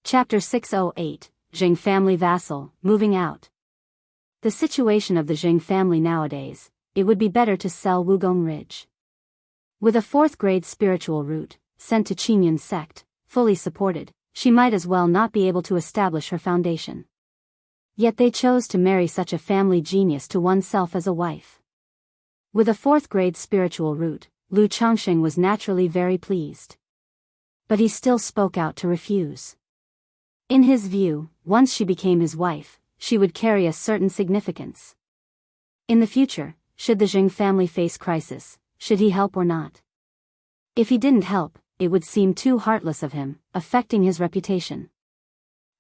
Chapter 608, Jiang Family Vassal, Moving Out. The situation of the Jiang family nowadays, it would be better to sell Wugong Ridge. With a 4th grade spiritual route, sent to Qingyun sect, fully supported, she might as well not be able to establish her foundation. Yet they chose to marry such a family genius to oneself as a wife. With a 4th grade spiritual route, Lu Changxing was naturally very pleased. But he still spoke out to refuse. In his view, once she became his wife, she would carry a certain significance. In the future, should the Jiang family face crisis, should he help or not? If he didn't help, it would seem too heartless of him, affecting his reputation.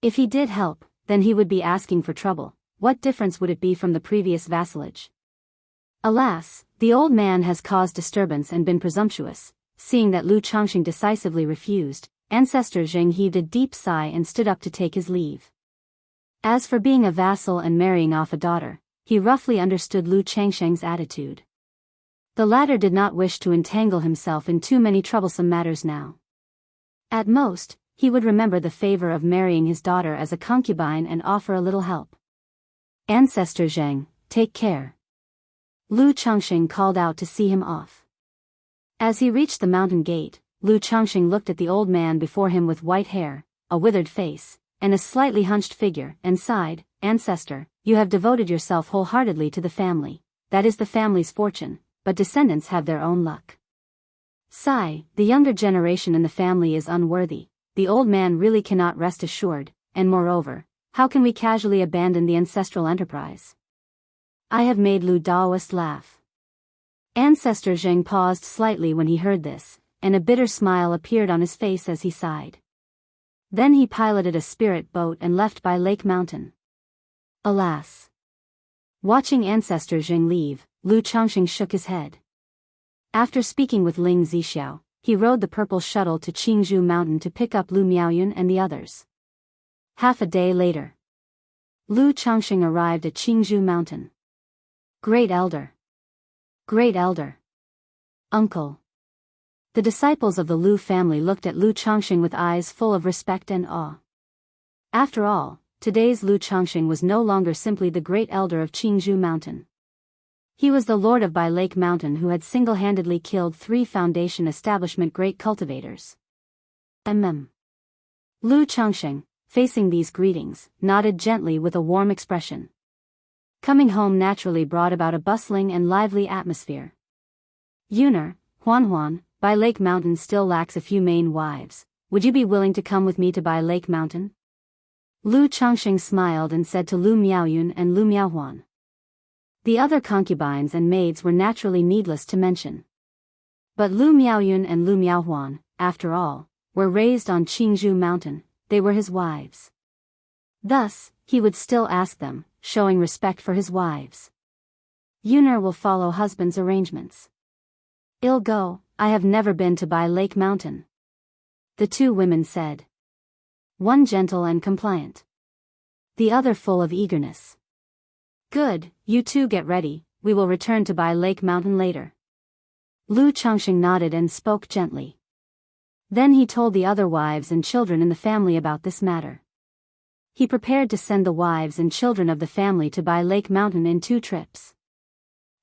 If he did help, then he would be asking for trouble. What difference would it be from the previous vassalage? Alas, the old man has caused disturbance and been presumptuous. Seeing that Lu Changxing decisively refused, Ancestor Jiang heaved a deep sigh and stood up to take his leave. As for being a vassal and marrying off a daughter, he roughly understood Lu Changxing's attitude. The latter did not wish to entangle himself in too many troublesome matters now. At most, he would remember the favor of marrying his daughter as a concubine and offer a little help. Ancestor Jiang, take care. Lu Changxing called out to see him off. As he reached the mountain gate, Lu Changxing looked at the old man before him with white hair, a withered face, and a slightly hunched figure, and sighed, "Ancestor, you have devoted yourself wholeheartedly to the family. That is the family's fortune, but descendants have their own luck. Sigh, the younger generation in the family is unworthy. The old man really cannot rest assured, and moreover, how can we casually abandon the ancestral enterprise?" I have made Lu Daoist laugh. Ancestor Jiang paused slightly when he heard this, and a bitter smile appeared on his face as he sighed. Then he piloted a spirit boat and left by Lake Mountain. Alas! Watching Ancestor Jiang leave, Lu Changxing shook his head. After speaking with Ling Zixiao, he rode the purple shuttle to Qingzhou Mountain to pick up Lu Miaoyun and the others. Half a day later, Lu Changxing arrived at Qingzhou Mountain. Great Elder. Great Elder. Uncle. The disciples of the Lu family looked at Lu Changxing with eyes full of respect and awe. After all, today's Lu Changxing was no longer simply the great elder of Qingzhou Mountain. He was the lord of Bai Lake Mountain who had single-handedly killed 3 Foundation establishment great cultivators. Lu Changxing, facing these greetings, nodded gently with a warm expression. Coming home naturally brought about a bustling and lively atmosphere. Yuner, Huan, Bai Lake Mountain still lacks a few main wives. Would you be willing to come with me to Bai Lake Mountain? Lu Changxing smiled and said to Lu Miaoyun and Lu Miaohuan. The other concubines and maids were naturally needless to mention. But Lu Miaoyun and Lu Miaohuan, after all, were raised on Qingzhou Mountain. They were his wives. Thus, he would still ask them, showing respect for his wives. Yuner will follow husband's arrangements. I'll go. I have never been to Bai Lake Mountain. The 2 women said. One gentle and compliant. The other full of eagerness. Good, you 2 get ready, we will return to Bai Lake Mountain later. Lu Changxing nodded and spoke gently. Then he told the other wives and children in the family about this matter. He prepared to send the wives and children of the family to Bai Lake Mountain in 2 trips.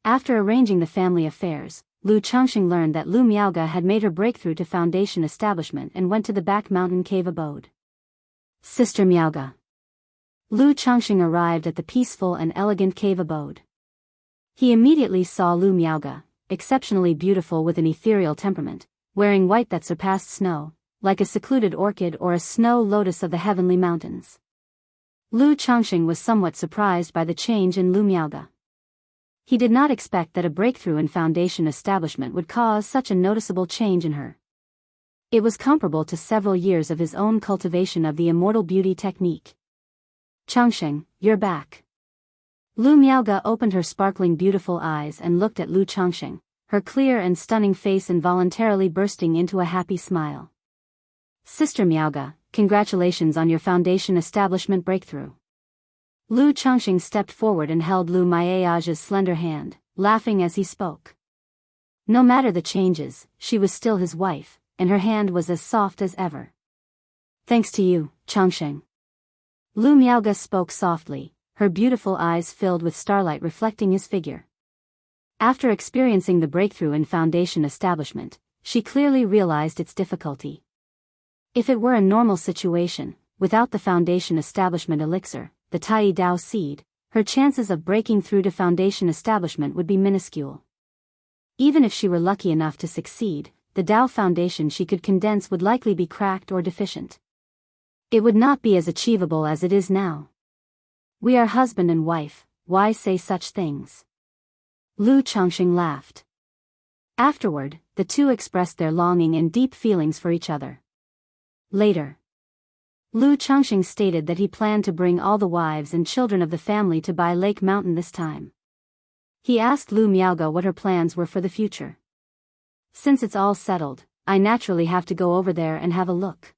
After arranging the family affairs, Lu Changxing learned that Lu Miaoga had made her breakthrough to Foundation establishment and went to the back mountain cave abode. Sister Miaoga. Lu Changxing arrived at the peaceful and elegant cave abode. He immediately saw Lu Miaoga, exceptionally beautiful with an ethereal temperament, wearing white that surpassed snow, like a secluded orchid or a snow lotus of the heavenly mountains. Lu Changxing was somewhat surprised by the change in Lu Miaoga. He did not expect that a breakthrough in Foundation establishment would cause such a noticeable change in her. It was comparable to several years of his own cultivation of the immortal beauty technique. Changxing, you're back. Lu Miaoga opened her sparkling beautiful eyes and looked at Lu Changxing, her clear and stunning face involuntarily bursting into a happy smile. Sister Miaoga, congratulations on your Foundation establishment breakthrough. Lu Changxing stepped forward and held Lu Miaoga's slender hand, laughing as he spoke. No matter the changes, she was still his wife, and her hand was as soft as ever. Thanks to you, Changsheng. Lu Miaoge spoke softly, her beautiful eyes filled with starlight reflecting his figure. After experiencing the breakthrough in Foundation establishment, she clearly realized its difficulty. If it were a normal situation, without the Foundation establishment elixir, the Tai Dao seed, her chances of breaking through to Foundation establishment would be minuscule. Even if she were lucky enough to succeed, the Dao Foundation she could condense would likely be cracked or deficient. It would not be as achievable as it is now. We are husband and wife, why say such things? Lu Changsheng laughed. Afterward, the two expressed their longing and deep feelings for each other. Later, Lu Changsheng stated that he planned to bring all the wives and children of the family to Bai Lake Mountain this time. He asked Lu Miaoge what her plans were for the future. Since it's all settled, I naturally have to go over there and have a look.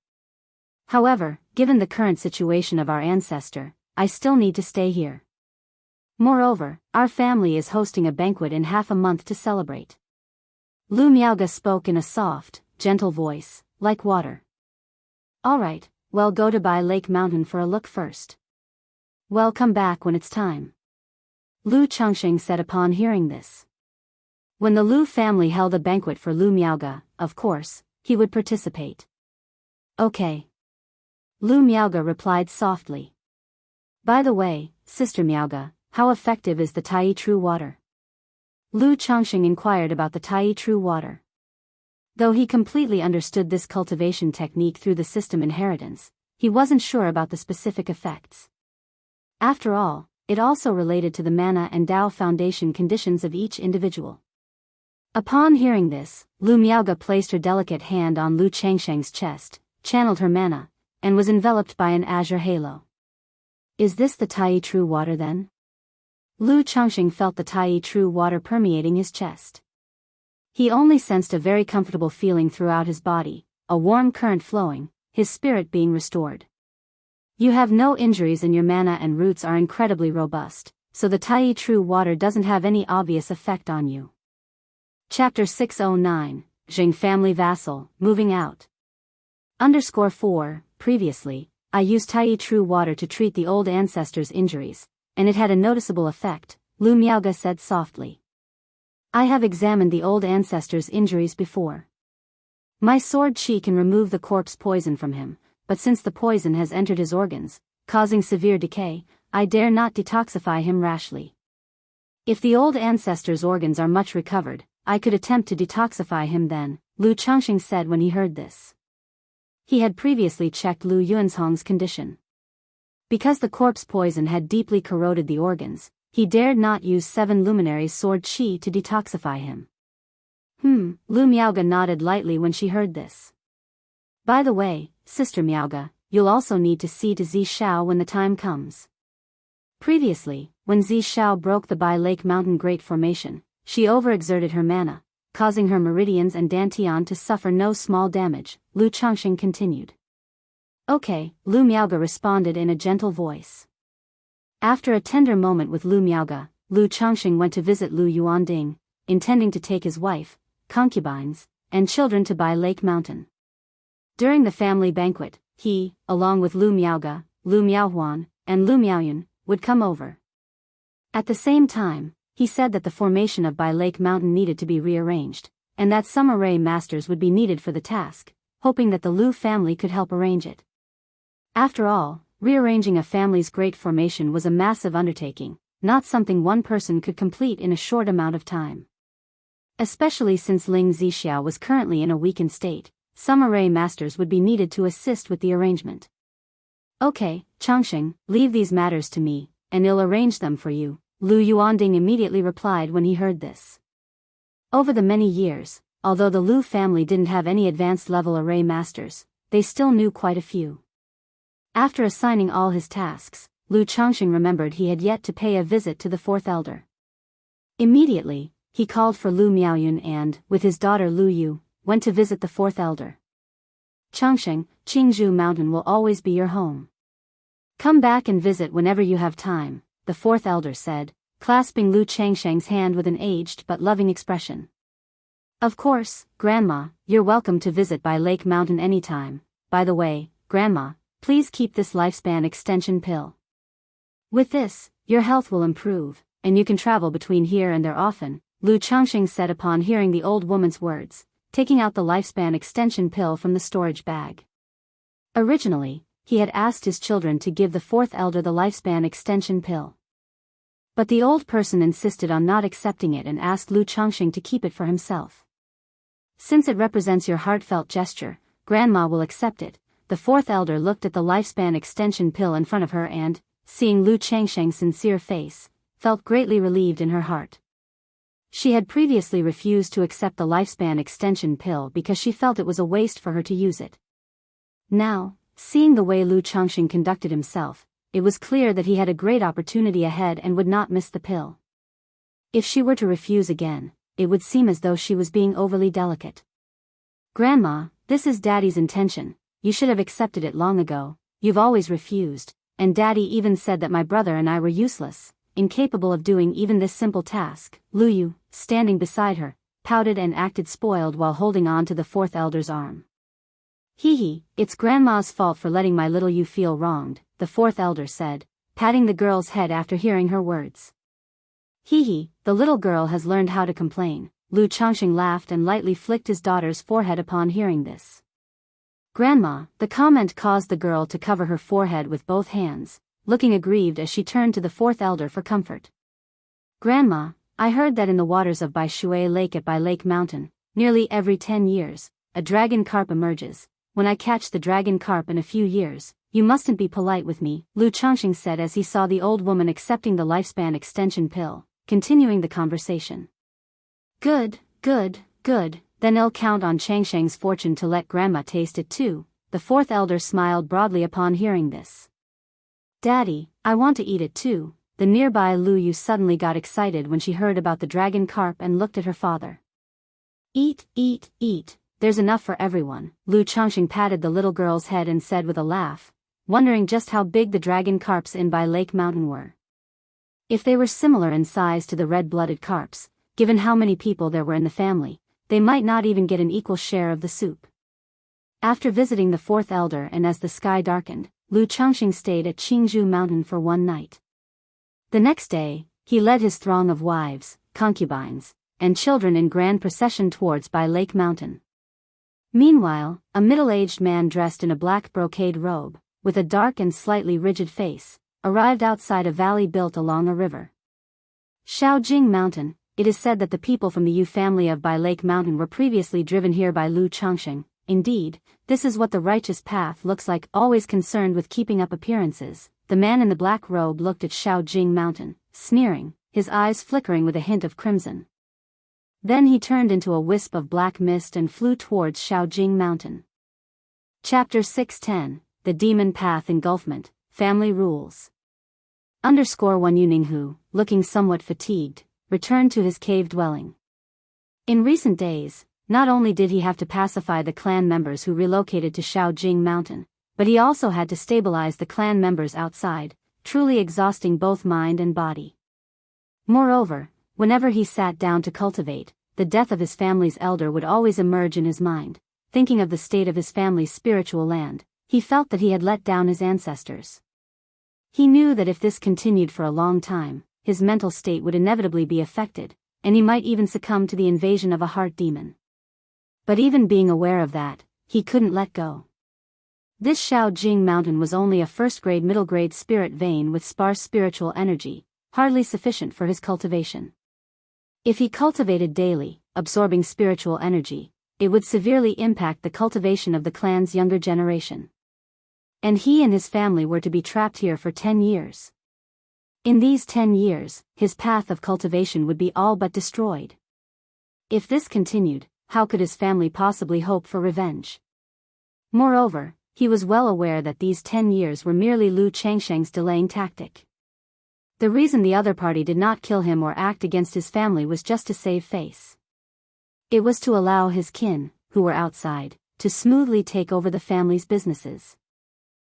However, given the current situation of our ancestor, I still need to stay here. Moreover, our family is hosting a banquet in half a month to celebrate. Lu Miaoge spoke in a soft, gentle voice, like water. Alright, well, go to Bai Lake Mountain for a look first. Well, come back when it's time. Lu Changsheng said upon hearing this. When the Lu family held a banquet for Lu Miaoge, of course, he would participate. Okay. Lu Miaoge replied softly. By the way, Sister Miaoge, how effective is the Tai True Water? Lu Changsheng inquired about the Tai True Water. Though he completely understood this cultivation technique through the system inheritance, he wasn't sure about the specific effects. After all, it also related to the mana and Dao foundation conditions of each individual. Upon hearing this, Lu Miaoge placed her delicate hand on Lu Changsheng's chest, channeled her mana, and was enveloped by an azure halo. Is this the Tai True Water then? Lu Changsheng felt the Tai True Water permeating his chest. He only sensed a very comfortable feeling throughout his body, a warm current flowing, his spirit being restored. You have no injuries and your mana and roots are incredibly robust, so the Tai True Water doesn't have any obvious effect on you. Chapter 609, Jing Family Vassal, Moving Out. _4, previously, I used Tai True Water to treat the old ancestors' injuries, and it had a noticeable effect, Lu Miaoge said softly. I have examined the old ancestors' injuries before. My sword chi can remove the corpse poison from him, but since the poison has entered his organs, causing severe decay, I dare not detoxify him rashly. If the old ancestors' organs are much recovered, I could attempt to detoxify him then, Lu Changsheng said when he heard this. He had previously checked Lu Yuanzhong's condition. Because the corpse poison had deeply corroded the organs, he dared not use 7 luminaries' sword chi to detoxify him. Lu Miaoge nodded lightly when she heard this. By the way, Sister Miaoge, you'll also need to see to Zishao when the time comes. Previously, when Zishao broke the Bai Lake Mountain Great Formation, she overexerted her mana, causing her meridians and dantian to suffer no small damage, Lu Changsheng continued. Okay, Lu Miaoge responded in a gentle voice. After a tender moment with Lu Miaoge, Lu Changsheng went to visit Lu Yuanding, intending to take his wife, concubines, and children to Bai Lake Mountain. During the family banquet, he, along with Lu Miaoge, Lu Miaohuan, and Lu Miaoyun, would come over. At the same time, he said that the formation of Bai Lake Mountain needed to be rearranged, and that some array masters would be needed for the task, hoping that the Lu family could help arrange it. After all, rearranging a family's great formation was a massive undertaking, not something one person could complete in a short amount of time. Especially since Ling Zixiao was currently in a weakened state, some array masters would be needed to assist with the arrangement. Okay, Changsheng, leave these matters to me, and I'll arrange them for you, Lu Yuanding immediately replied when he heard this. Over the many years, although the Lu family didn't have any advanced level array masters, they still knew quite a few. After assigning all his tasks, Lu Changsheng remembered he had yet to pay a visit to the 4th elder. Immediately, he called for Lu Miaoyun and, with his daughter Lu Yu, went to visit the 4th elder. Changsheng, Qingzhou Mountain will always be your home. Come back and visit whenever you have time, the 4th elder said, clasping Lu Changsheng's hand with an aged but loving expression. Of course, Grandma, you're welcome to visit Bai Lake Mountain anytime. By the way, "Grandma, please keep this lifespan extension pill. With this, your health will improve, and you can travel between here and there often," Lu Changxing said upon hearing the old woman's words, taking out the lifespan extension pill from the storage bag. Originally, he had asked his children to give the fourth elder the lifespan extension pill. But the old person insisted on not accepting it and asked Lu Changxing to keep it for himself. "Since it represents your heartfelt gesture, Grandma will accept it." The fourth elder looked at the lifespan extension pill in front of her and, seeing Lu Changxing's sincere face, felt greatly relieved in her heart. She had previously refused to accept the lifespan extension pill because she felt it was a waste for her to use it. Now, seeing the way Lu Changxing conducted himself, it was clear that he had a great opportunity ahead and would not miss the pill. If she were to refuse again, it would seem as though she was being overly delicate. "Grandma, this is Daddy's intention. You should have accepted it long ago. You've always refused, and Daddy even said that my brother and I were useless, incapable of doing even this simple task." Lu Yu, standing beside her, pouted and acted spoiled while holding on to the fourth elder's arm. "Hee, it's Grandma's fault for letting my little Yu feel wronged," the fourth elder said, patting the girl's head after hearing her words. "Hee, the little girl has learned how to complain." Lu Changxing laughed and lightly flicked his daughter's forehead upon hearing this. "Grandma," the comment caused the girl to cover her forehead with both hands, looking aggrieved as she turned to the fourth elder for comfort. "Grandma, I heard that in the waters of Bai Shui Lake at Bai Lake Mountain, nearly every 10 years, a dragon carp emerges. When I catch the dragon carp in a few years, you mustn't be polite with me," Lu Changxing said as he saw the old woman accepting the lifespan extension pill, continuing the conversation. Good, then I'll count on Changsheng's fortune to let Grandma taste it too." The fourth elder smiled broadly upon hearing this. "Daddy, I want to eat it too." The nearby Lu Yu suddenly got excited when she heard about the dragon carp and looked at her father. Eat, there's enough for everyone." Lu Changxing patted the little girl's head and said with a laugh, wondering just how big the dragon carps in Bai Lake Mountain were. If they were similar in size to the red-blooded carps, given how many people there were in the family, they might not even get an equal share of the soup. After visiting the fourth elder and as the sky darkened, Lu Changxing stayed at Jianghu Mountain for one night. The next day, he led his throng of wives, concubines, and children in grand procession towards Bai Lake Mountain. Meanwhile, a middle-aged man dressed in a black brocade robe, with a dark and slightly rigid face, arrived outside a valley built along a river. Shaojing Mountain. It is said that the people from the Yu family of Bai Lake Mountain were previously driven here by Lu Changxing. Indeed, this is what the righteous path looks like, always concerned with keeping up appearances. The man in the black robe looked at Shaojing Mountain, sneering, his eyes flickering with a hint of crimson. Then he turned into a wisp of black mist and flew towards Shaojing Mountain. Chapter 610, The Demon Path Engulfment, Family Rules. _1 Yuninghu, looking somewhat fatigued, returned to his cave dwelling. In recent days, not only did he have to pacify the clan members who relocated to Shaojing Mountain, but he also had to stabilize the clan members outside, truly exhausting both mind and body. Moreover, whenever he sat down to cultivate, the death of his family's elder would always emerge in his mind. Thinking of the state of his family's spiritual land, he felt that he had let down his ancestors. He knew that if this continued for a long time, his mental state would inevitably be affected, and he might even succumb to the invasion of a heart demon. But even being aware of that, he couldn't let go. This Shaojing Mountain was only a first-grade middle-grade spirit vein with sparse spiritual energy, hardly sufficient for his cultivation. If he cultivated daily, absorbing spiritual energy, it would severely impact the cultivation of the clan's younger generation. And he and his family were to be trapped here for 10 years. In these 10 years, his path of cultivation would be all but destroyed. If this continued, how could his family possibly hope for revenge? Moreover, he was well aware that these 10 years were merely Lu Changsheng's delaying tactic. The reason the other party did not kill him or act against his family was just to save face. It was to allow his kin, who were outside, to smoothly take over the family's businesses.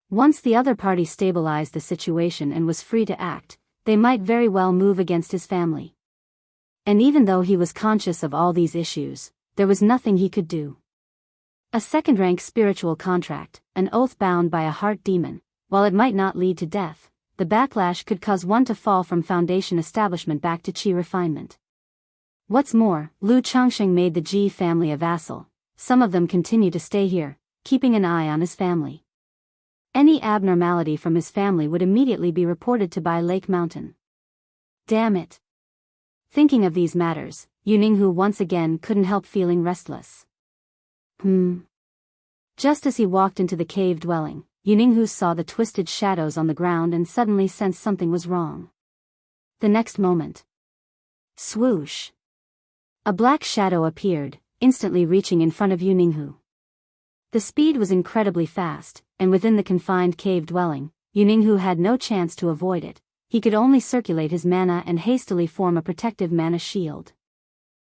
Once the other party stabilized the situation and was free to act, they might very well move against his family. And even though he was conscious of all these issues, there was nothing he could do. A second-rank spiritual contract, an oath bound by a heart demon, while it might not lead to death, the backlash could cause one to fall from foundation establishment back to qi refinement. What's more, Lu Changsheng made the Ji family a vassal. Some of them continue to stay here, keeping an eye on his family. Any abnormality from his family would immediately be reported to Bai Lake Mountain. Damn it. Thinking of these matters, Yuninghu once again couldn't help feeling restless. Just as he walked into the cave dwelling, Yuninghu saw the twisted shadows on the ground and suddenly sensed something was wrong. The next moment. Swoosh! A black shadow appeared, instantly reaching in front of Yuninghu. The speed was incredibly fast, and within the confined cave dwelling, Yuninghu had no chance to avoid it. He could only circulate his mana and hastily form a protective mana shield.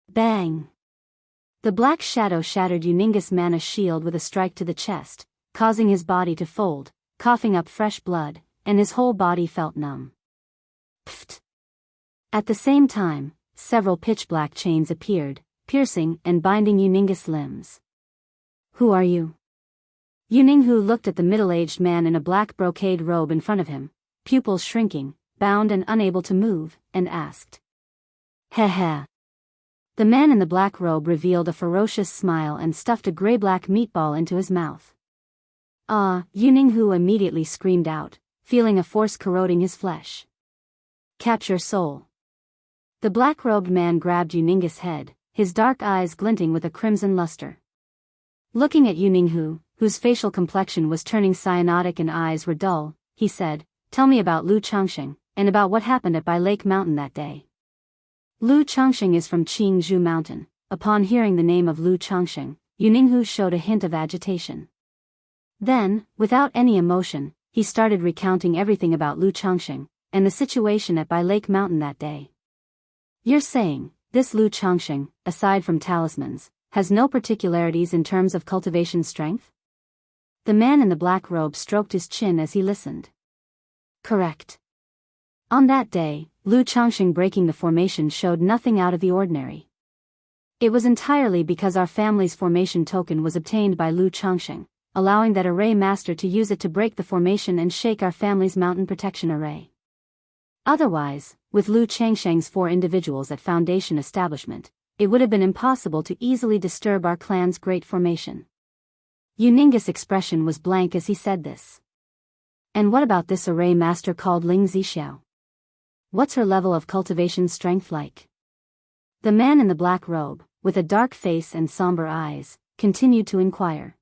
Bang! The black shadow shattered Yuninghu's mana shield with a strike to the chest, causing his body to fold, coughing up fresh blood, and his whole body felt numb. Pfft! At the same time, several pitch-black chains appeared, piercing and binding Yuninghu's limbs. Who are you? Yuninghu looked at the middle-aged man in a black brocade robe in front of him, pupils shrinking, bound and unable to move, and asked. Heh. The man in the black robe revealed a ferocious smile and stuffed a gray-black meatball into his mouth. Ah! Yuninghu immediately screamed out, feeling a force corroding his flesh. Capture soul. The black-robed man grabbed Yuninghu's head, his dark eyes glinting with a crimson luster. Looking at Yuninghu, whose facial complexion was turning cyanotic and eyes were dull, he said, Tell me about Lu Changsheng, and about what happened at Bai Lake Mountain that day. Lu Changsheng is from Jianghu Mountain. Upon hearing the name of Lu Changsheng, Yuninghu showed a hint of agitation. Then, without any emotion, he started recounting everything about Lu Changsheng, and the situation at Bai Lake Mountain that day. You're saying, this Lu Changsheng, aside from talismans, has no particularities in terms of cultivation strength? The man in the black robe stroked his chin as he listened. Correct. On that day, Lu Changsheng breaking the formation showed nothing out of the ordinary. It was entirely because our family's formation token was obtained by Lu Changsheng, allowing that array master to use it to break the formation and shake our family's mountain protection array. Otherwise, with Lu Changsheng's 4 individuals at foundation establishment, it would have been impossible to easily disturb our clan's great formation. Yuninghu's expression was blank as he said this. And what about this array master called Ling Zixiao? What's her level of cultivation strength like? The man in the black robe, with a dark face and somber eyes, continued to inquire.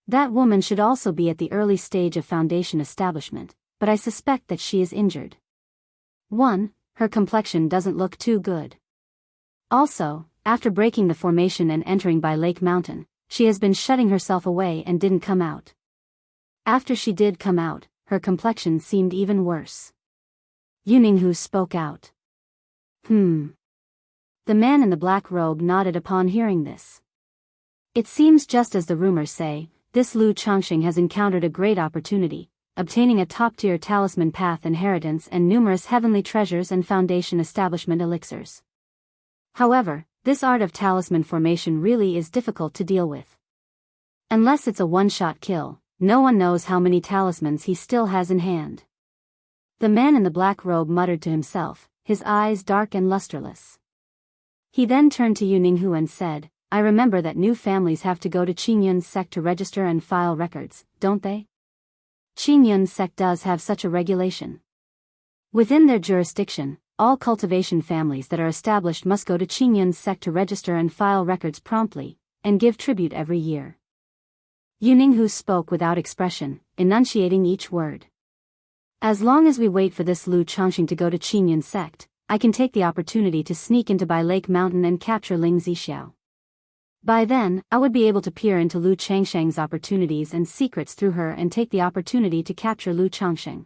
That woman should also be at the early stage of foundation establishment, but I suspect that she is injured. 1. Her complexion doesn't look too good. Also, after breaking the formation and entering Bai Lake Mountain, she has been shutting herself away and didn't come out. After she did come out, her complexion seemed even worse. Yuninghu spoke out. The man in the black robe nodded upon hearing this. It seems just as the rumors say, this Lu Changsheng has encountered a great opportunity, obtaining a top-tier talisman path inheritance and numerous heavenly treasures and foundation establishment elixirs. However, this art of talisman formation really is difficult to deal with. Unless it's a one-shot kill, no one knows how many talismans he still has in hand. The man in the black robe muttered to himself, his eyes dark and lusterless. He then turned to Yuninghu and said, I remember that new families have to go to Qingyun's sect to register and file records, don't they? Qingyun's sect does have such a regulation. Within their jurisdiction, all cultivation families that are established must go to Qingyun's sect to register and file records promptly, and give tribute every year. Yuninghu spoke without expression, enunciating each word. As long as we wait for this Lu Changsheng to go to Qingyun's sect, I can take the opportunity to sneak into Bai Lake Mountain and capture Ling Zixiao. By then, I would be able to peer into Lu Changsheng's opportunities and secrets through her and take the opportunity to capture Lu Changsheng.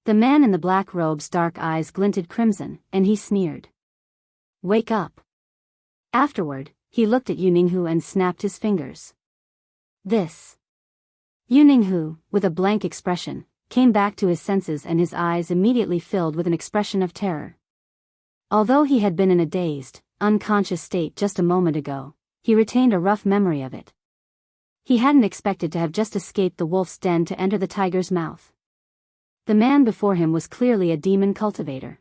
The man in the black robe's dark eyes glinted crimson, and he sneered. Wake up. Afterward, he looked at Yuninghu and snapped his fingers. This. Yuninghu, with a blank expression, came back to his senses and his eyes immediately filled with an expression of terror. Although he had been in a dazed, unconscious state just a moment ago, he retained a rough memory of it. He hadn't expected to have just escaped the wolf's den to enter the tiger's mouth. The man before him was clearly a demon cultivator.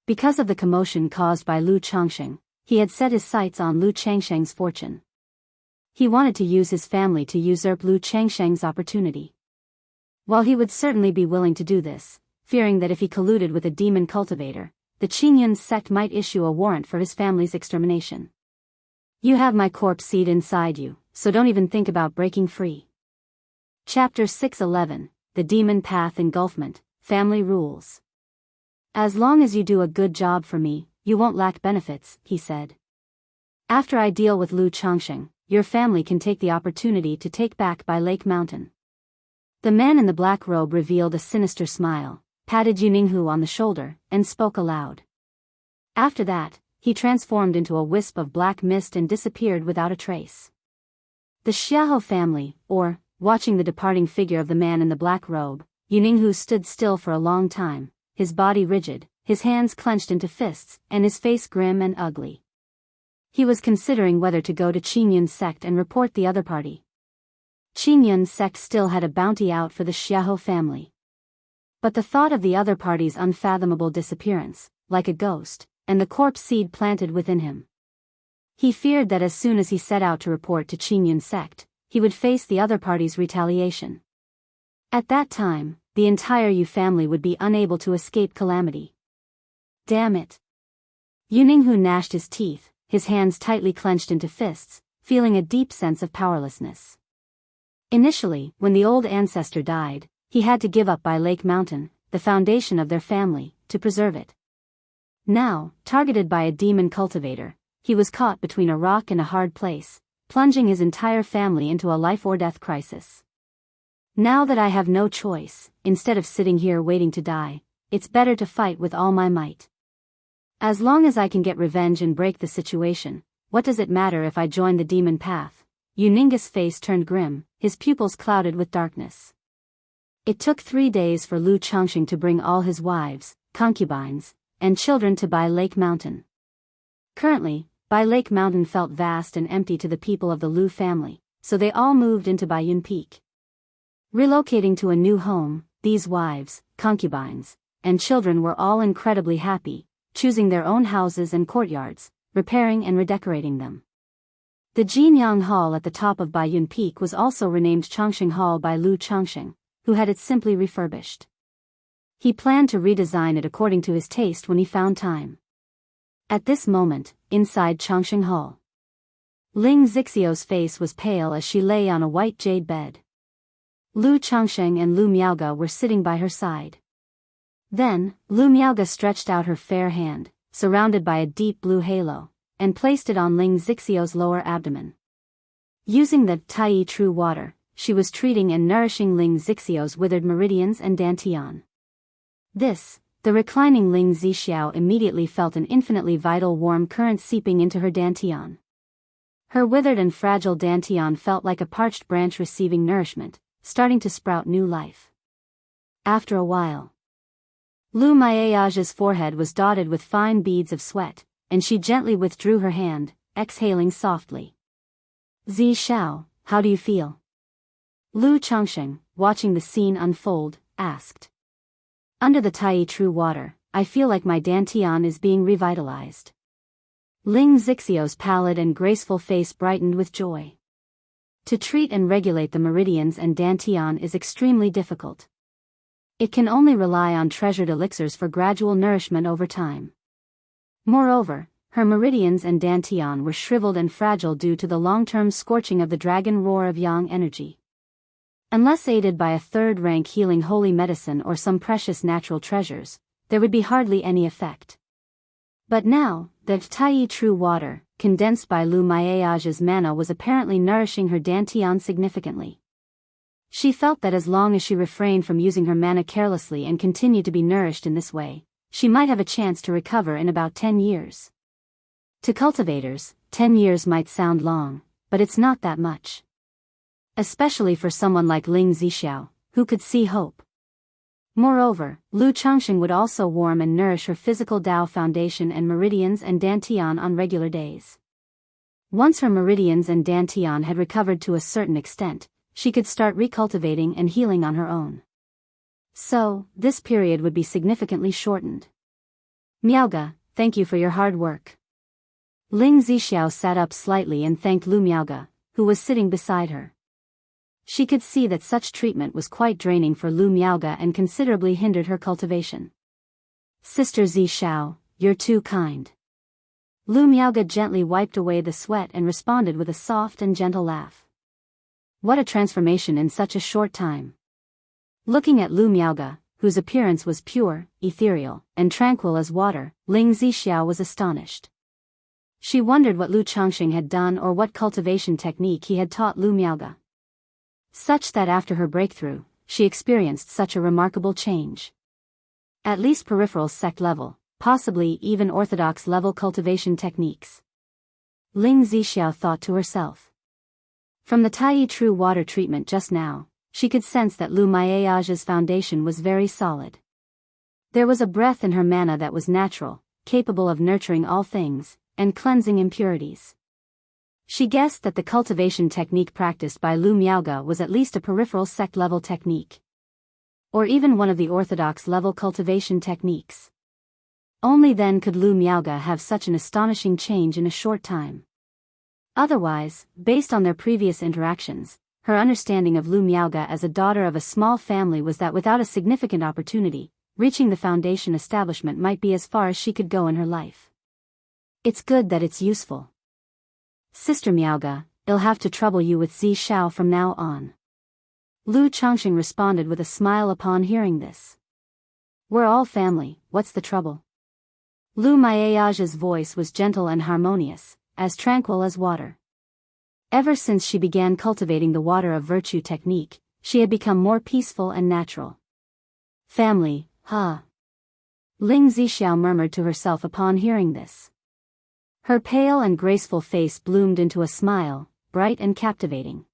Because of the commotion caused by Lu Changsheng, he had set his sights on Lu Changsheng's fortune. He wanted to use his family to usurp Lu Changsheng's opportunity. While he would certainly be willing to do this, fearing that if he colluded with a demon cultivator, the Qingyun sect might issue a warrant for his family's extermination. You have my corpse seed inside you, so don't even think about breaking free. Chapter 611, The Demon Path Engulfment, Family Rules. As long as you do a good job for me, you won't lack benefits, he said. After I deal with Lu Changsheng, your family can take the opportunity to take back by Lake Mountain. The man in the black robe revealed a sinister smile, patted Yuninghu on the shoulder, and spoke aloud. After that, he transformed into a wisp of black mist and disappeared without a trace. The Xiahou family, or, watching the departing figure of the man in the black robe, Yuninghu stood still for a long time, his body rigid, his hands clenched into fists, and his face grim and ugly. He was considering whether to go to Qingyun sect and report the other party. Qingyun sect still had a bounty out for the Xiahou family. But the thought of the other party's unfathomable disappearance, like a ghost, and the corpse seed planted within him. He feared that as soon as he set out to report to Qingyun sect, he would face the other party's retaliation. At that time, the entire Yu family would be unable to escape calamity. Damn it! Yuninghu gnashed his teeth, his hands tightly clenched into fists, feeling a deep sense of powerlessness. Initially, when the old ancestor died, he had to give up by Lake Mountain, the foundation of their family, to preserve it. Now, targeted by a demon cultivator, he was caught between a rock and a hard place, plunging his entire family into a life-or-death crisis. Now that I have no choice, instead of sitting here waiting to die, it's better to fight with all my might. As long as I can get revenge and break the situation, what does it matter if I join the demon path? Yuninga's face turned grim, his pupils clouded with darkness. It took 3 days for Lu Changsheng to bring all his wives, concubines, and children to Bai Lake Mountain. Currently, Bai Lake Mountain felt vast and empty to the people of the Lu family, so they all moved into Baiyun Peak. Relocating to a new home, these wives, concubines, and children were all incredibly happy, choosing their own houses and courtyards, repairing and redecorating them. The Jinyang Hall at the top of Baiyun Peak was also renamed Changsheng Hall by Lu Changsheng, who had it simply refurbished. He planned to redesign it according to his taste when he found time. At this moment, inside Changsheng Hall, Ling Zixio's face was pale as she lay on a white jade bed. Lu Changsheng and Lu Miaoga were sitting by her side. Then, Lu Miaoga stretched out her fair hand, surrounded by a deep blue halo, and placed it on Ling Zixio's lower abdomen. Using the Tai True water, she was treating and nourishing Ling Zixio's withered meridians and dantian. The reclining Ling Zixiao immediately felt an infinitely vital warm current seeping into her dantian. Her withered and fragile dantian felt like a parched branch receiving nourishment, starting to sprout new life. After a while, Lu Maiaja's forehead was dotted with fine beads of sweat, and she gently withdrew her hand, exhaling softly. Zi Xiao, how do you feel? Lu Changsheng, watching the scene unfold, asked. Under the Tai True water, I feel like my dantian is being revitalized. Ling Zixio's pallid and graceful face brightened with joy. To treat and regulate the meridians and dantian is extremely difficult. It can only rely on treasured elixirs for gradual nourishment over time. Moreover, her meridians and dantian were shriveled and fragile due to the long-term scorching of the dragon roar of yang energy. Unless aided by a third-rank healing holy medicine or some precious natural treasures, there would be hardly any effect. But now, the Tai True water, condensed by Lu Maiaja's mana, was apparently nourishing her dantian significantly. She felt that as long as she refrained from using her mana carelessly and continued to be nourished in this way, she might have a chance to recover in about 10 years. To cultivators, 10 years might sound long, but it's not that much. Especially for someone like Ling Zixiao, who could see hope. Moreover, Lu Changsheng would also warm and nourish her physical Dao foundation and meridians and dantian on regular days. Once her meridians and dantian had recovered to a certain extent, she could start recultivating and healing on her own. So, this period would be significantly shortened. Miaoge, thank you for your hard work. Ling Zixiao sat up slightly and thanked Lu Miaoge, who was sitting beside her. She could see that such treatment was quite draining for Lu Miaoge and considerably hindered her cultivation. Sister Zixiao, you're too kind. Lu Miaoge gently wiped away the sweat and responded with a soft and gentle laugh. What a transformation in such a short time. Looking at Lu Miaoge, whose appearance was pure, ethereal, and tranquil as water, Ling Zixiao was astonished. She wondered what Lu Changxing had done or what cultivation technique he had taught Lu Miaoge. Such that after her breakthrough, she experienced such a remarkable change. At least peripheral sect level, possibly even orthodox level cultivation techniques. Ling Zixiao thought to herself. From the Tai True water treatment just now, she could sense that Lu Miaoge's foundation was very solid. There was a breath in her mana that was natural, capable of nurturing all things, and cleansing impurities. She guessed that the cultivation technique practiced by Lu Miaoge was at least a peripheral sect level technique. Or even one of the orthodox level cultivation techniques. Only then could Lu Miaoge have such an astonishing change in a short time. Otherwise, based on their previous interactions, her understanding of Lu Miaoge as a daughter of a small family was that without a significant opportunity, reaching the foundation establishment might be as far as she could go in her life. It's good that it's useful. Sister Miaoge, I'll have to trouble you with Zixiao from now on. Lu Changxing responded with a smile upon hearing this. We're all family, what's the trouble? Lu Miaoge's voice was gentle and harmonious, as tranquil as water. Ever since she began cultivating the water of virtue technique, she had become more peaceful and natural. Family, huh? Ling Zixiao murmured to herself upon hearing this. Her pale and graceful face bloomed into a smile, bright and captivating.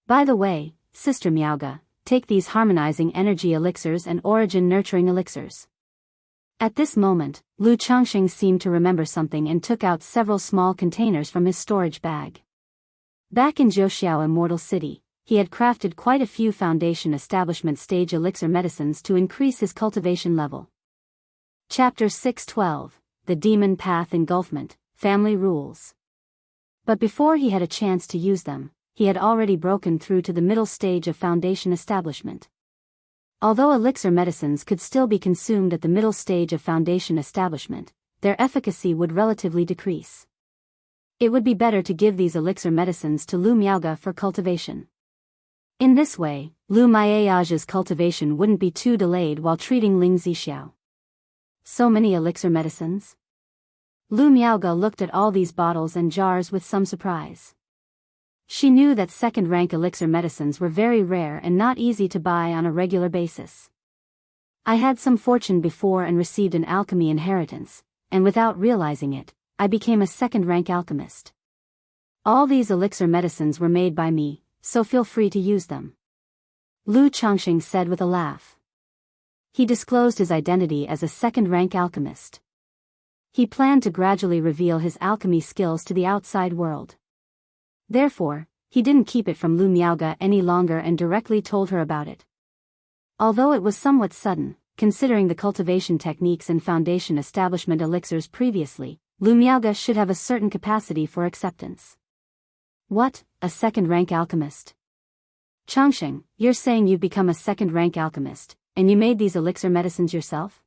By the way, Sister Miaoge, take these harmonizing energy elixirs and origin nurturing elixirs. At this moment, Lu Changxing seemed to remember something and took out several small containers from his storage bag. Back in Jianghu Immortal City, he had crafted quite a few foundation establishment stage elixir medicines to increase his cultivation level. Chapter 612, The Demon Path Engulfment, Family Rules. But before he had a chance to use them, he had already broken through to the middle stage of foundation establishment. Although elixir medicines could still be consumed at the middle stage of foundation establishment, their efficacy would relatively decrease. It would be better to give these elixir medicines to Lu Miaoge for cultivation. In this way, Lu Miaoge's cultivation wouldn't be too delayed while treating Ling Zixiao. So many elixir medicines? Lu Miaoge looked at all these bottles and jars with some surprise. She knew that second-rank elixir medicines were very rare and not easy to buy on a regular basis. I had some fortune before and received an alchemy inheritance, and without realizing it, I became a second-rank alchemist. All these elixir medicines were made by me, so feel free to use them. Lu Changxing said with a laugh. He disclosed his identity as a second-rank alchemist. He planned to gradually reveal his alchemy skills to the outside world. Therefore, he didn't keep it from Lu Miaoge any longer and directly told her about it. Although it was somewhat sudden, considering the cultivation techniques and foundation establishment elixirs previously, Lu Miaoge should have a certain capacity for acceptance. What, a second-rank alchemist? Changxing, you're saying you've become a second-rank alchemist, and you made these elixir medicines yourself?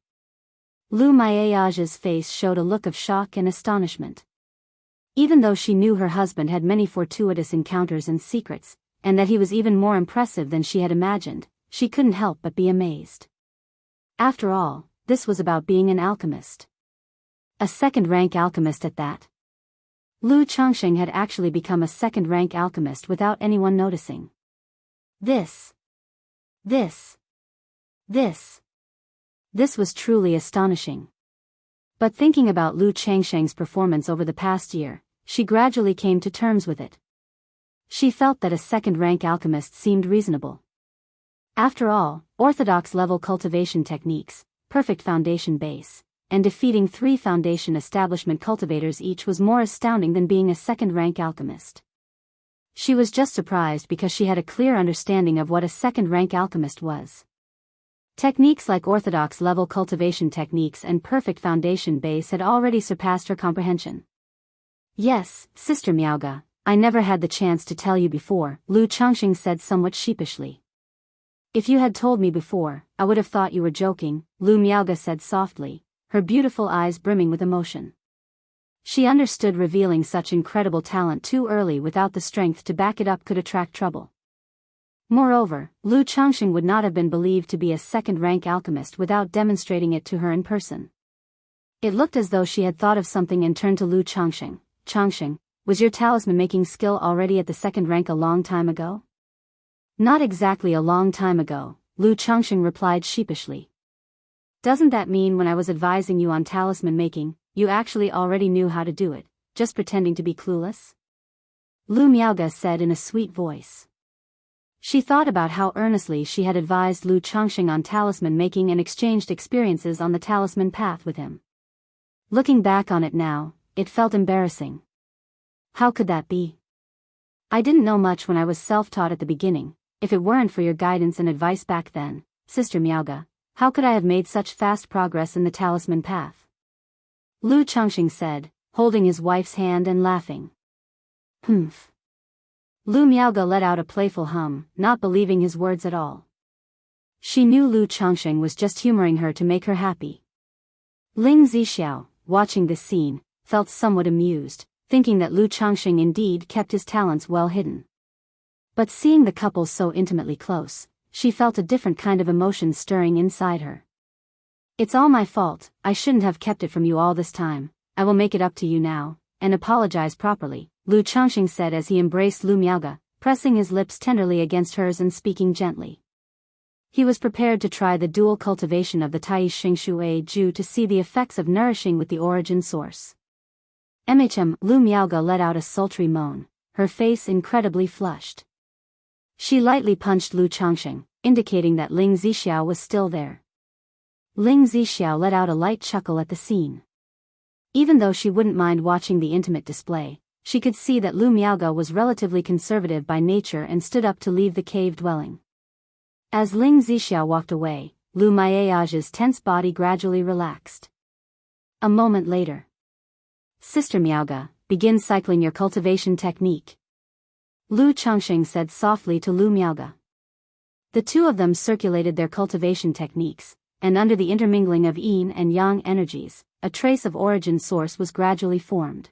Lu Miaoge's face showed a look of shock and astonishment. Even though she knew her husband had many fortuitous encounters and secrets, and that he was even more impressive than she had imagined, she couldn't help but be amazed. After all, this was about being an alchemist. A second-rank alchemist at that. Lu Changxing had actually become a second-rank alchemist without anyone noticing. This was truly astonishing. But thinking about Lu Changxing's performance over the past year, she gradually came to terms with it. She felt that a second-rank alchemist seemed reasonable. After all, orthodox level cultivation techniques, perfect foundation base, and defeating 3 Foundation establishment cultivators each was more astounding than being a second-rank alchemist. She was just surprised because she had a clear understanding of what a second-rank alchemist was. Techniques like orthodox-level cultivation techniques and perfect foundation base had already surpassed her comprehension. "Yes, Sister Miaoga, I never had the chance to tell you before," Lu Changxing said somewhat sheepishly. "If you had told me before, I would have thought you were joking," Lu Miaoga said softly, her beautiful eyes brimming with emotion. She understood revealing such incredible talent too early without the strength to back it up could attract trouble. Moreover, Lu Changxing would not have been believed to be a second-rank alchemist without demonstrating it to her in person. It looked as though she had thought of something and turned to Lu Changxing. "Changxing, was your talisman-making skill already at the second rank a long time ago?" "Not exactly a long time ago," Lu Changxing replied sheepishly. "Doesn't that mean when I was advising you on talisman making, you actually already knew how to do it, just pretending to be clueless?" Lu Miaoga said in a sweet voice. She thought about how earnestly she had advised Lu Changxing on talisman making and exchanged experiences on the talisman path with him. Looking back on it now, it felt embarrassing. How could that be? "I didn't know much when I was self-taught at the beginning. If it weren't for your guidance and advice back then, Sister Miaoga, how could I have made such fast progress in the talisman path?" Lu Changxing said, holding his wife's hand and laughing. "Humph." Lu Miaoga let out a playful hum, not believing his words at all. She knew Lu Changxing was just humoring her to make her happy. Ling Zixiao, watching this scene, felt somewhat amused, thinking that Lu Changxing indeed kept his talents well hidden. But seeing the couple so intimately close, she felt a different kind of emotion stirring inside her. "It's all my fault, I shouldn't have kept it from you all this time. I will make it up to you now, and apologize properly," Lu Changxing said as he embraced Lu Miaoga, pressing his lips tenderly against hers and speaking gently. He was prepared to try the dual cultivation of the Tai Xingxue Ju to see the effects of nourishing with the origin source. Lu Miaoga let out a sultry moan, her face incredibly flushed. She lightly punched Lu Changxing, indicating that Ling Zixiao was still there. Ling Zixiao let out a light chuckle at the scene. Even though she wouldn't mind watching the intimate display, she could see that Lu Miaoga was relatively conservative by nature and stood up to leave the cave dwelling. As Ling Zixiao walked away, Lu Miaoga's tense body gradually relaxed. A moment later. "Sister Miaoga, begin cycling your cultivation technique," Lu Changxing said softly to Lu Miaoga. The two of them circulated their cultivation techniques, and under the intermingling of yin and yang energies, a trace of origin source was gradually formed.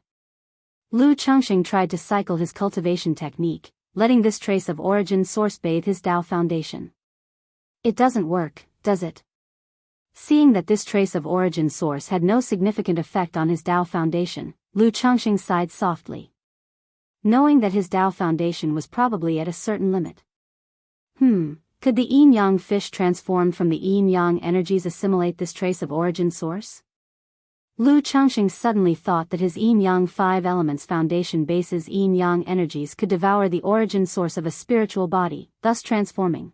Lu Changxing tried to cycle his cultivation technique, letting this trace of origin source bathe his Dao foundation. "It doesn't work, does it?" Seeing that this trace of origin source had no significant effect on his Dao foundation, Lu Changxing sighed softly. Knowing that his Dao foundation was probably at a certain limit. Could the yin-yang fish transformed from the yin-yang energies assimilate this trace of origin source? Lu Changxing suddenly thought that his yin-yang 5 elements foundation base's yin-yang energies could devour the origin source of a spiritual body, thus transforming.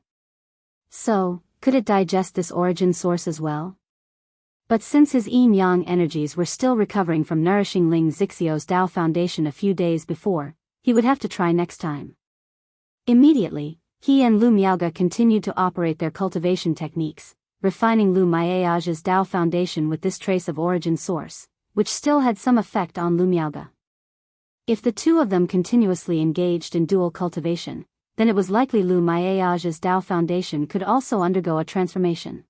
So, could it digest this origin source as well? But since his yin-yang energies were still recovering from nourishing Ling Zixiao's Dao foundation a few days before, he would have to try next time. Immediately, he and Lu Miaoga continued to operate their cultivation techniques, refining Lu Miaoga's Dao foundation with this trace of origin source, which still had some effect on Lu Miaoga. If the two of them continuously engaged in dual cultivation, then it was likely Lu Miaoga's Dao foundation could also undergo a transformation.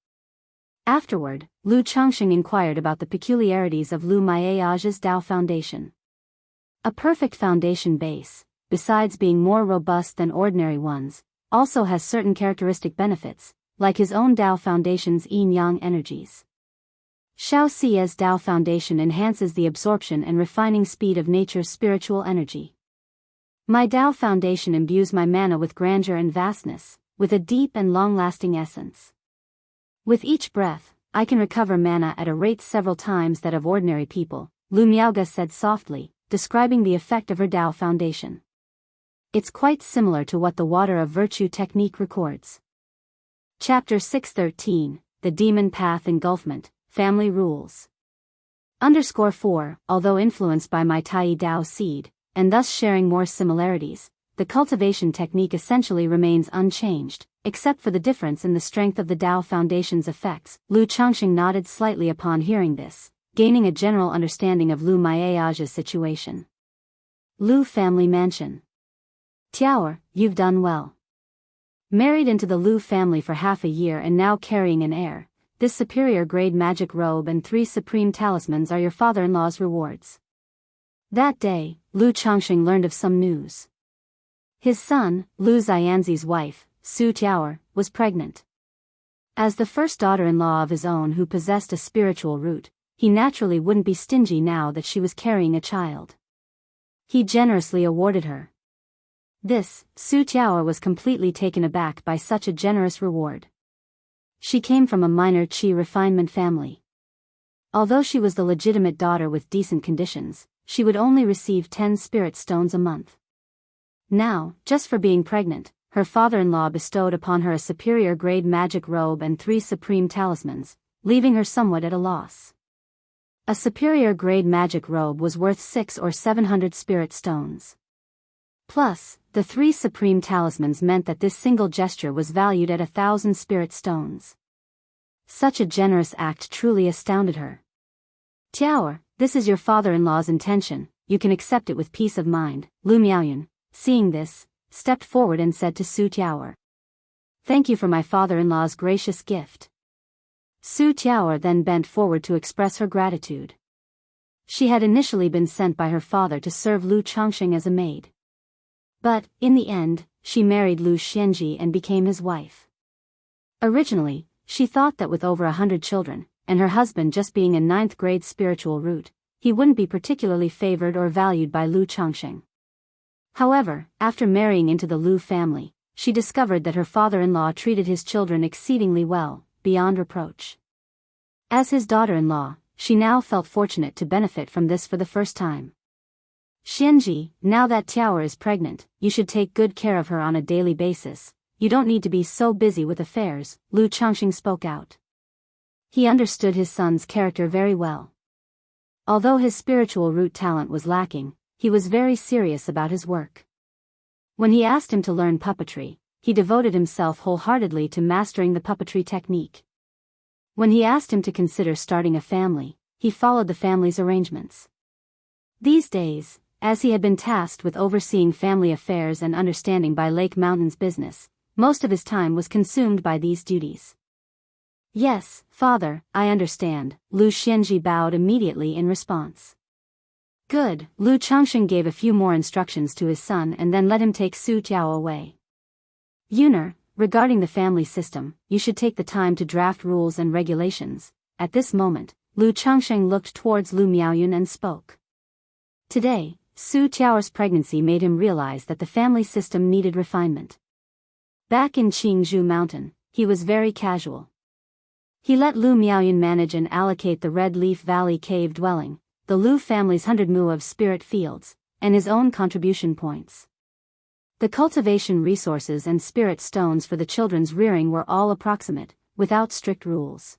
Afterward, Lu Changxing inquired about the peculiarities of Lu Miaoga's Dao foundation. A perfect foundation base, besides being more robust than ordinary ones, also has certain characteristic benefits, like his own Dao foundation's yin-yang energies. Xiao Xi's Dao foundation enhances the absorption and refining speed of nature's spiritual energy. My Dao foundation imbues my mana with grandeur and vastness, with a deep and long-lasting essence. With each breath, I can recover mana at a rate several times that of ordinary people, Lu Miaoga said softly, describing the effect of her Dao foundation. It's quite similar to what the Water of Virtue technique records. Chapter 613, The Demon Path Engulfment, Family Rules. 4. Although influenced by my Tai Dao seed, and thus sharing more similarities, the cultivation technique essentially remains unchanged, except for the difference in the strength of the Dao Foundation's effects. Lu Changxing nodded slightly upon hearing this, gaining a general understanding of Lu Maiaja's situation. Lu family mansion. Tiaoer, you've done well. Married into the Lu family for half a year and now carrying an heir, this superior grade magic robe and 3 supreme talismans are your father-in-law's rewards. That day, Lu Changxing learned of some news. His son, Lu Xianxi's wife, Su Tiaoer, was pregnant. As the first daughter-in-law of his own who possessed a spiritual root, he naturally wouldn't be stingy now that she was carrying a child. He generously awarded her. Su Tiaoer was completely taken aback by such a generous reward. She came from a minor qi refinement family. Although she was the legitimate daughter with decent conditions, she would only receive 10 spirit stones a month. Now, just for being pregnant, her father-in-law bestowed upon her a superior grade magic robe and 3 supreme talismans, leaving her somewhat at a loss. A superior grade magic robe was worth 600 or 700 spirit stones. Plus, the 3 supreme talismans meant that this single gesture was valued at 1,000 spirit stones. Such a generous act truly astounded her. Tiaoer, this is your father-in-law's intention, you can accept it with peace of mind. Lu Miaoyun, seeing this, stepped forward and said to Su Tiaoer. Thank you for my father-in-law's gracious gift. Su Tiaoer then bent forward to express her gratitude. She had initially been sent by her father to serve Lu Changxing as a maid. But, in the end, she married Lu Xianxia and became his wife. Originally, she thought that with over 100 children, and her husband just being a 9th grade spiritual root, he wouldn't be particularly favored or valued by Lu Changxing. However, after marrying into the Lu family, she discovered that her father-in-law treated his children exceedingly well, beyond reproach. As his daughter-in-law, she now felt fortunate to benefit from this for the first time. Xianxia, now that Tiaoer is pregnant, you should take good care of her on a daily basis. You don't need to be so busy with affairs, Lu Changxing spoke out. He understood his son's character very well. Although his spiritual root talent was lacking, he was very serious about his work. When he asked him to learn puppetry, he devoted himself wholeheartedly to mastering the puppetry technique. When he asked him to consider starting a family, he followed the family's arrangements. These days, as he had been tasked with overseeing family affairs and understanding by Lake Mountain's business, most of his time was consumed by these duties. Yes, father, I understand, Lu Xianxia bowed immediately in response. Good, Lu Changxing gave a few more instructions to his son and then let him take Su Tiao away. Yuner, regarding the family system, you should take the time to draft rules and regulations. At this moment, Lu Changxing looked towards Lu Miaoyun and spoke. Today, Su Tiaoer's pregnancy made him realize that the family system needed refinement. Back in Jianghu Mountain, he was very casual. He let Lu Miaoyun manage and allocate the Red Leaf Valley cave dwelling, the Lu family's 100 mu of spirit fields, and his own contribution points. The cultivation resources and spirit stones for the children's rearing were all approximate, without strict rules.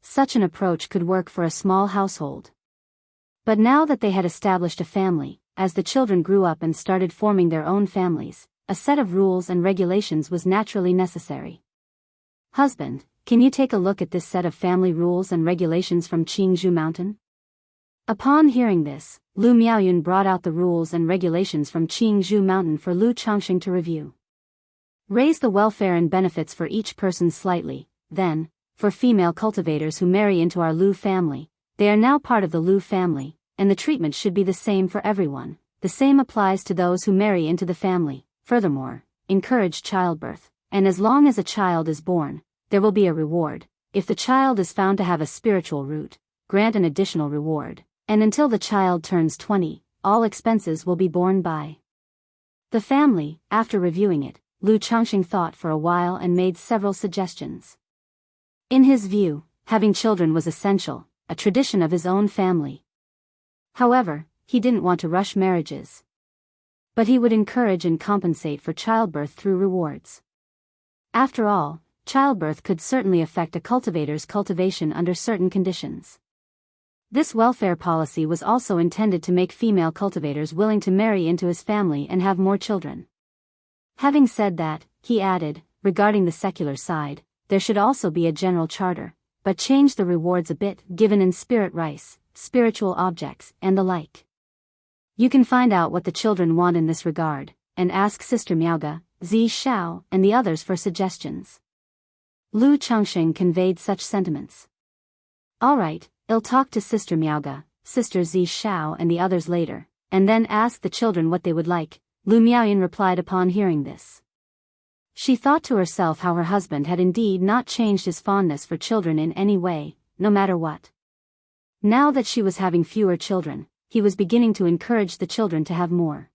Such an approach could work for a small household. But now that they had established a family, as the children grew up and started forming their own families, a set of rules and regulations was naturally necessary. Husband, can you take a look at this set of family rules and regulations from Jianghu Mountain? Upon hearing this, Lu Miaoyun brought out the rules and regulations from Jianghu Mountain for Lu Changxing to review. Raise the welfare and benefits for each person slightly, then, for female cultivators who marry into our Lu family, they are now part of the Lu family, and the treatment should be the same for everyone. The same applies to those who marry into the family. Furthermore, encourage childbirth, and as long as a child is born, there will be a reward. If the child is found to have a spiritual root, grant an additional reward, and until the child turns 20, all expenses will be borne by the family. After reviewing it, Lu Changxing thought for a while and made several suggestions. In his view, having children was essential, a tradition of his own family. However, he didn't want to rush marriages. But he would encourage and compensate for childbirth through rewards. After all, childbirth could certainly affect a cultivator's cultivation under certain conditions. This welfare policy was also intended to make female cultivators willing to marry into his family and have more children. Having said that, he added, regarding the secular side, there should also be a general charter, but change the rewards a bit, given in spirit rice, spiritual objects, and the like. You can find out what the children want in this regard, and ask Sister Miaoga, Zi Shao, and the others for suggestions. Lu Changxing conveyed such sentiments. Alright, I'll talk to Sister Miaoga, Sister Zi Shao and the others later, and then ask the children what they would like, Lu Miaoyan replied upon hearing this. She thought to herself how her husband had indeed not changed his fondness for children in any way, no matter what. Now that she was having fewer children, he was beginning to encourage the children to have more.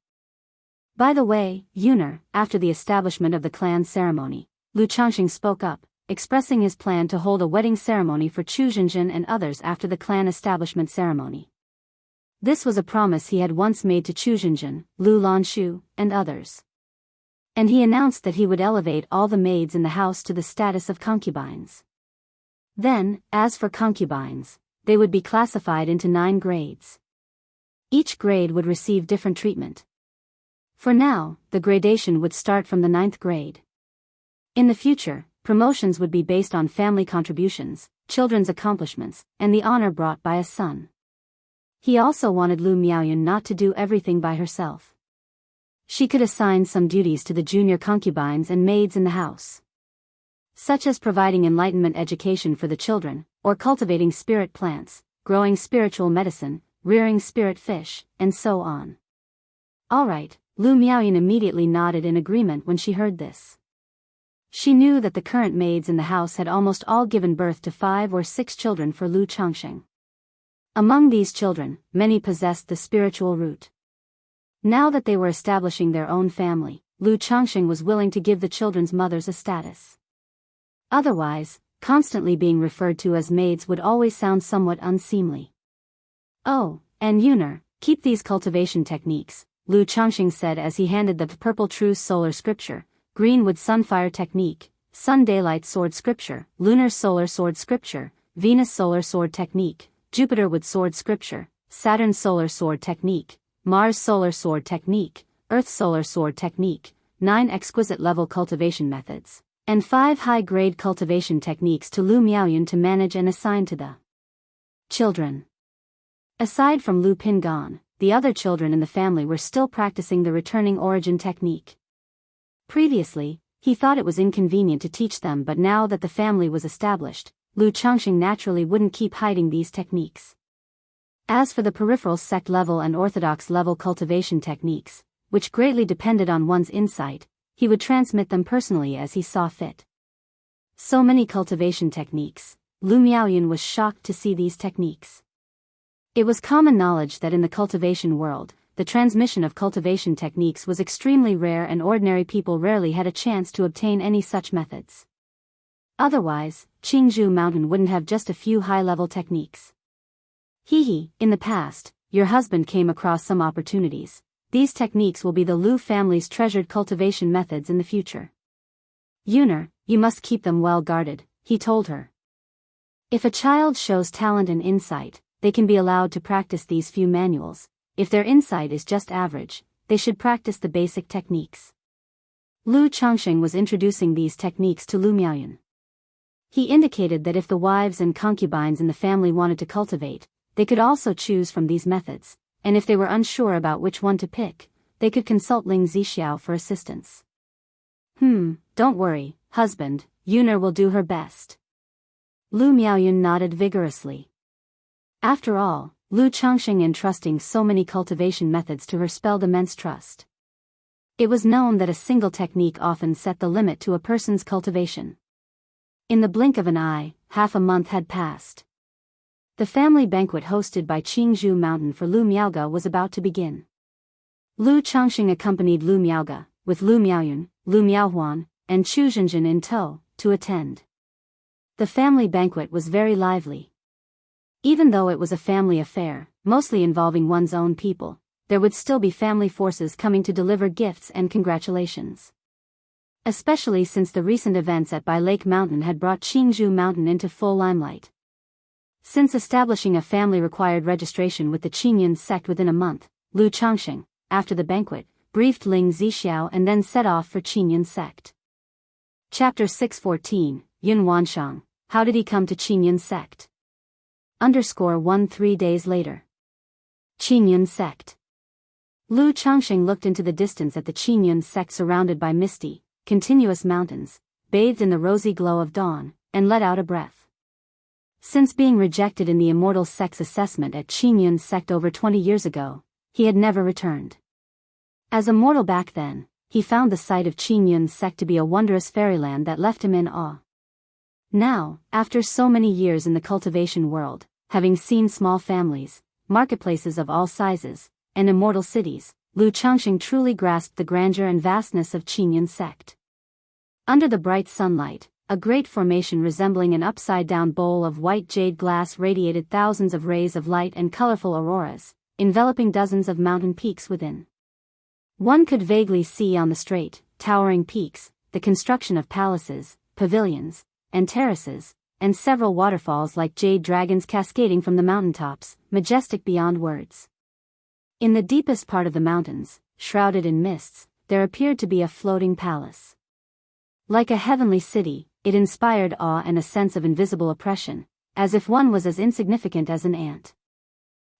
By the way, Yuner, after the establishment of the clan ceremony, Lu Changxing spoke up, expressing his plan to hold a wedding ceremony for Chu Zhenjin and others after the clan establishment ceremony. This was a promise he had once made to Chu Zhenjin, Lu Lanshu, and others. And he announced that he would elevate all the maids in the house to the status of concubines. Then, as for concubines, they would be classified into 9 grades. Each grade would receive different treatment. For now, the gradation would start from the 9th grade. In the future, promotions would be based on family contributions, children's accomplishments, and the honor brought by a son. He also wanted Lu Miaoyan not to do everything by herself. She could assign some duties to the junior concubines and maids in the house, such as providing enlightenment education for the children, or cultivating spirit plants, growing spiritual medicine, rearing spirit fish, and so on. Alright, Lu Miaoyan immediately nodded in agreement when she heard this. She knew that the current maids in the house had almost all given birth to 5 or 6 children for Lu Changxing. Among these children, many possessed the spiritual root. Now that they were establishing their own family, Lu Changxing was willing to give the children's mothers a status. Otherwise, constantly being referred to as maids would always sound somewhat unseemly. Oh, and Yuner, keep these cultivation techniques, Lu Changxing said as he handed the purple truce solar scripture, greenwood sunfire technique, sun daylight sword scripture, lunar solar sword scripture, Venus solar sword technique, Jupiter wood sword scripture, Saturn solar sword technique, Mars solar sword technique, Earth solar sword technique, 9 exquisite level cultivation methods, and 5 high-grade cultivation techniques to Lu Miaoyan to manage and assign to the children. Aside from Lu Pingan, the other children in the family were still practicing the returning origin technique. Previously, he thought it was inconvenient to teach them, but now that the family was established, Lu Changxing naturally wouldn't keep hiding these techniques. As for the peripheral sect level and orthodox level cultivation techniques, which greatly depended on one's insight, he would transmit them personally as he saw fit. So many cultivation techniques, Lu Miaoyan was shocked to see these techniques. It was common knowledge that in the cultivation world, the transmission of cultivation techniques was extremely rare and ordinary people rarely had a chance to obtain any such methods. Otherwise, Jianghu Mountain wouldn't have just a few high-level techniques. In the past, your husband came across some opportunities. These techniques will be the Lu family's treasured cultivation methods in the future. Yuner, you must keep them well guarded, he told her. If a child shows talent and insight, they can be allowed to practice these few manuals. If their insight is just average, they should practice the basic techniques. Lu Changxing was introducing these techniques to Lu Miaoyan. He indicated that if the wives and concubines in the family wanted to cultivate, they could also choose from these methods, and if they were unsure about which one to pick, they could consult Ling Zixiao for assistance. Don't worry, husband, Yuner will do her best. Lu Miaoyan nodded vigorously. After all, Lu Changxing entrusting so many cultivation methods to her spelled immense trust. It was known that a single technique often set the limit to a person's cultivation. In the blink of an eye, half a month had passed. The family banquet hosted by Jianghu Mountain for Lu Miaoga was about to begin. Lu Changxing accompanied Lu Miaoga, with Lu Miaoyan, Lu Miaohuan, and Chu Zhenjin in tow, to attend. The family banquet was very lively. Even though it was a family affair, mostly involving one's own people, there would still be family forces coming to deliver gifts and congratulations. Especially since the recent events at Bai Lake Mountain had brought Jianghu Mountain into full limelight. Since establishing a family required registration with the Qingyun sect within a month, Lu Changxing, after the banquet, briefed Ling Zixiao and then set off for Qingyun sect. Chapter 614, Yun Wanshang, How did he come to Qingyun sect? _ 3 days later. Qingyun sect. Lu Changxing looked into the distance at the Qingyun sect surrounded by misty, continuous mountains, bathed in the rosy glow of dawn, and let out a breath. Since being rejected in the Immortal sect's assessment at Qingyun sect over 20 years ago, he had never returned. As a mortal back then, he found the sight of Qingyun sect to be a wondrous fairyland that left him in awe. Now, after so many years in the cultivation world, having seen small families, marketplaces of all sizes, and immortal cities, Lu Changxing truly grasped the grandeur and vastness of Qingyun sect. Under the bright sunlight, a great formation resembling an upside-down bowl of white jade glass radiated thousands of rays of light and colorful auroras, enveloping dozens of mountain peaks within. One could vaguely see on the straight, towering peaks, the construction of palaces, pavilions, and terraces, and several waterfalls like jade dragons cascading from the mountaintops, majestic beyond words. In the deepest part of the mountains, shrouded in mists, there appeared to be a floating palace. Like a heavenly city, it inspired awe and a sense of invisible oppression, as if one was as insignificant as an ant.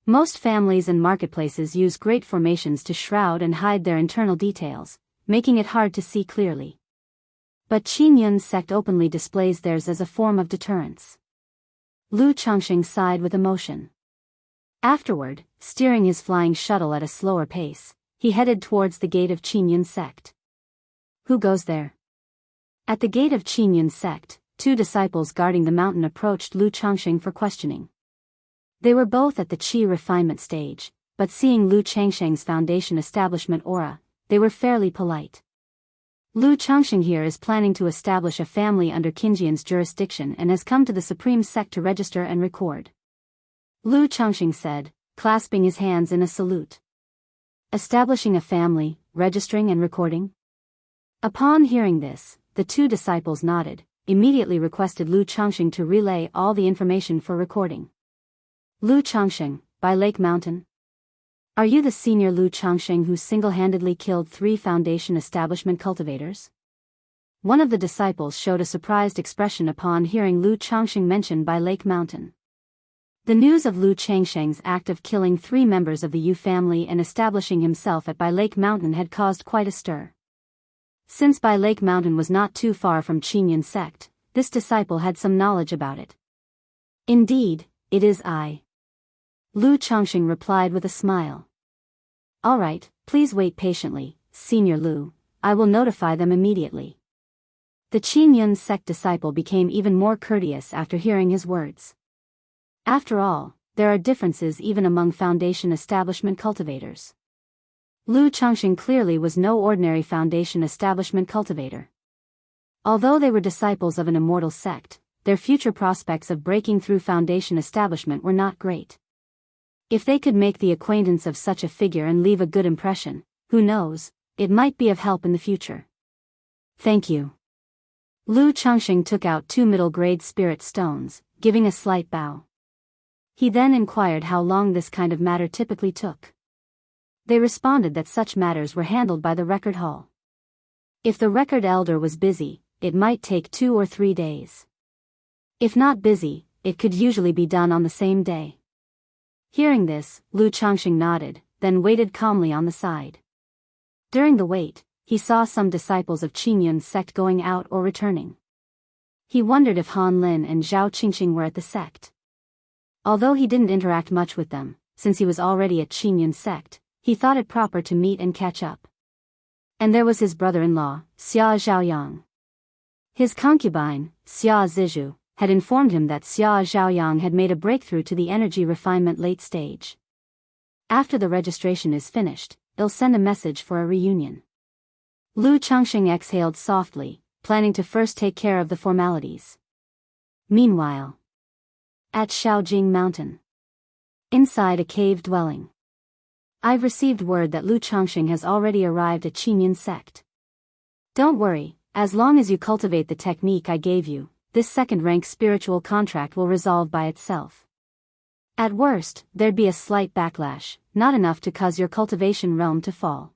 Most families and marketplaces use great formations to shroud and hide their internal details, making it hard to see clearly. But Qingyun sect openly displays theirs as a form of deterrence. Lu Changxing sighed with emotion. Afterward, steering his flying shuttle at a slower pace, he headed towards the gate of Qingyun sect. Who goes there? At the gate of Qingyun sect, 2 disciples guarding the mountain approached Lu Changxing for questioning. They were both at the qi refinement stage, but seeing Lu Changxing's foundation establishment aura, they were fairly polite. Lu Changxing here is planning to establish a family under Qingyun's jurisdiction and has come to the supreme sect to register and record. Lu Changxing said, clasping his hands in a salute. Establishing a family, registering and recording? Upon hearing this, the 2 disciples nodded, immediately requested Lu Changxing to relay all the information for recording. Lu Changxing, by Lake Mountain? Are you the senior Lu Changxing who single-handedly killed 3 Foundation establishment cultivators? One of the disciples showed a surprised expression upon hearing Lu Changxing mentioned by Lake Mountain. The news of Lu Changxing's act of killing 3 members of the Yu family and establishing himself at By Lake Mountain had caused quite a stir. Since By Lake Mountain was not too far from Qingyun sect, this disciple had some knowledge about it. Indeed, it is I. Lu Changxing replied with a smile. All right, please wait patiently, Senior Lu, I will notify them immediately. The Qingyun sect disciple became even more courteous after hearing his words. After all, there are differences even among Foundation establishment cultivators. Lu Changxing clearly was no ordinary Foundation establishment cultivator. Although they were disciples of an immortal sect, their future prospects of breaking through Foundation establishment were not great. If they could make the acquaintance of such a figure and leave a good impression, who knows, it might be of help in the future. Thank you. Lu Changxing took out 2 middle-grade spirit stones, giving a slight bow. He then inquired how long this kind of matter typically took. They responded that such matters were handled by the record hall. If the record elder was busy, it might take 2 or 3 days. If not busy, it could usually be done on the same day. Hearing this, Lu Changxing nodded, then waited calmly on the side. During the wait, he saw some disciples of Qingyun sect going out or returning. He wondered if Han Lin and Zhao Qingqing were at the sect. Although he didn't interact much with them, since he was already at Qingyun sect, he thought it proper to meet and catch up. And there was his brother-in-law, Xia Zhaoyang. His concubine, Xia Zizhu, had informed him that Xia Zhaoyang had made a breakthrough to the energy refinement late stage. After the registration is finished, they'll send a message for a reunion. Lu Changxing exhaled softly, planning to first take care of the formalities. Meanwhile, at Shaojing Mountain, inside a cave dwelling, I've received word that Lu Changxing has already arrived at Qingyun sect. Don't worry, as long as you cultivate the technique I gave you, this second-rank spiritual contract will resolve by itself. At worst, there'd be a slight backlash, not enough to cause your cultivation realm to fall.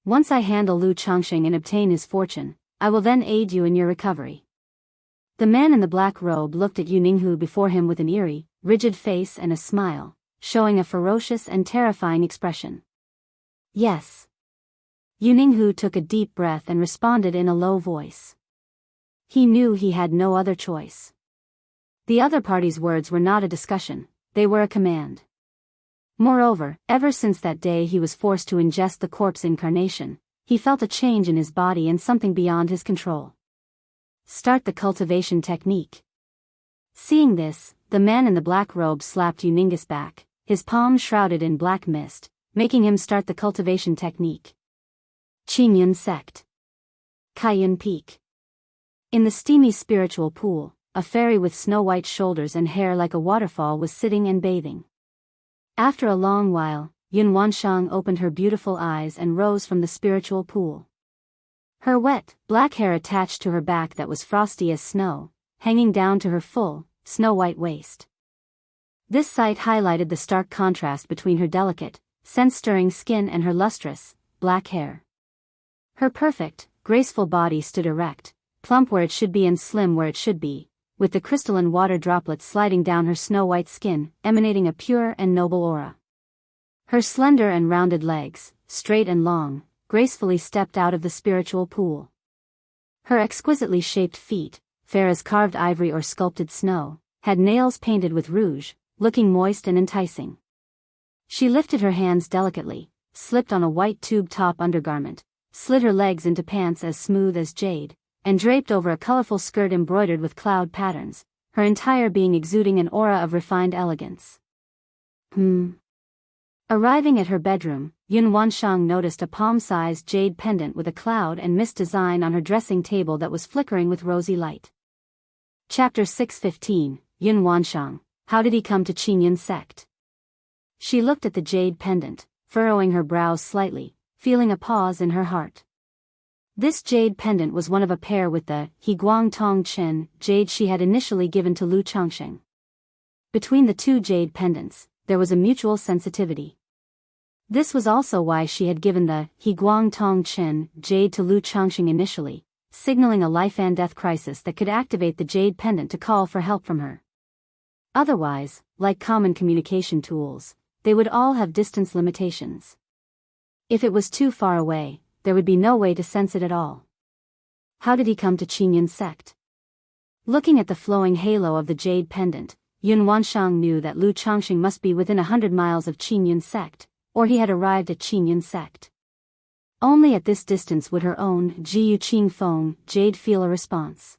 Once I handle Lu Changxing and obtain his fortune, I will then aid you in your recovery. The man in the black robe looked at Ninghu before him with an eerie, rigid face and a smile, showing a ferocious and terrifying expression. Yes. Ninghu took a deep breath and responded in a low voice. He knew he had no other choice. The other party's words were not a discussion, they were a command. Moreover, ever since that day he was forced to ingest the corpse incarnation, he felt a change in his body and something beyond his control. Start the cultivation technique. Seeing this, the man in the black robe slapped Ninghu's back, his palm shrouded in black mist, making him start the cultivation technique. Qingyun Sect. Kaiyun Peak. In the steamy spiritual pool, a fairy with snow-white shoulders and hair like a waterfall was sitting and bathing. After a long while, Yun Wanshang opened her beautiful eyes and rose from the spiritual pool. Her wet, black hair attached to her back that was frosty as snow, hanging down to her full, snow-white waist. This sight highlighted the stark contrast between her delicate, sense-stirring skin and her lustrous, black hair. Her perfect, graceful body stood erect, plump where it should be and slim where it should be, with the crystalline water droplets sliding down her snow-white skin, emanating a pure and noble aura. Her slender and rounded legs, straight and long, gracefully stepped out of the spiritual pool. Her exquisitely shaped feet, fair as carved ivory or sculpted snow, had nails painted with rouge, looking moist and enticing. She lifted her hands delicately, slipped on a white tube top undergarment, slid her legs into pants as smooth as jade, and draped over a colorful skirt embroidered with cloud patterns, her entire being exuding an aura of refined elegance. Arriving at her bedroom, Yun Wanshang noticed a palm-sized jade pendant with a cloud and mist design on her dressing table that was flickering with rosy light. Chapter 615, Yun Wanshang, How Did He Come to Qingyun Sect? She looked at the jade pendant, furrowing her brows slightly, feeling a pause in her heart. This jade pendant was one of a pair with the Higuang Tong Chen jade she had initially given to Lu Changxing. Between the two jade pendants, there was a mutual sensitivity. This was also why she had given the Higuang Tong Chen jade to Lu Changxing initially, signaling a life-and-death crisis that could activate the jade pendant to call for help from her. Otherwise, like common communication tools, they would all have distance limitations. If it was too far away, there would be no way to sense it at all. How did he come to Qingyun Sect? Looking at the flowing halo of the jade pendant, Yun Wanshang knew that Lu Changxing must be within 100 miles of Qingyun Sect, or he had arrived at Qingyun Sect. Only at this distance would her own Jiyu Qingfeng jade feel a response.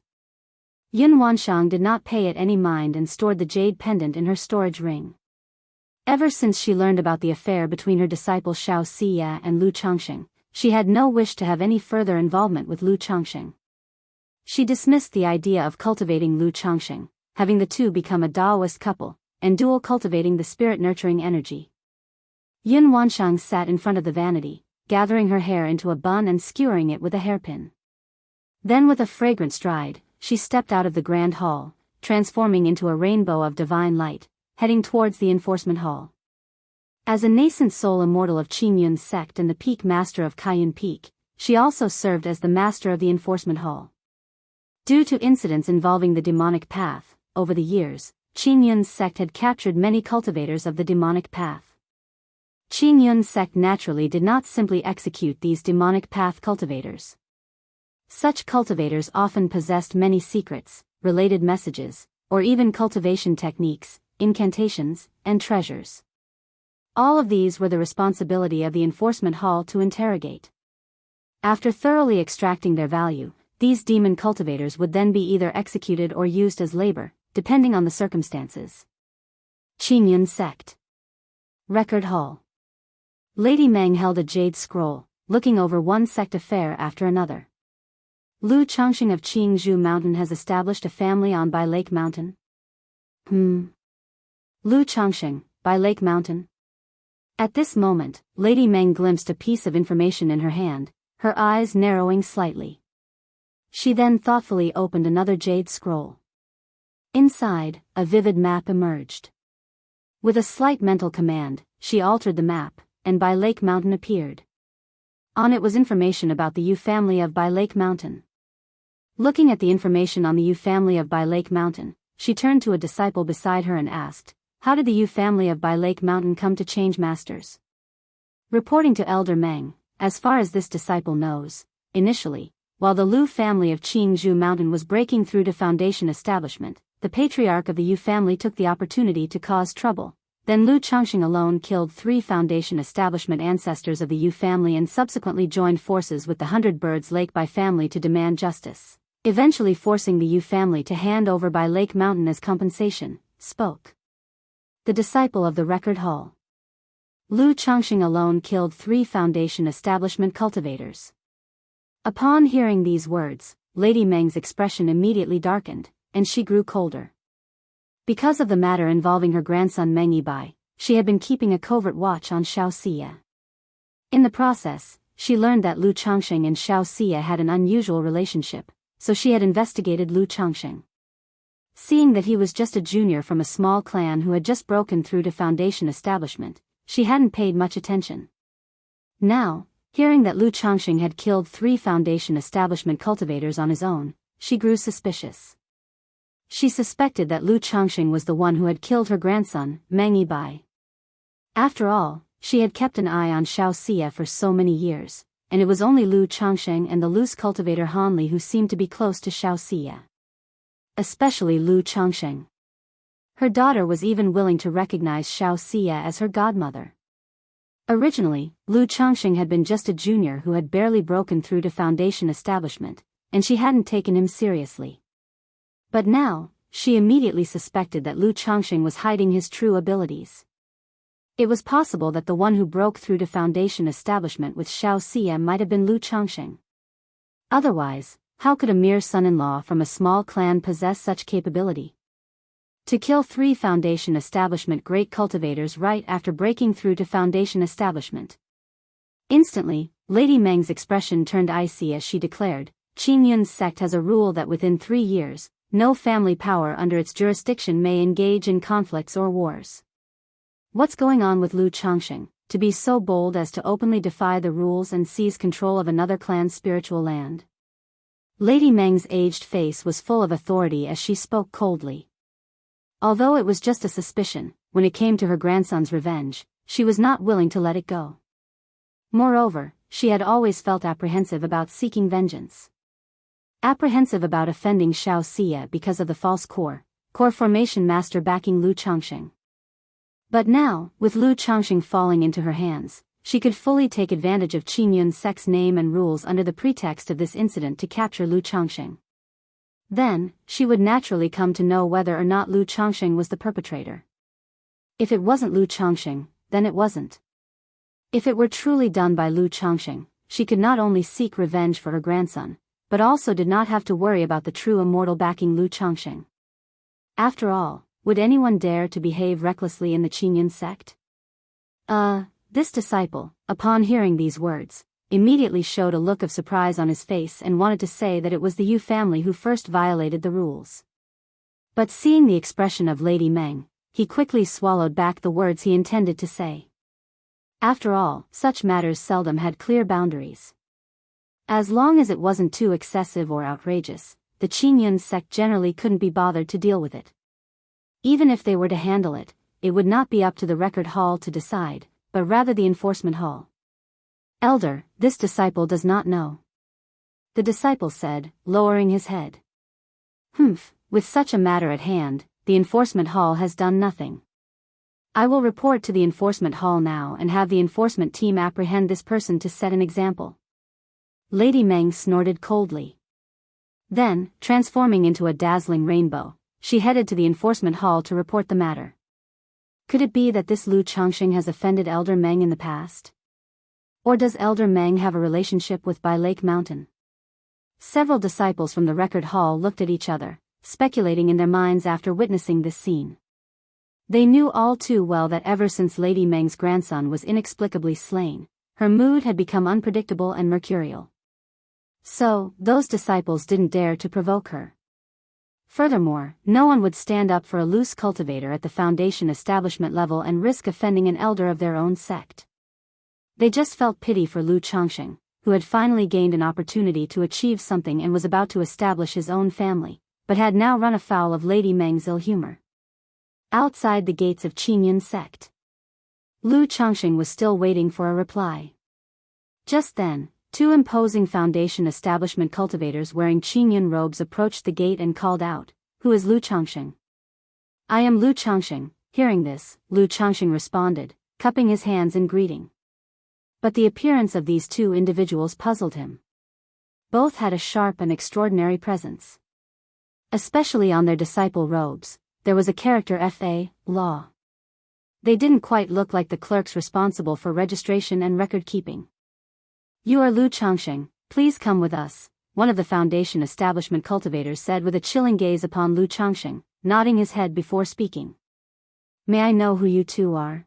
Yun Wanshang did not pay it any mind and stored the jade pendant in her storage ring. Ever since she learned about the affair between her disciple Xiao Siya and Lu Changxing, she had no wish to have any further involvement with Lu Changxing. She dismissed the idea of cultivating Lu Changxing, having the two become a Daoist couple, and dual cultivating the spirit-nurturing energy. Yun Wanshang sat in front of the vanity, gathering her hair into a bun and skewering it with a hairpin. Then with a fragrant stride, she stepped out of the grand hall, transforming into a rainbow of divine light, heading towards the enforcement hall. As a nascent soul immortal of Qingyun Sect and the peak master of Kaiyun Peak, she also served as the master of the enforcement hall. Due to incidents involving the demonic path, over the years, Qingyun Sect had captured many cultivators of the demonic path. Qingyun Sect naturally did not simply execute these demonic path cultivators. Such cultivators often possessed many secrets, related messages, or even cultivation techniques, incantations, and treasures. All of these were the responsibility of the enforcement hall to interrogate. After thoroughly extracting their value, these demon cultivators would then be either executed or used as labor, depending on the circumstances. Qingyun Sect Record Hall. Lady Meng held a jade scroll, looking over one sect affair after another. Lu Changxing of Qingzhou Mountain has established a family on Bai Lake Mountain. Lu Changxing, Bai Lake Mountain. At this moment, Lady Meng glimpsed a piece of information in her hand, her eyes narrowing slightly. She then thoughtfully opened another jade scroll. Inside, a vivid map emerged. With a slight mental command, she altered the map, and Bai Lake Mountain appeared. On it was information about the Yu family of Bai Lake Mountain. Looking at the information on the Yu family of Bai Lake Mountain, she turned to a disciple beside her and asked, "How did the Yu family of Bai Lake Mountain come to change masters?" Reporting to Elder Meng, as far as this disciple knows, initially, while the Lu family of Jianghu Mountain was breaking through to Foundation establishment, the Patriarch of the Yu family took the opportunity to cause trouble. Then Lu Changxing alone killed 3 Foundation establishment ancestors of the Yu family and subsequently joined forces with the 100 Birds Lake Bai family to demand justice, eventually forcing the Yu family to hand over Bai Lake Mountain as compensation, spoke the disciple of the record hall. Lu Changxing alone killed 3 Foundation establishment cultivators. Upon hearing these words, Lady Meng's expression immediately darkened, and she grew colder. Because of the matter involving her grandson Meng Yibai, she had been keeping a covert watch on Xianxia. In the process, she learned that Lu Changxing and Xianxia had an unusual relationship, so she had investigated Lu Changxing. Seeing that he was just a junior from a small clan who had just broken through to Foundation establishment, she hadn't paid much attention. Now, hearing that Lu Changxing had killed 3 Foundation establishment cultivators on his own, she grew suspicious. She suspected that Lu Changxing was the one who had killed her grandson, Meng Yibai. After all, she had kept an eye on Xianxia for so many years, and it was only Lu Changxing and the loose cultivator Han Li who seemed to be close to Xianxia. Especially Lu Changxing. Her daughter was even willing to recognize Xianxia as her godmother. Originally, Lu Changxing had been just a junior who had barely broken through to Foundation establishment, and she hadn't taken him seriously. But now, she immediately suspected that Lu Changxing was hiding his true abilities. It was possible that the one who broke through to Foundation establishment with Xianxia might have been Lu Changxing. Otherwise, how could a mere son-in-law from a small clan possess such capability? To kill 3 Foundation establishment great cultivators right after breaking through to Foundation establishment. Instantly, Lady Meng's expression turned icy as she declared, Qin Yun's sect has a rule that within 3 years, no family power under its jurisdiction may engage in conflicts or wars. What's going on with Lu Changxing, to be so bold as to openly defy the rules and seize control of another clan's spiritual land? Lady Meng's aged face was full of authority as she spoke coldly. Although it was just a suspicion, when it came to her grandson's revenge, she was not willing to let it go. Moreover, she had always felt apprehensive about seeking vengeance. Apprehensive about offending Xianxia because of the false core formation master backing Lu Changxing. But now, with Lu Changxing falling into her hands, she could fully take advantage of Qin Yun's sect's name and rules under the pretext of this incident to capture Lu Changxing. Then, she would naturally come to know whether or not Lu Changxing was the perpetrator. If it wasn't Lu Changxing, then it wasn't. If it were truly done by Lu Changxing, she could not only seek revenge for her grandson, but also did not have to worry about the true immortal backing Lu Changxing. After all, would anyone dare to behave recklessly in the Qingyun sect? This disciple, upon hearing these words, immediately showed a look of surprise on his face and wanted to say that it was the Yu family who first violated the rules. But seeing the expression of Lady Meng, he quickly swallowed back the words he intended to say. After all, such matters seldom had clear boundaries. As long as it wasn't too excessive or outrageous, the Qingyun sect generally couldn't be bothered to deal with it. Even if they were to handle it, it would not be up to the record hall to decide, but rather the enforcement hall. Elder, this disciple does not know. The disciple said, lowering his head. With such a matter at hand, the enforcement hall has done nothing. I will report to the enforcement hall now and have the enforcement team apprehend this person to set an example. Lady Meng snorted coldly. Then, transforming into a dazzling rainbow, she headed to the enforcement hall to report the matter. Could it be that this Lu Changxing has offended Elder Meng in the past? Or does Elder Meng have a relationship with Bai Lake Mountain? Several disciples from the record hall looked at each other, speculating in their minds after witnessing this scene. They knew all too well that ever since Lady Meng's grandson was inexplicably slain, her mood had become unpredictable and mercurial. So, those disciples didn't dare to provoke her. Furthermore, no one would stand up for a loose cultivator at the foundation establishment level and risk offending an elder of their own sect. They just felt pity for Lu Changxing, who had finally gained an opportunity to achieve something and was about to establish his own family, but had now run afoul of Lady Meng's ill humor. Outside the gates of Qingyun sect, Lu Changxing was still waiting for a reply. Just then, two imposing foundation establishment cultivators wearing Qingyun robes approached the gate and called out, "Who is Lu Changxing?" "I am Lu Changxing." Hearing this, Lu Changxing responded, cupping his hands in greeting. But the appearance of these two individuals puzzled him. Both had a sharp and extraordinary presence. Especially on their disciple robes, there was a character Fa, law. They didn't quite look like the clerks responsible for registration and record-keeping. "You are Lu Changxing, please come with us," one of the foundation establishment cultivators said with a chilling gaze upon Lu Changxing, nodding his head before speaking. "May I know who you two are?"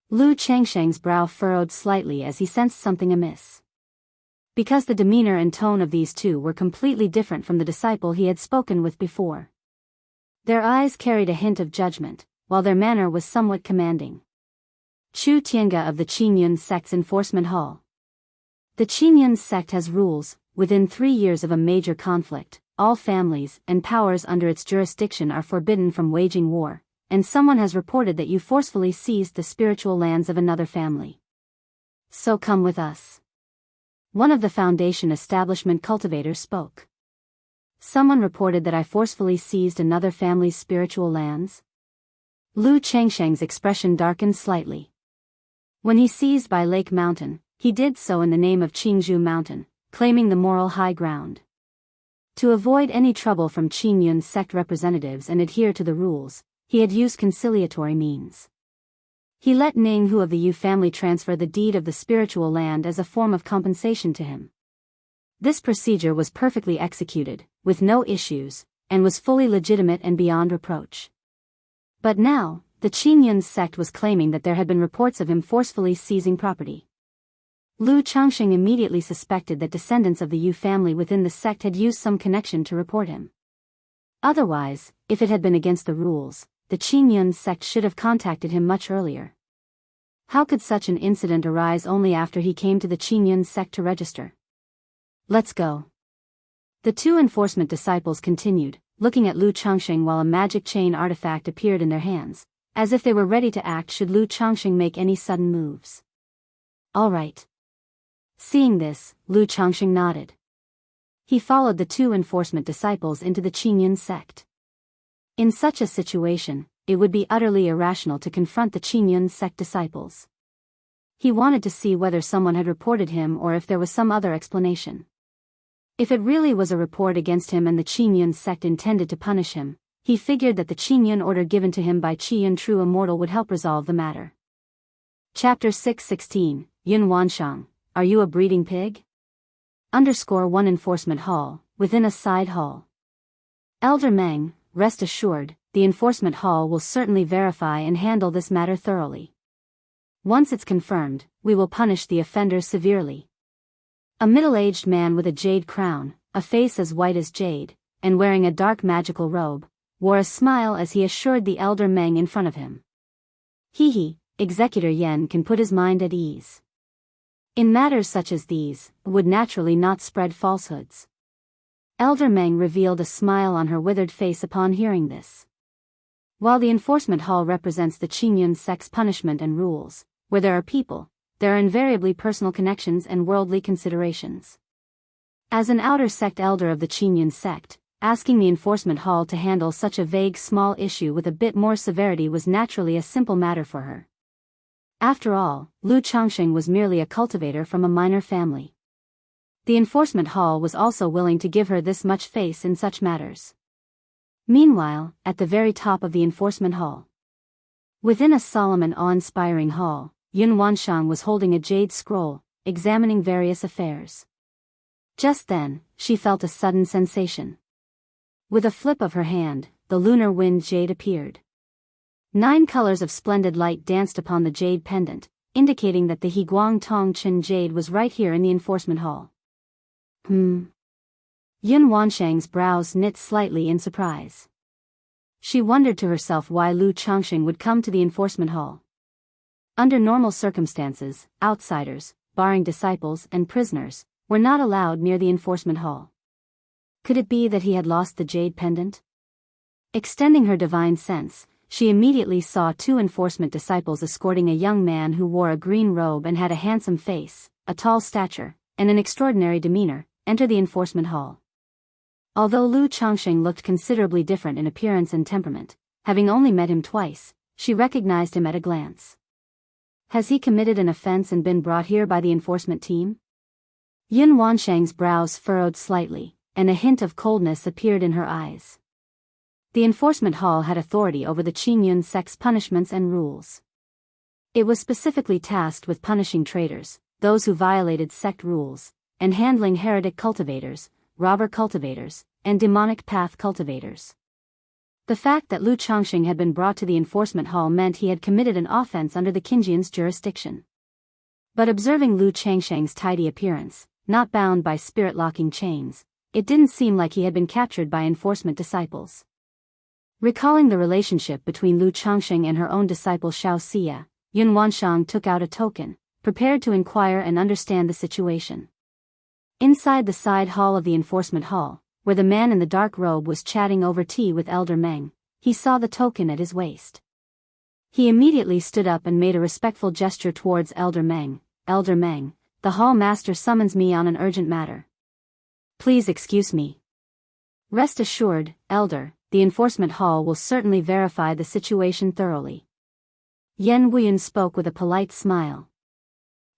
Lu Changxing's brow furrowed slightly as he sensed something amiss. Because the demeanor and tone of these two were completely different from the disciple he had spoken with before. Their eyes carried a hint of judgment, while their manner was somewhat commanding. Chu Tiange of the Qingyun sect's enforcement hall. The Qingyun sect has rules. Within 3 years of a major conflict, all families and powers under its jurisdiction are forbidden from waging war, and someone has reported that you forcefully seized the spiritual lands of another family. So come with us. One of the foundation establishment cultivators spoke. Someone reported that I forcefully seized another family's spiritual lands? Lu Changsheng's expression darkened slightly. When he seized by Lake Mountain, he did so in the name of Qingzhou Mountain, claiming the moral high ground. To avoid any trouble from Qingyun sect representatives and adhere to the rules, he had used conciliatory means. He let Ninghu of the Yu family transfer the deed of the spiritual land as a form of compensation to him. This procedure was perfectly executed, with no issues, and was fully legitimate and beyond reproach. But now, the Qingyun sect was claiming that there had been reports of him forcefully seizing property. Lu Changxing immediately suspected that descendants of the Yu family within the sect had used some connection to report him. Otherwise, if it had been against the rules, the Qingyun sect should have contacted him much earlier. How could such an incident arise only after he came to the Qingyun sect to register? "Let's go." The two enforcement disciples continued, looking at Lu Changxing while a magic chain artifact appeared in their hands, as if they were ready to act should Lu Changxing make any sudden moves. "All right." Seeing this, Lu Changxing nodded. He followed the two enforcement disciples into the Qingyun sect. In such a situation, it would be utterly irrational to confront the Qingyun sect disciples. He wanted to see whether someone had reported him or if there was some other explanation. If it really was a report against him and the Qingyun sect intended to punish him, he figured that the Qingyun order given to him by Qiyun True Immortal would help resolve the matter. Chapter 616, Yun Wanshang, Are You a Breeding Pig? _1 Enforcement Hall, within a side hall. Elder Meng, rest assured, the enforcement hall will certainly verify and handle this matter thoroughly. Once it's confirmed, we will punish the offenders severely. A middle-aged man with a jade crown, a face as white as jade, and wearing a dark magical robe, wore a smile as he assured the elder Meng in front of him. He, Executor Yen can put his mind at ease. In matters such as these, would naturally not spread falsehoods. Elder Meng revealed a smile on her withered face upon hearing this. While the enforcement hall represents the Qingyun sect's punishment and rules, where there are people, there are invariably personal connections and worldly considerations. As an outer sect elder of the Qingyun sect, asking the enforcement hall to handle such a vague small issue with a bit more severity was naturally a simple matter for her. After all, Lu Changxing was merely a cultivator from a minor family. The enforcement hall was also willing to give her this much face in such matters. Meanwhile, at the very top of the enforcement hall, within a solemn and awe-inspiring hall, Yun Wanshang was holding a jade scroll, examining various affairs. Just then, she felt a sudden sensation. With a flip of her hand, the lunar wind jade appeared. 9 colors of splendid light danced upon the jade pendant, indicating that the Higuang Tong Chen jade was right here in the enforcement hall. Yun Yun Wanshang's brows knit slightly in surprise. She wondered to herself why Lu Changxing would come to the enforcement hall. Under normal circumstances, outsiders, barring disciples and prisoners, were not allowed near the enforcement hall. Could it be that he had lost the jade pendant? Extending her divine sense, she immediately saw two enforcement disciples escorting a young man who wore a green robe and had a handsome face, a tall stature, and an extraordinary demeanor, enter the enforcement hall. Although Lu Changxing looked considerably different in appearance and temperament, having only met him twice, she recognized him at a glance. Has he committed an offense and been brought here by the enforcement team? Yun Wanshang's brows furrowed slightly, and a hint of coldness appeared in her eyes. The enforcement hall had authority over the Qingyun sect's punishments and rules. It was specifically tasked with punishing traitors, those who violated sect rules, and handling heretic cultivators, robber cultivators, and demonic path cultivators. The fact that Lu Changxing had been brought to the enforcement hall meant he had committed an offense under the Qingyun's jurisdiction. But observing Lu Changxing's tidy appearance, not bound by spirit-locking chains, it didn't seem like he had been captured by enforcement disciples. Recalling the relationship between Lu Changxing and her own disciple Xiaoxia, Yun Wanshang took out a token, prepared to inquire and understand the situation. Inside the side hall of the enforcement hall, where the man in the dark robe was chatting over tea with Elder Meng, he saw the token at his waist. He immediately stood up and made a respectful gesture towards Elder Meng. Elder Meng, the hall master summons me on an urgent matter. Please excuse me. Rest assured, Elder, the enforcement hall will certainly verify the situation thoroughly. Yen Wuyun spoke with a polite smile.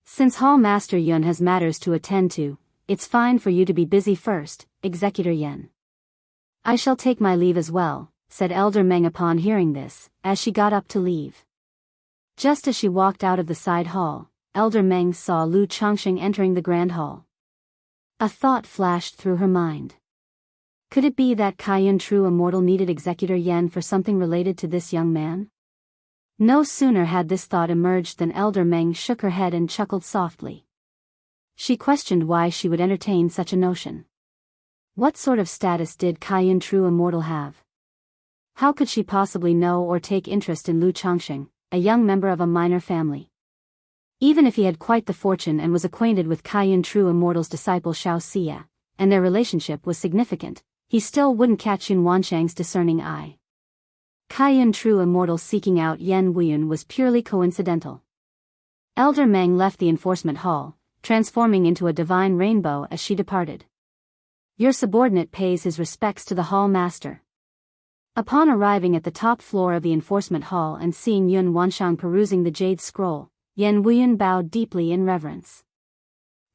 Since Hall Master Yun has matters to attend to, it's fine for you to be busy first, Executor Yen. I shall take my leave as well, said Elder Meng upon hearing this, as she got up to leave. Just as she walked out of the side hall, Elder Meng saw Lu Changxing entering the grand hall. A thought flashed through her mind. Could it be that Kaiyun True Immortal needed Executor Yen for something related to this young man? No sooner had this thought emerged than Elder Meng shook her head and chuckled softly. She questioned why she would entertain such a notion. What sort of status did Kaiyun True Immortal have? How could she possibly know or take interest in Lu Changxing, a young member of a minor family? Even if he had quite the fortune and was acquainted with Kaiyun True Immortal's disciple Xiaoxia, and their relationship was significant, he still wouldn't catch Yun Wanshang's discerning eye. Kaiyun True Immortal seeking out Yen Wuyun was purely coincidental. Elder Meng left the enforcement hall, transforming into a divine rainbow as she departed. Your subordinate pays his respects to the hall master. Upon arriving at the top floor of the enforcement hall and seeing Yun Wanshang perusing the jade scroll, Yen Wuyun bowed deeply in reverence.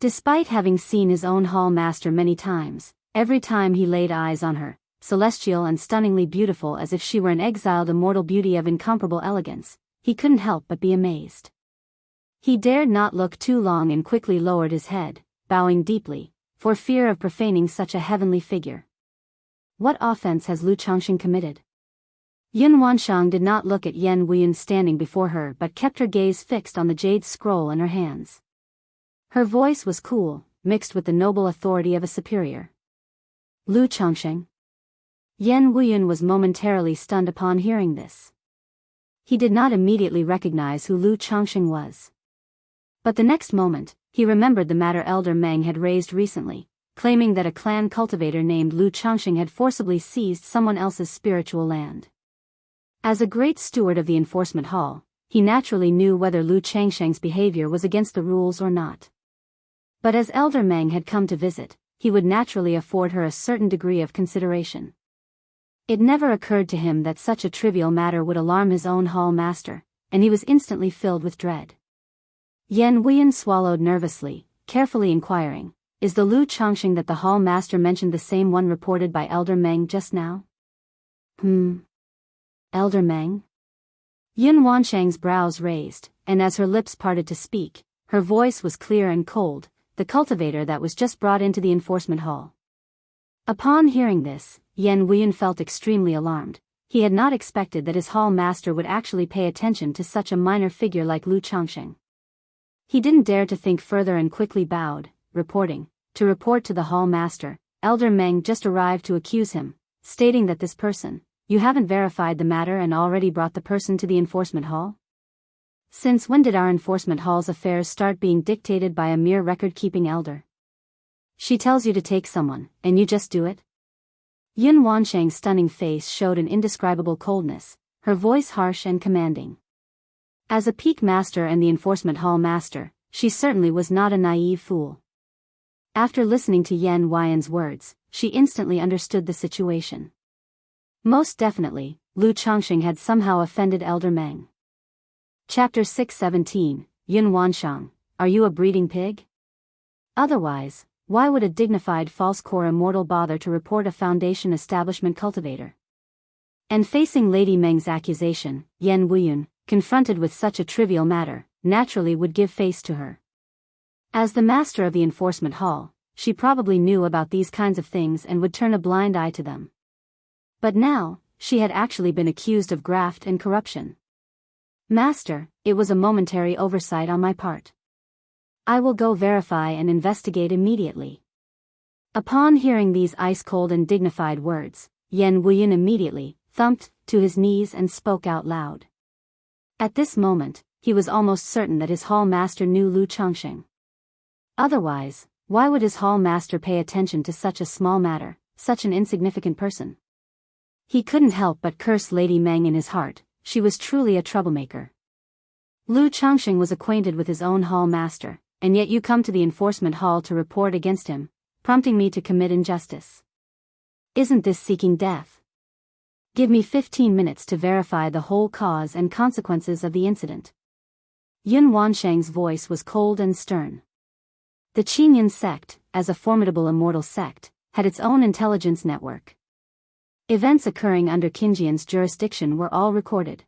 Despite having seen his own hall master many times, every time he laid eyes on her, celestial and stunningly beautiful as if she were an exiled immortal beauty of incomparable elegance, he couldn't help but be amazed. He dared not look too long and quickly lowered his head, bowing deeply, for fear of profaning such a heavenly figure. What offense has Lu Changxing committed? Yun Wanshang did not look at Yen Wuyun standing before her but kept her gaze fixed on the jade scroll in her hands. Her voice was cool, mixed with the noble authority of a superior. Lu Changxing. Yen Wuyun was momentarily stunned upon hearing this. He did not immediately recognize who Lu Changxing was. But the next moment, he remembered the matter Elder Meng had raised recently, claiming that a clan cultivator named Lu Changxing had forcibly seized someone else's spiritual land. As a great steward of the enforcement hall, he naturally knew whether Lu Changxing's behavior was against the rules or not. But as Elder Meng had come to visit, he would naturally afford her a certain degree of consideration. It never occurred to him that such a trivial matter would alarm his own hall master, and he was instantly filled with dread. Yen Wuyun swallowed nervously, carefully inquiring, is the Lu Changxing that the hall master mentioned the same one reported by Elder Meng just now? Elder Meng? Yun Wanshang's brows raised, and as her lips parted to speak, her voice was clear and cold, the cultivator that was just brought into the enforcement hall. Upon hearing this, Yen Wuyun felt extremely alarmed. He had not expected that his hall master would actually pay attention to such a minor figure like Lu Changxing. He didn't dare to think further and quickly bowed, to report to the hall master, Elder Meng just arrived to accuse him, stating that this person, you haven't verified the matter and already brought the person to the enforcement hall? Since when did our enforcement hall's affairs start being dictated by a mere record-keeping elder? She tells you to take someone, and you just do it? Yun Wanshang's stunning face showed an indescribable coldness, her voice harsh and commanding. As a peak master and the enforcement hall master, she certainly was not a naive fool. After listening to Yen Huayan's words, she instantly understood the situation. Most definitely, Lu Changxing had somehow offended Elder Meng. Chapter 617, Yun Wanshang, are you a breeding pig? Otherwise, why would a dignified false-core immortal bother to report a Foundation establishment cultivator? And facing Lady Meng's accusation, Yen Wuyun, confronted with such a trivial matter, naturally would give face to her. As the master of the enforcement hall, she probably knew about these kinds of things and would turn a blind eye to them. But now, she had actually been accused of graft and corruption. Master, it was a momentary oversight on my part. I will go verify and investigate immediately. Upon hearing these ice-cold and dignified words, Yen Wuyun immediately thumped to his knees and spoke out loud. At this moment, he was almost certain that his hall master knew Lu Changxing. Otherwise, why would his hall master pay attention to such a small matter, such an insignificant person? He couldn't help but curse Lady Meng in his heart. She was truly a troublemaker. Lu Changxing was acquainted with his own hall master, and yet you come to the enforcement hall to report against him, prompting me to commit injustice. Isn't this seeking death? Give me 15 minutes to verify the whole cause and consequences of the incident. Yun Wanshang's voice was cold and stern. The Qingyun sect, as a formidable immortal sect, had its own intelligence network. Events occurring under Qinjian's jurisdiction were all recorded.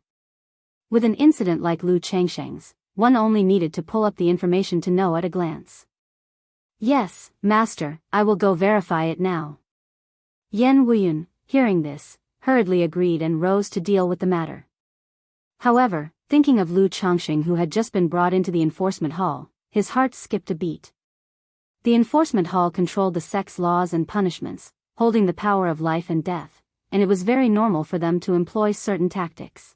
With an incident like Lu Changsheng's, one only needed to pull up the information to know at a glance. Yes, master, I will go verify it now. Yen Wuyun, hearing this, hurriedly agreed and rose to deal with the matter. However, thinking of Lu Changxing who had just been brought into the enforcement hall, his heart skipped a beat. The enforcement hall controlled the sect's laws and punishments, holding the power of life and death, and it was very normal for them to employ certain tactics.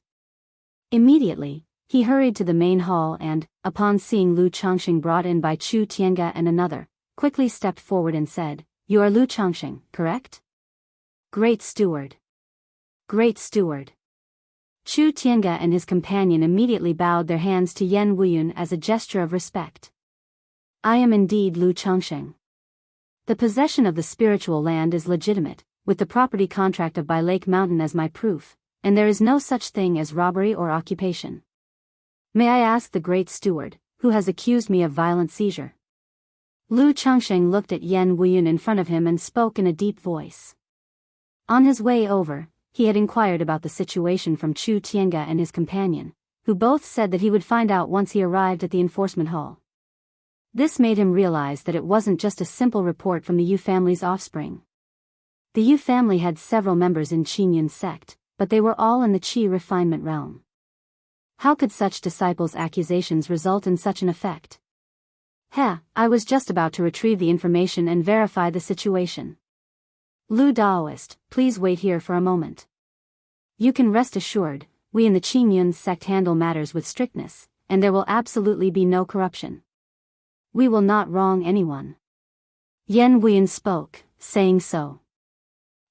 Immediately, he hurried to the main hall and, upon seeing Lu Changxing brought in by Chu Tiange and another, quickly stepped forward and said, "You are Lu Changxing, correct?" "Great steward. Great steward." Chu Tiange and his companion immediately bowed their hands to Yen Wuyun as a gesture of respect. "I am indeed Lu Changxing. The possession of the spiritual land is legitimate, with the property contract of Bai Lake Mountain as my proof, and there is no such thing as robbery or occupation. May I ask the great steward, who has accused me of violent seizure?" Lu Changxing looked at Yen Wuyun in front of him and spoke in a deep voice. On his way over, he had inquired about the situation from Chu Tiange and his companion, who both said that he would find out once he arrived at the enforcement hall. This made him realize that it wasn't just a simple report from the Yu family's offspring. The Yu family had several members in Qingyun sect, but they were all in the Qi refinement realm. How could such disciples' accusations result in such an effect? I was just about to retrieve the information and verify the situation. Lu Daoist, please wait here for a moment. You can rest assured, we in the Qingyun sect handle matters with strictness, and there will absolutely be no corruption. We will not wrong anyone. Yen Wuyun spoke, saying so.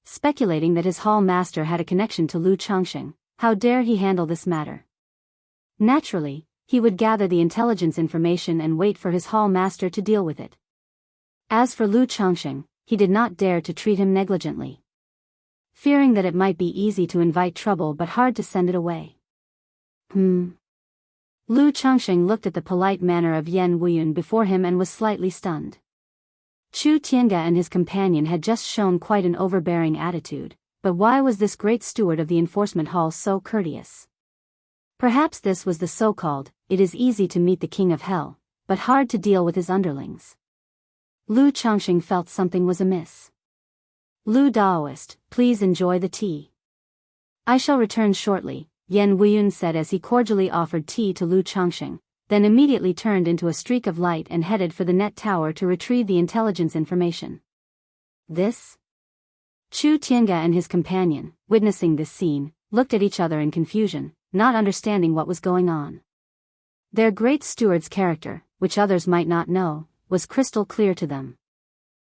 Speculating that his hall master had a connection to Lu Changxing, how dare he handle this matter? Naturally, he would gather the intelligence information and wait for his hall master to deal with it. As for Lu Changxing, he did not dare to treat him negligently. Fearing that it might be easy to invite trouble but hard to send it away. Lu Changxing looked at the polite manner of Yen Wuyun before him and was slightly stunned. Chu Tiange and his companion had just shown quite an overbearing attitude, but why was this great steward of the enforcement hall so courteous? Perhaps this was the so-called, it is easy to meet the king of hell, but hard to deal with his underlings. Lu Changxing felt something was amiss. Lu Daoist, please enjoy the tea. I shall return shortly, Yen Wuyun said as he cordially offered tea to Lu Changxing, then immediately turned into a streak of light and headed for the net tower to retrieve the intelligence information. This? Chu Tiange and his companion, witnessing this scene, looked at each other in confusion, not understanding what was going on. Their great steward's character, which others might not know, was crystal clear to them.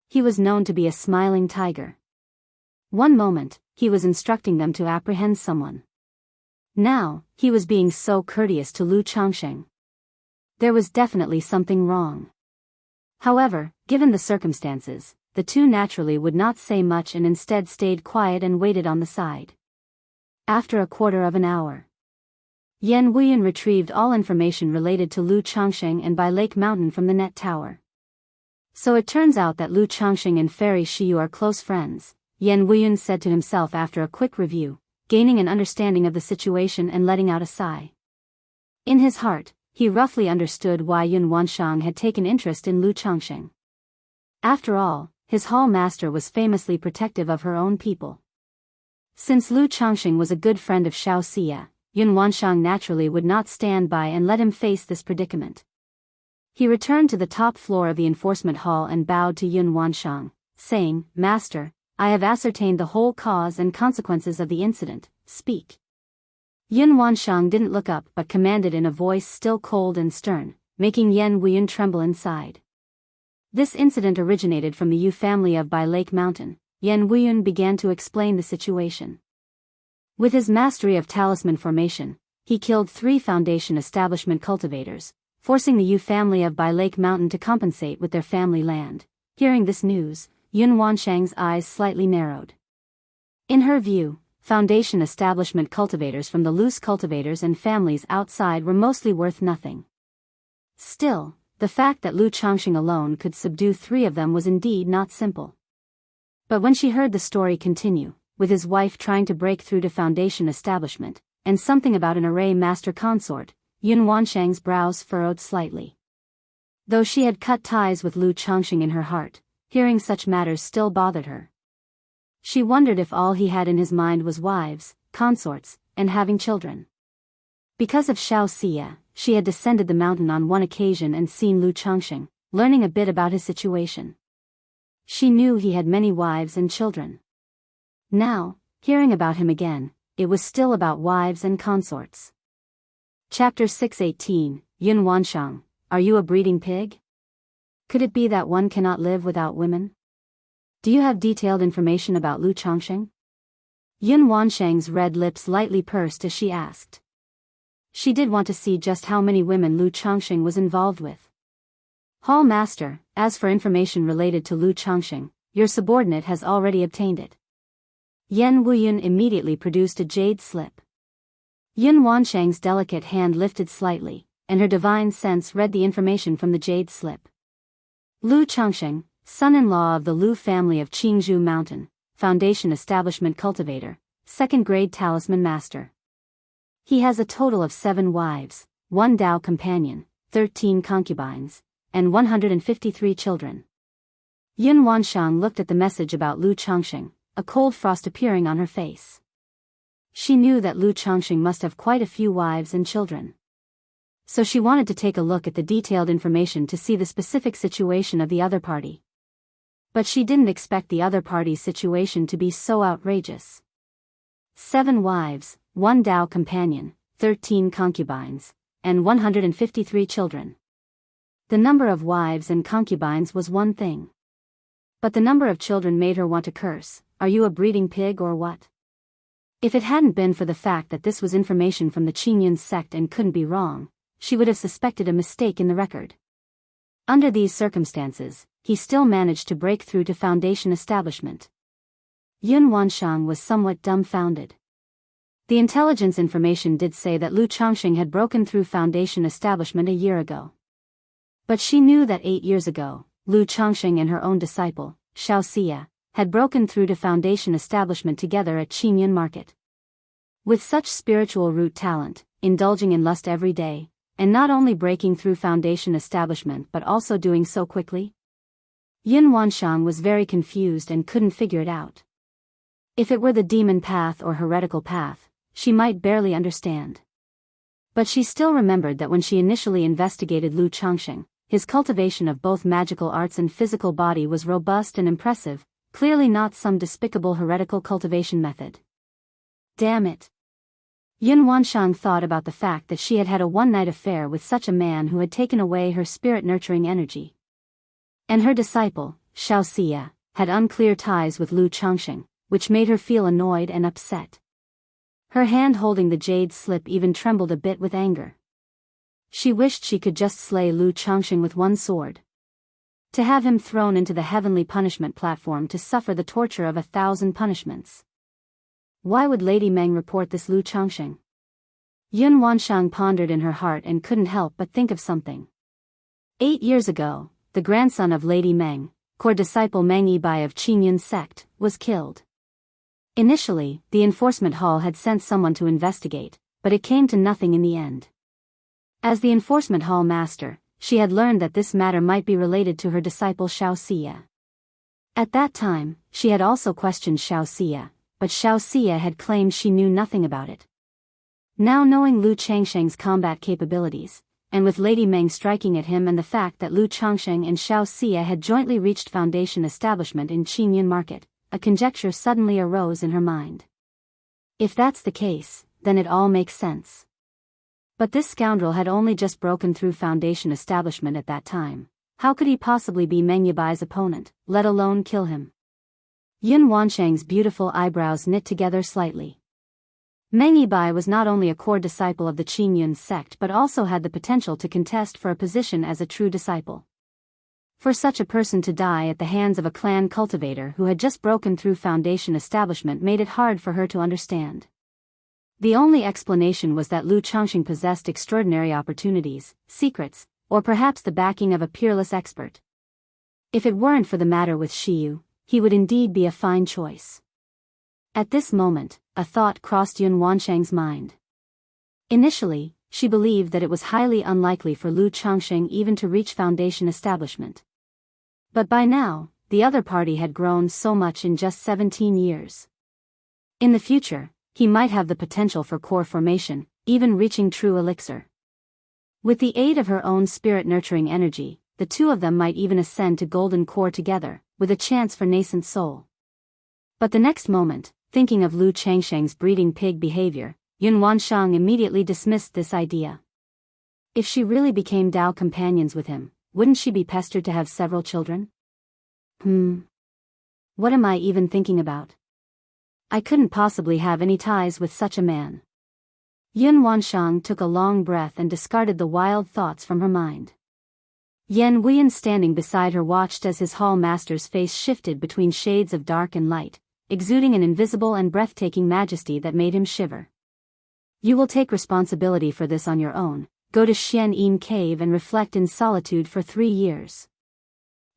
He was known to be a smiling tiger. One moment, he was instructing them to apprehend someone. Now, he was being so courteous to Lu Changsheng. There was definitely something wrong. However, given the circumstances, the two naturally would not say much and instead stayed quiet and waited on the side. After a quarter of an hour, Yan Wuyan retrieved all information related to Lu Changsheng and Bai Lake Mountain from the net tower. So it turns out that Lu Changsheng and Fairy Shiyu are close friends, Yan Wuyan said to himself after a quick review, gaining an understanding of the situation and letting out a sigh. In his heart, he roughly understood why Yun Wanshang had taken interest in Lu Changsheng. After all, his hall master was famously protective of her own people. Since Lu Changsheng was a good friend of Xiao Xia, Yun Wanshang naturally would not stand by and let him face this predicament. He returned to the top floor of the enforcement hall and bowed to Yun Wanshang, saying, "Master, I have ascertained the whole cause and consequences of the incident, speak." Yun Wanshang didn't look up but commanded in a voice still cold and stern, making Yan Wuyan tremble inside. This incident originated from the Yu family of Bai Lake Mountain. Yan Wuyan began to explain the situation. With his mastery of talisman formation, he killed 3 foundation establishment cultivators, forcing the Yu family of Bai Lake Mountain to compensate with their family land. Hearing this news, Yun Wanshang's eyes slightly narrowed. In her view, foundation establishment cultivators from the loose cultivators and families outside were mostly worth nothing. Still, the fact that Lu Changsheng alone could subdue 3 of them was indeed not simple. But when she heard the story continue, with his wife trying to break through to foundation establishment, and something about an array master consort, Yun Wanshang's brows furrowed slightly. Though she had cut ties with Lu Changsheng in her heart, hearing such matters still bothered her. She wondered if all he had in his mind was wives, consorts, and having children. Because of Xiao Xia, she had descended the mountain on one occasion and seen Lu Changsheng, learning a bit about his situation. She knew he had many wives and children. Now, hearing about him again, it was still about wives and consorts. Chapter 618, Yun Wanshang, are you a breeding pig? Could it be that one cannot live without women? Do you have detailed information about Lu Changsheng? Yun Wanshang's red lips lightly pursed as she asked. She did want to see just how many women Lu Changsheng was involved with. Hall Master, as for information related to Lu Changsheng, your subordinate has already obtained it. Yan Wuyan immediately produced a jade slip. Yun Wanshang's delicate hand lifted slightly, and her divine sense read the information from the jade slip. Lu Changsheng, son-in-law of the Lu family of Jianghu Mountain, foundation establishment cultivator, 2nd grade talisman master. He has a total of 7 wives, 1 Dao companion, 13 concubines, and 153 children. Yun Wanshang looked at the message about Lu Changsheng, a cold frost appearing on her face. She knew that Lu Changsheng must have quite a few wives and children. So she wanted to take a look at the detailed information to see the specific situation of the other party. But she didn't expect the other party's situation to be so outrageous. 7 wives, 1 Dao companion, 13 concubines, and 153 children. The number of wives and concubines was one thing. But the number of children made her want to curse. Are you a breeding pig or what? If it hadn't been for the fact that this was information from the Qingyun sect and couldn't be wrong, she would have suspected a mistake in the record. Under these circumstances, he still managed to break through to foundation establishment. Yun Wanshang was somewhat dumbfounded. The intelligence information did say that Lu Changsheng had broken through foundation establishment a year ago. But she knew that 8 years ago, Lu Changsheng and her own disciple, Xiao Xia, had broken through to foundation establishment together at Qingyun Market. With such spiritual root talent, indulging in lust every day, and not only breaking through foundation establishment but also doing so quickly, Yun Wanshang was very confused and couldn't figure it out. If it were the demon path or heretical path, she might barely understand. But she still remembered that when she initially investigated Lu Changsheng, his cultivation of both magical arts and physical body was robust and impressive, clearly not some despicable heretical cultivation method. Damn it. Yun Wanshang thought about the fact that she had had a one-night affair with such a man who had taken away her spirit-nurturing energy. And her disciple, Xianxia, had unclear ties with Lu Changxing, which made her feel annoyed and upset. Her hand holding the jade slip even trembled a bit with anger. She wished she could just slay Lu Changxing with one sword. To have him thrown into the heavenly punishment platform to suffer the torture of 1,000 punishments. Why would Lady Meng report this Lu Changxing? Yun Wanshang pondered in her heart and couldn't help but think of something. 8 years ago, the grandson of Lady Meng, core disciple Meng Yibai of Qingyun sect, was killed. Initially, the enforcement hall had sent someone to investigate, but it came to nothing in the end. As the enforcement hall master, she had learned that this matter might be related to her disciple Xianxia. At that time, she had also questioned Xianxia, but Xianxia had claimed she knew nothing about it. Now knowing Lu Changsheng's combat capabilities, and with Lady Meng striking at him and the fact that Lu Changsheng and Xianxia had jointly reached foundation establishment in Qingyun market, a conjecture suddenly arose in her mind. If that's the case, then it all makes sense. But this scoundrel had only just broken through foundation establishment at that time. How could he possibly be Meng Yibai's opponent, let alone kill him? Yun Wanshang's beautiful eyebrows knit together slightly. Meng Yibai was not only a core disciple of the Qingyun sect but also had the potential to contest for a position as a true disciple. For such a person to die at the hands of a clan cultivator who had just broken through foundation establishment made it hard for her to understand. The only explanation was that Lu Changxing possessed extraordinary opportunities, secrets, or perhaps the backing of a peerless expert. If it weren't for the matter with Shiyu, he would indeed be a fine choice. At this moment, a thought crossed Yun Wanshang's mind. Initially, she believed that it was highly unlikely for Lu Changxing even to reach foundation establishment. But by now, the other party had grown so much in just 17 years. In the future, he might have the potential for core formation, even reaching true elixir. With the aid of her own spirit-nurturing energy, the two of them might even ascend to golden core together, with a chance for nascent soul. But the next moment, thinking of Lu Changsheng's breeding pig behavior, Yun Wanshang immediately dismissed this idea. If she really became Dao companions with him, wouldn't she be pestered to have several children? What am I even thinking about? I couldn't possibly have any ties with such a man. Yun Wanshang took a long breath and discarded the wild thoughts from her mind. Yan Wuyan standing beside her watched as his hall master's face shifted between shades of dark and light, exuding an invisible and breathtaking majesty that made him shiver. You will take responsibility for this on your own, go to Xianyin Cave and reflect in solitude for 3 years.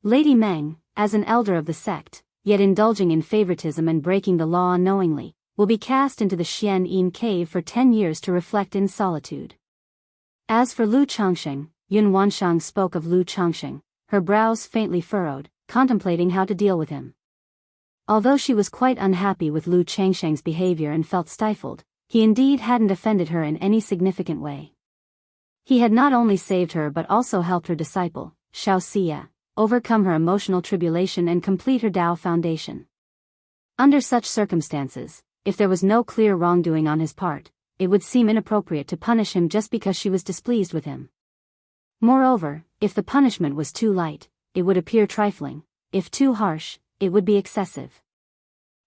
Lady Meng, as an elder of the sect, yet indulging in favoritism and breaking the law unknowingly, will be cast into the Xianyin Cave for 10 years to reflect in solitude. As for Lu Changxing, Yun Wanshang spoke of Lu Changxing, her brows faintly furrowed, contemplating how to deal with him. Although she was quite unhappy with Lu Changsheng's behavior and felt stifled, he indeed hadn't offended her in any significant way. He had not only saved her but also helped her disciple, Xianxia, overcome her emotional tribulation and complete her Dao foundation. Under such circumstances, if there was no clear wrongdoing on his part, it would seem inappropriate to punish him just because she was displeased with him. Moreover, if the punishment was too light, it would appear trifling; if too harsh, it would be excessive.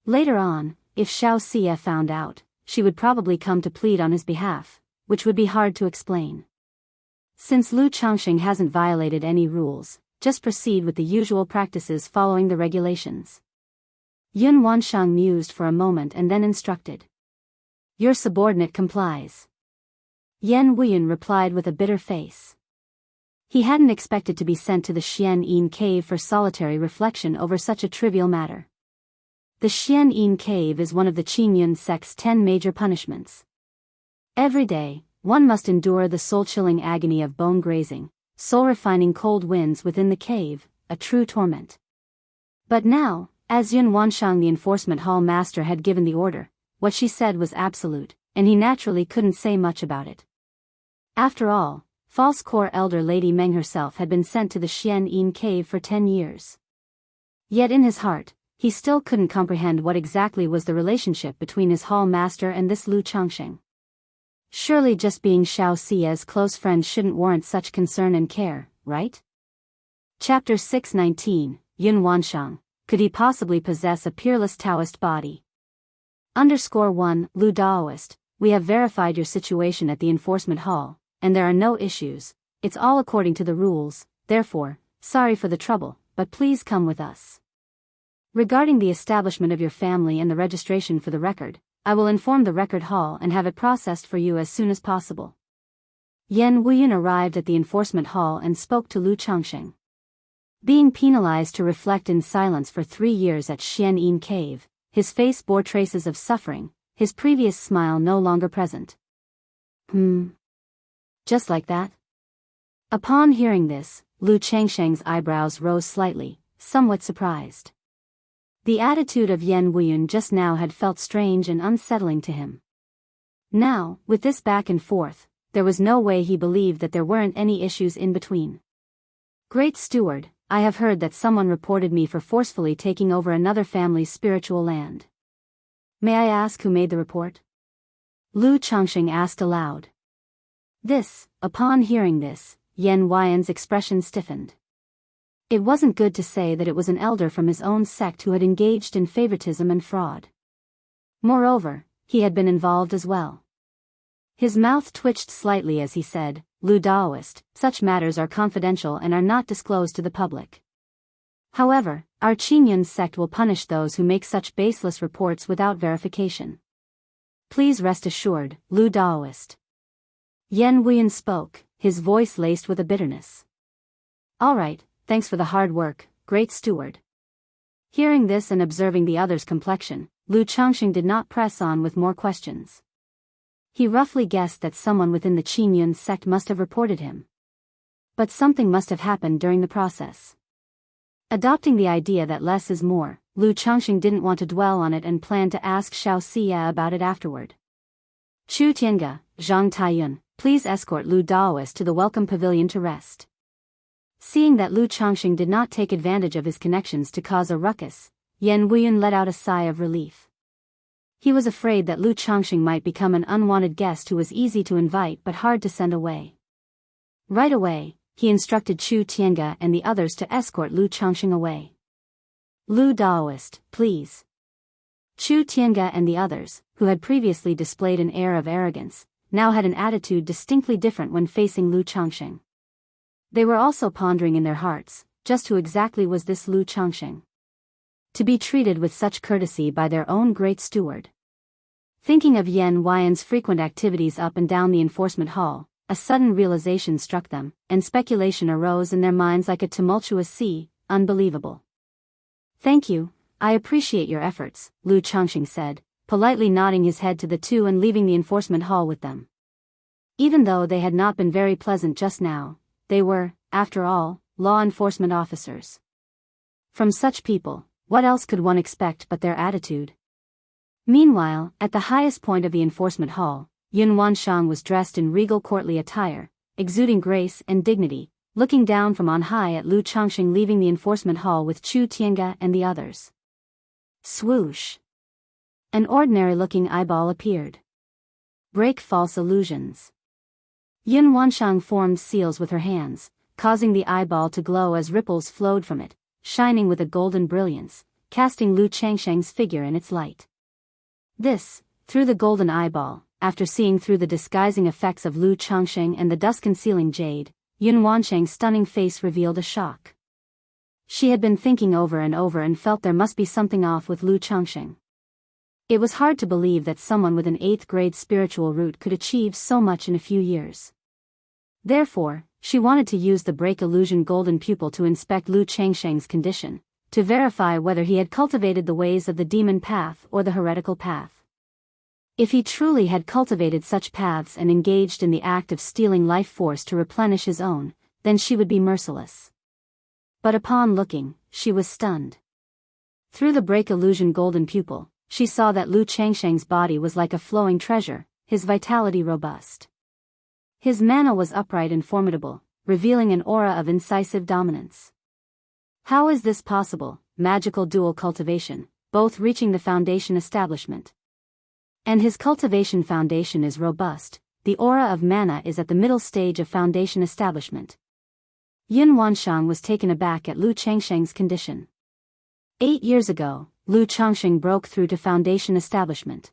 Later on, if Xianxia found out, she would probably come to plead on his behalf, which would be hard to explain. Since Lu Changxing hasn't violated any rules, just proceed with the usual practices following the regulations. Yun Wanshang mused for a moment and then instructed. Your subordinate complies. Yan Wuyan replied with a bitter face. He hadn't expected to be sent to the Xianyin Cave for solitary reflection over such a trivial matter. The Xianyin Cave is one of the Qingyun sect's 10 major punishments. Every day, one must endure the soul-chilling agony of bone grazing, soul-refining cold winds within the cave, a true torment. But now, as Yun Wanshang the enforcement hall master had given the order, what she said was absolute, and he naturally couldn't say much about it. After all, false core elder Lady Meng herself had been sent to the Xianyin Cave for 10 years. Yet in his heart, he still couldn't comprehend what exactly was the relationship between his hall master and this Lu Changxing. Surely just being Xiaoxia's close friend shouldn't warrant such concern and care, right? Chapter 619, Yun Wanshang. Could he possibly possess a peerless Taoist body? _1, Lu Daoist, we have verified your situation at the enforcement hall, and there are no issues, it's all according to the rules, therefore, sorry for the trouble, but please come with us. Regarding the establishment of your family and the registration for the record, I will inform the record hall and have it processed for you as soon as possible. Yan Wuyun arrived at the enforcement hall and spoke to Lu Changxing. Being penalized to reflect in silence for 3 years at Xianyin Cave, his face bore traces of suffering, his previous smile no longer present. Just like that? Upon hearing this, Lu Changxing's eyebrows rose slightly, somewhat surprised. The attitude of Yan Wuyun just now had felt strange and unsettling to him. Now, with this back and forth, there was no way he believed that there weren't any issues in between. Great Steward, I have heard that someone reported me for forcefully taking over another family's spiritual land. May I ask who made the report? Lu Changxing asked aloud. Upon hearing this, Yan Wuyun's expression stiffened. It wasn't good to say that it was an elder from his own sect who had engaged in favoritism and fraud. Moreover, he had been involved as well. His mouth twitched slightly as he said, Lu Daoist, such matters are confidential and are not disclosed to the public. However, our Qingyun sect will punish those who make such baseless reports without verification. Please rest assured, Lu Daoist. Yan Wuyun spoke, his voice laced with a bitterness. All right, thanks for the hard work, Great Steward. Hearing this and observing the other's complexion, Lu Changxing did not press on with more questions. He roughly guessed that someone within the Qingyun sect must have reported him. But something must have happened during the process. Adopting the idea that less is more, Lu Changxing didn't want to dwell on it and planned to ask Xiaoxia about it afterward. Chu Tiange, Zhang Taiyun, please escort Lu Daoist to the welcome pavilion to rest. Seeing that Lu Changxing did not take advantage of his connections to cause a ruckus, Yan Wuyun let out a sigh of relief. He was afraid that Lu Changxing might become an unwanted guest who was easy to invite but hard to send away. Right away, he instructed Chu Tiange and the others to escort Lu Changxing away. Lu Daoist, please. Chu Tiange and the others, who had previously displayed an air of arrogance, now had an attitude distinctly different when facing Lu Changxing. They were also pondering in their hearts, just who exactly was this Lu Changxing? To be treated with such courtesy by their own Great Steward. Thinking of Yan Wuyun's frequent activities up and down the enforcement hall, a sudden realization struck them, and speculation arose in their minds like a tumultuous sea, unbelievable. Thank you, I appreciate your efforts, Lu Changxing said, politely nodding his head to the two and leaving the enforcement hall with them. Even though they had not been very pleasant just now, they were, after all, law enforcement officers. From such people, what else could one expect but their attitude? Meanwhile, at the highest point of the enforcement hall, Yun Wanshang was dressed in regal courtly attire, exuding grace and dignity, looking down from on high at Lu Changxing leaving the enforcement hall with Chu Tiange and the others. Swoosh! An ordinary-looking eyeball appeared. Break false illusions. Yun Wanshang formed seals with her hands, causing the eyeball to glow as ripples flowed from it, shining with a golden brilliance, casting Lu Changxing's figure in its light. Through the golden eyeball, after seeing through the disguising effects of Lu Changxing and the dust-concealing jade, Yun Wanshang's stunning face revealed a shock. She had been thinking over and felt there must be something off with Lu Changxing. It was hard to believe that someone with an 8th-grade spiritual root could achieve so much in a few years. Therefore, she wanted to use the break illusion golden pupil to inspect Lu Changxing's condition, to verify whether he had cultivated the ways of the demon path or the heretical path. If he truly had cultivated such paths and engaged in the act of stealing life force to replenish his own, then she would be merciless. But upon looking, she was stunned. Through the break illusion golden pupil, she saw that Lu Changxing's body was like a flowing treasure, his vitality robust. His mana was upright and formidable, revealing an aura of incisive dominance. How is this possible? magical dual cultivation, both reaching the foundation establishment. And his cultivation foundation is robust. The aura of mana is at the middle stage of foundation establishment. Yin Wanshang was taken aback at Lu Changsheng's condition. 8 years ago, Lu Changsheng broke through to foundation establishment.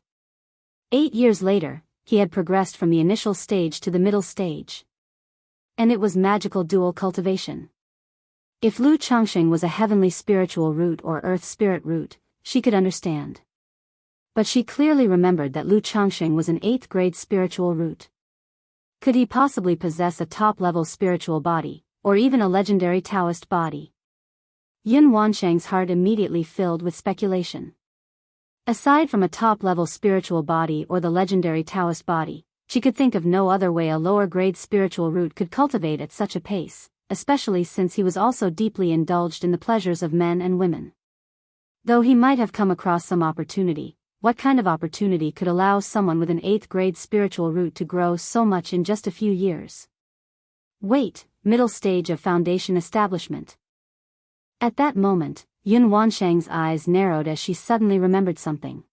8 years later, he had progressed from the initial stage to the middle stage. And it was magical dual cultivation. If Lu Changsheng was a heavenly spiritual root or earth spirit root, she could understand. But she clearly remembered that Lu Changsheng was an 8th grade spiritual root. Could he possibly possess a top-level spiritual body, or even a legendary Taoist body? Yin Wanshang's heart immediately filled with speculation. Aside from a top-level spiritual body or the legendary Taoist body, she could think of no other way a lower-grade spiritual root could cultivate at such a pace, especially since he was also deeply indulged in the pleasures of men and women. Though he might have come across some opportunity, what kind of opportunity could allow someone with an 8th grade spiritual root to grow so much in just a few years? Wait, middle stage of foundation establishment. At that moment, Yin Wanshang's eyes narrowed as she suddenly remembered something.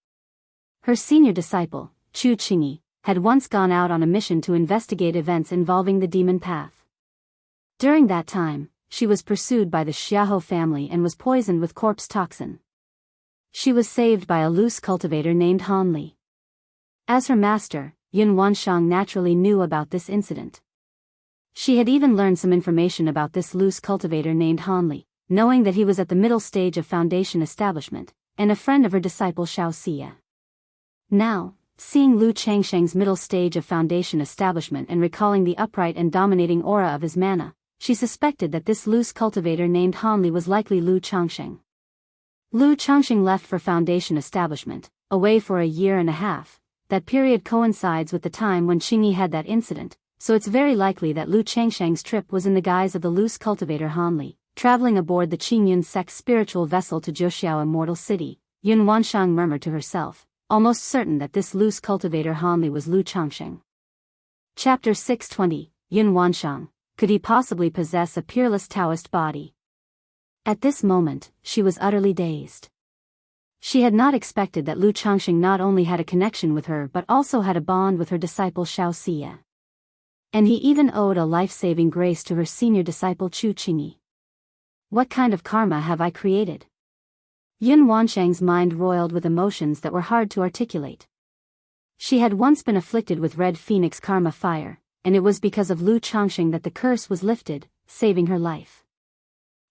Her senior disciple, Chu Qingyi, had once gone out on a mission to investigate events involving the demon path. During that time, she was pursued by the Xiahou family and was poisoned with corpse toxin. She was saved by a loose cultivator named Han Li. As her master, Yin Wanshang naturally knew about this incident. She had even learned some information about this loose cultivator named Han Li, knowing that he was at the middle stage of foundation establishment, and a friend of her disciple Xiao Xia. Now, seeing Lu Changsheng's middle stage of foundation establishment and recalling the upright and dominating aura of his mana, she suspected that this loose cultivator named Han Li was likely Lu Changsheng. Lu Changsheng left for foundation establishment, away for a year and a half. That period coincides with the time when Qingyi had that incident, so it's very likely that Lu Changsheng's trip was in the guise of the loose cultivator Han Li, traveling aboard the Qingyun sect's spiritual vessel to Zhoushiao Immortal City. Yin Wanshang murmured to herself, almost certain that this loose cultivator Han Li was Lu Changsheng. Chapter 620, Yin Wanshang, could he possibly possess a peerless Taoist body? At this moment, she was utterly dazed. She had not expected that Lu Changsheng not only had a connection with her but also had a bond with her disciple Xiao Xia. And he even owed a life-saving grace to her senior disciple Chu Qingyi. What kind of karma have I created? Yin Wanshang's mind roiled with emotions that were hard to articulate. She had once been afflicted with red phoenix karma fire, and it was because of Lu Changsheng that the curse was lifted, saving her life.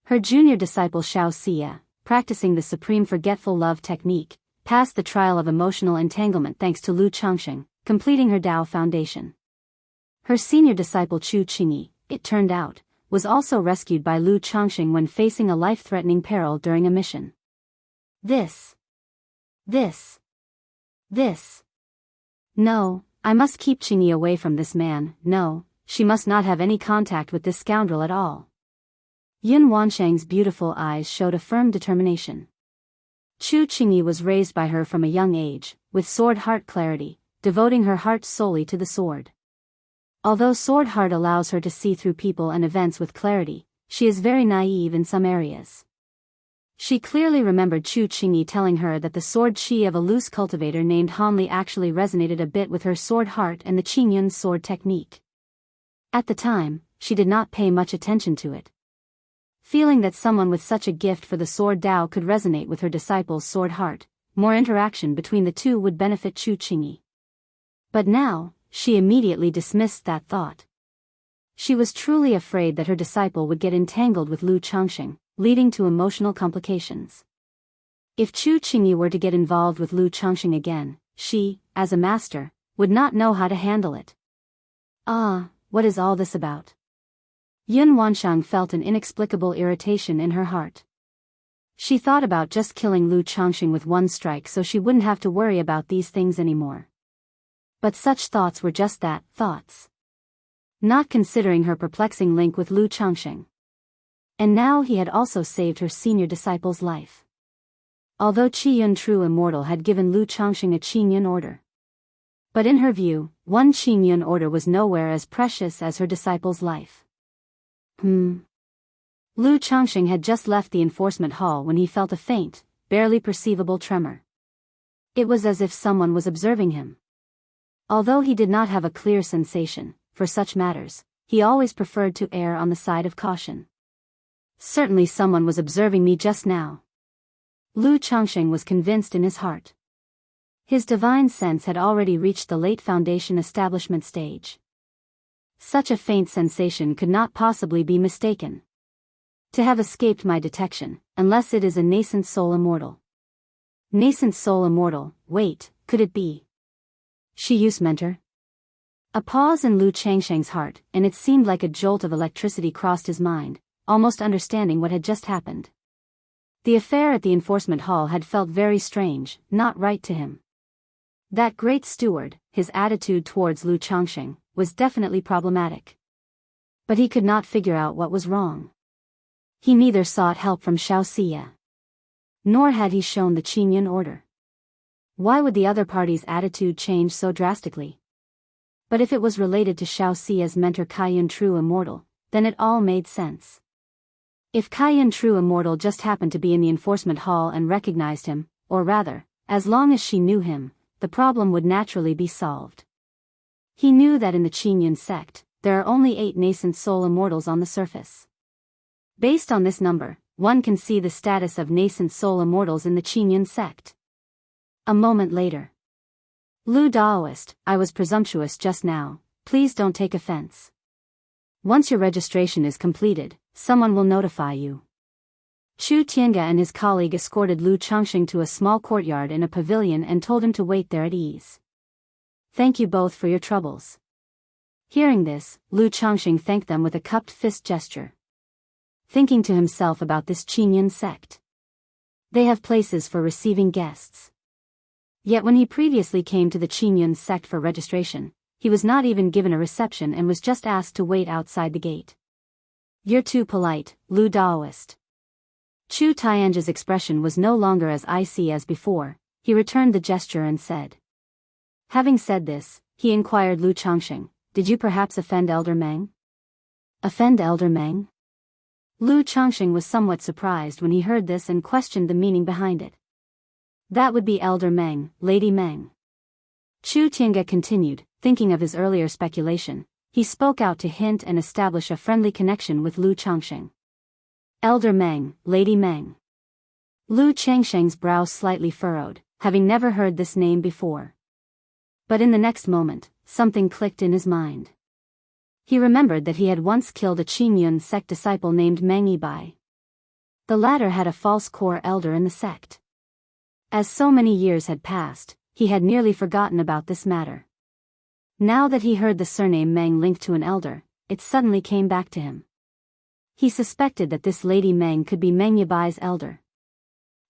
Her junior disciple Xiao Xia, practicing the supreme forgetful love technique, passed the trial of emotional entanglement thanks to Lu Changsheng, completing her Dao foundation. Her senior disciple Chu Qingyi, it turned out, was also rescued by Lu Changsheng when facing a life-threatening peril during a mission. This. No, I must keep Qingyi away from this man. No, she must not have any contact with this scoundrel at all. Yin Wanshang's beautiful eyes showed a firm determination. Chu Qingyi was raised by her from a young age, with sword heart clarity, devoting her heart solely to the sword. Although sword heart allows her to see through people and events with clarity, she is very naive in some areas. She clearly remembered Chu Qingyi telling her that the sword chi of a loose cultivator named Han Li actually resonated a bit with her sword heart and the Qingyun sword technique. At the time, she did not pay much attention to it. Feeling that someone with such a gift for the sword Dao could resonate with her disciple's sword heart, more interaction between the two would benefit Chu Qingyi. But now, she immediately dismissed that thought. She was truly afraid that her disciple would get entangled with Lu Changsheng, leading to emotional complications. If Chu Qingyi were to get involved with Lu Changsheng again, she, as a master, would not know how to handle it. What is all this about? Yin Wanshang felt an inexplicable irritation in her heart. She thought about just killing Lu Changsheng with one strike so she wouldn't have to worry about these things anymore. But such thoughts were just that, thoughts. Not considering her perplexing link with Lu Changsheng. And now he had also saved her senior disciple's life. Although Qiyun True Immortal had given Lu Changsheng a Qingyun order. But in her view, one Qingyun order was nowhere as precious as her disciple's life. Lu Changxing had just left the enforcement hall when he felt a faint, barely perceivable tremor. It was as if someone was observing him. Although he did not have a clear sensation, for such matters, he always preferred to err on the side of caution. Certainly someone was observing me just now. Lu Changxing was convinced in his heart. His divine sense had already reached the late foundation establishment stage. Such a faint sensation could not possibly be mistaken. To have escaped my detection, unless it is a nascent soul immortal. Nascent soul immortal, wait, could it be Shiyu's mentor? A pause in Lu Changsheng's heart, and it seemed like a jolt of electricity crossed his mind, almost understanding what had just happened. The affair at the enforcement hall had felt very strange, not right to him. That great steward, his attitude towards Lu Changsheng, was definitely problematic. But he could not figure out what was wrong. He neither sought help from Xiaoxia, nor had he shown the Qingyun order. Why would the other party's attitude change so drastically? But if it was related to Xiaoxia's mentor Kaiyun True Immortal, then it all made sense. If Kaiyun True Immortal just happened to be in the enforcement hall and recognized him, or rather, as long as she knew him, the problem would naturally be solved. He knew that in the Qingyun sect, there are only 8 nascent soul immortals on the surface. Based on this number, one can see the status of nascent soul immortals in the Qingyun sect. A moment later. Lu Daoist, I was presumptuous just now, please don't take offense. Once your registration is completed, someone will notify you. Chu Tiange and his colleague escorted Lu Changxing to a small courtyard in a pavilion and told him to wait there at ease. Thank you both for your troubles. Hearing this, Lu Changxing thanked them with a cupped fist gesture. Thinking to himself about this Qingyun sect. They have places for receiving guests. Yet when he previously came to the Qingyun sect for registration, he was not even given a reception and was just asked to wait outside the gate. You're too polite, Lu Daoist. Chu Tiange's expression was no longer as icy as before. He returned the gesture and said. Having said this, he inquired Lu Changxing, did you perhaps offend Elder Meng? Offend Elder Meng? Lu Changxing was somewhat surprised when he heard this and questioned the meaning behind it. That would be Elder Meng, Lady Meng. Chu Tiange continued, thinking of his earlier speculation. He spoke out to hint and establish a friendly connection with Lu Changxing. Elder Meng, Lady Meng. Lu Changsheng's brow slightly furrowed, having never heard this name before. But in the next moment, something clicked in his mind. He remembered that he had once killed a Qingyun sect disciple named Meng Yibai. The latter had a false core elder in the sect. As so many years had passed, he had nearly forgotten about this matter. Now that he heard the surname Meng linked to an elder, it suddenly came back to him. He suspected that this Lady Meng could be Meng Yibai's elder.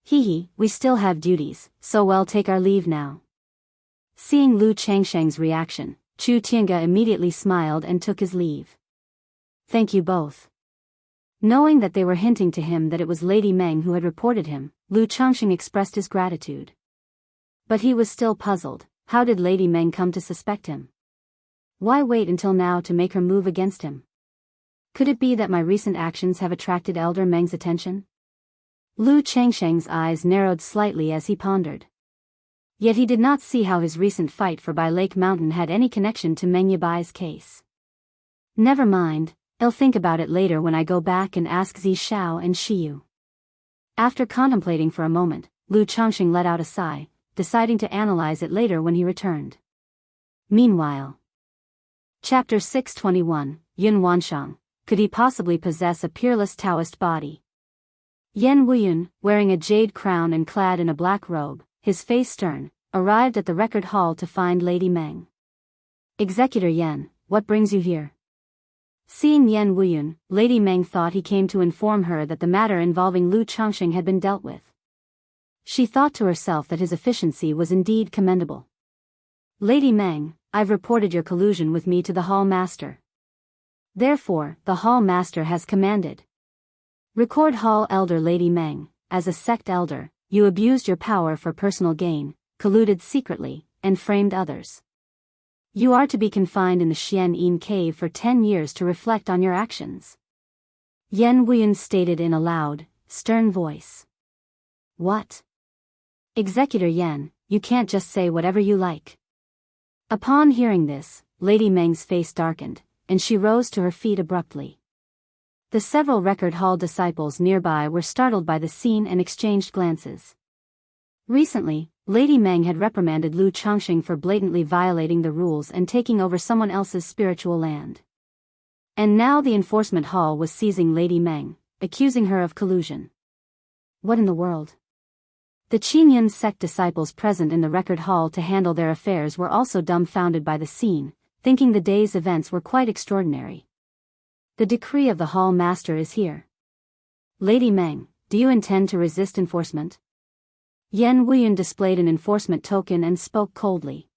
Hee, we still have duties, so we'll take our leave now. Seeing Lu Changsheng's reaction, Chu Tiange immediately smiled and took his leave. Thank you both. Knowing that they were hinting to him that it was Lady Meng who had reported him, Lu Changxing expressed his gratitude. But he was still puzzled. How did Lady Meng come to suspect him? Why wait until now to make her move against him? Could it be that my recent actions have attracted Elder Meng's attention? Lu Changsheng's eyes narrowed slightly as he pondered. Yet he did not see how his recent fight for Bai Lake Mountain had any connection to Meng Yibai's case. Never mind, I'll think about it later when I go back and ask Zi Xiao and Shiyu. After contemplating for a moment, Lu Changxing let out a sigh, deciding to analyze it later when he returned. Meanwhile. Chapter 621, Yun Wanshang, could he possibly possess a peerless Taoist body? Yan Wuyun, wearing a jade crown and clad in a black robe, his face stern, arrived at the record hall to find Lady Meng. Executor Yan, what brings you here? Seeing Yan Wuyun, Lady Meng thought he came to inform her that the matter involving Lu Changxing had been dealt with. She thought to herself that his efficiency was indeed commendable. Lady Meng, I've reported your collusion with me to the Hall Master. Therefore, the Hall Master has commanded. Record Hall Elder Lady Meng, as a sect elder, you abused your power for personal gain, colluded secretly, and framed others. You are to be confined in the Xian Yin cave for 10 years to reflect on your actions. Yan Wuyun stated in a loud, stern voice. What? Executor Yan, you can't just say whatever you like. Upon hearing this, Lady Meng's face darkened, and she rose to her feet abruptly. The several record hall disciples nearby were startled by the scene and exchanged glances. Recently, Lady Meng had reprimanded Lu Changxing for blatantly violating the rules and taking over someone else's spiritual land. And now the enforcement hall was seizing Lady Meng, accusing her of collusion. What in the world? The Qingyun sect disciples present in the record hall to handle their affairs were also dumbfounded by the scene, thinking the day's events were quite extraordinary. The decree of the hall master is here. Lady Meng, do you intend to resist enforcement? Yan Wuyun displayed an enforcement token and spoke coldly.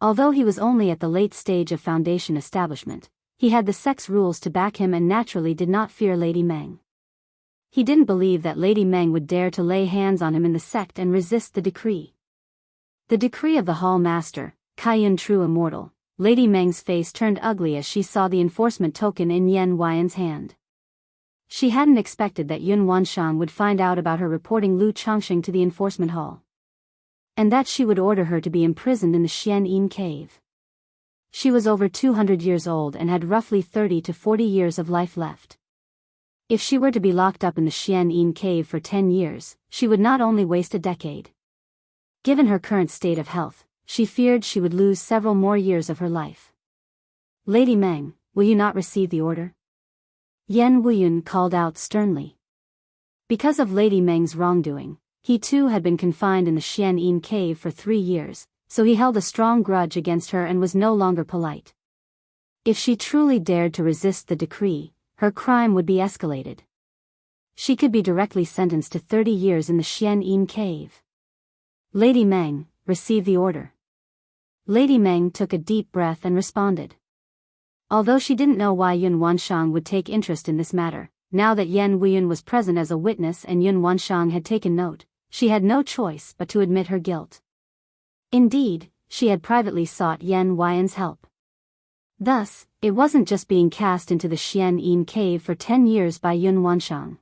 Although he was only at the late stage of foundation establishment, he had the sect's rules to back him and naturally did not fear Lady Meng. He didn't believe that Lady Meng would dare to lay hands on him in the sect and resist the decree. The decree of the hall master, Kaiyun True Immortal. Lady Meng's face turned ugly as she saw the enforcement token in Yan Wuyun's hand. She hadn't expected that Yun Wanshang would find out about her reporting Lu Changxing to the enforcement hall. And that she would order her to be imprisoned in the Xianyin cave. She was over 200 years old and had roughly 30 to 40 years of life left. If she were to be locked up in the Xianyin cave for 10 years, she would not only waste a decade. Given her current state of health, she feared she would lose several more years of her life. Lady Meng, will you not receive the order? Yan Wuyun called out sternly. Because of Lady Meng's wrongdoing, he too had been confined in the Xianyin cave for 3 years, so he held a strong grudge against her and was no longer polite. If she truly dared to resist the decree, her crime would be escalated. She could be directly sentenced to 30 years in the Xianyin cave. Lady Meng, receive the order. Lady Meng took a deep breath and responded. Although she didn't know why Yun Wanshang would take interest in this matter, now that Yan Wuyun was present as a witness and Yun Wanshang had taken note, she had no choice but to admit her guilt. Indeed, she had privately sought Yan Wuyun's help. Thus, it wasn't just being cast into the Xianyin cave for 10 years by Yun Wanshang.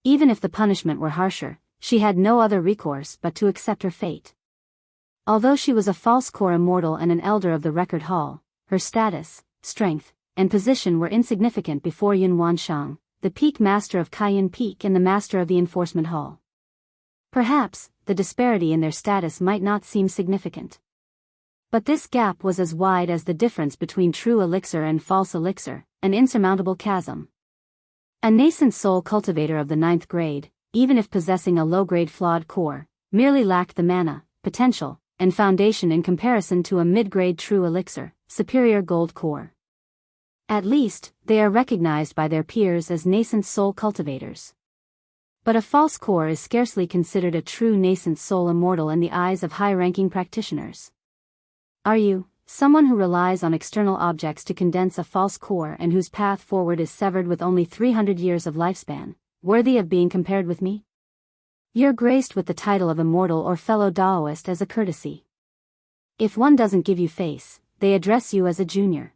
Even if the punishment were harsher, she had no other recourse but to accept her fate. Although she was a false core immortal and an elder of the record hall, her status, strength, and position were insignificant before Yun Wanshang, the peak master of Kaiyun Peak and the master of the enforcement hall. Perhaps, the disparity in their status might not seem significant. But this gap was as wide as the difference between true elixir and false elixir, an insurmountable chasm. A nascent soul cultivator of the 9th grade, even if possessing a low-grade flawed core, merely lacked the mana, potential, and foundation in comparison to a mid-grade true elixir, superior gold core. At least, they are recognized by their peers as nascent soul cultivators. But a false core is scarcely considered a true nascent soul immortal in the eyes of high-ranking practitioners. Are you, someone who relies on external objects to condense a false core and whose path forward is severed with only 300 years of lifespan, worthy of being compared with me? You're graced with the title of immortal or fellow Daoist as a courtesy. If one doesn't give you face, they address you as a junior.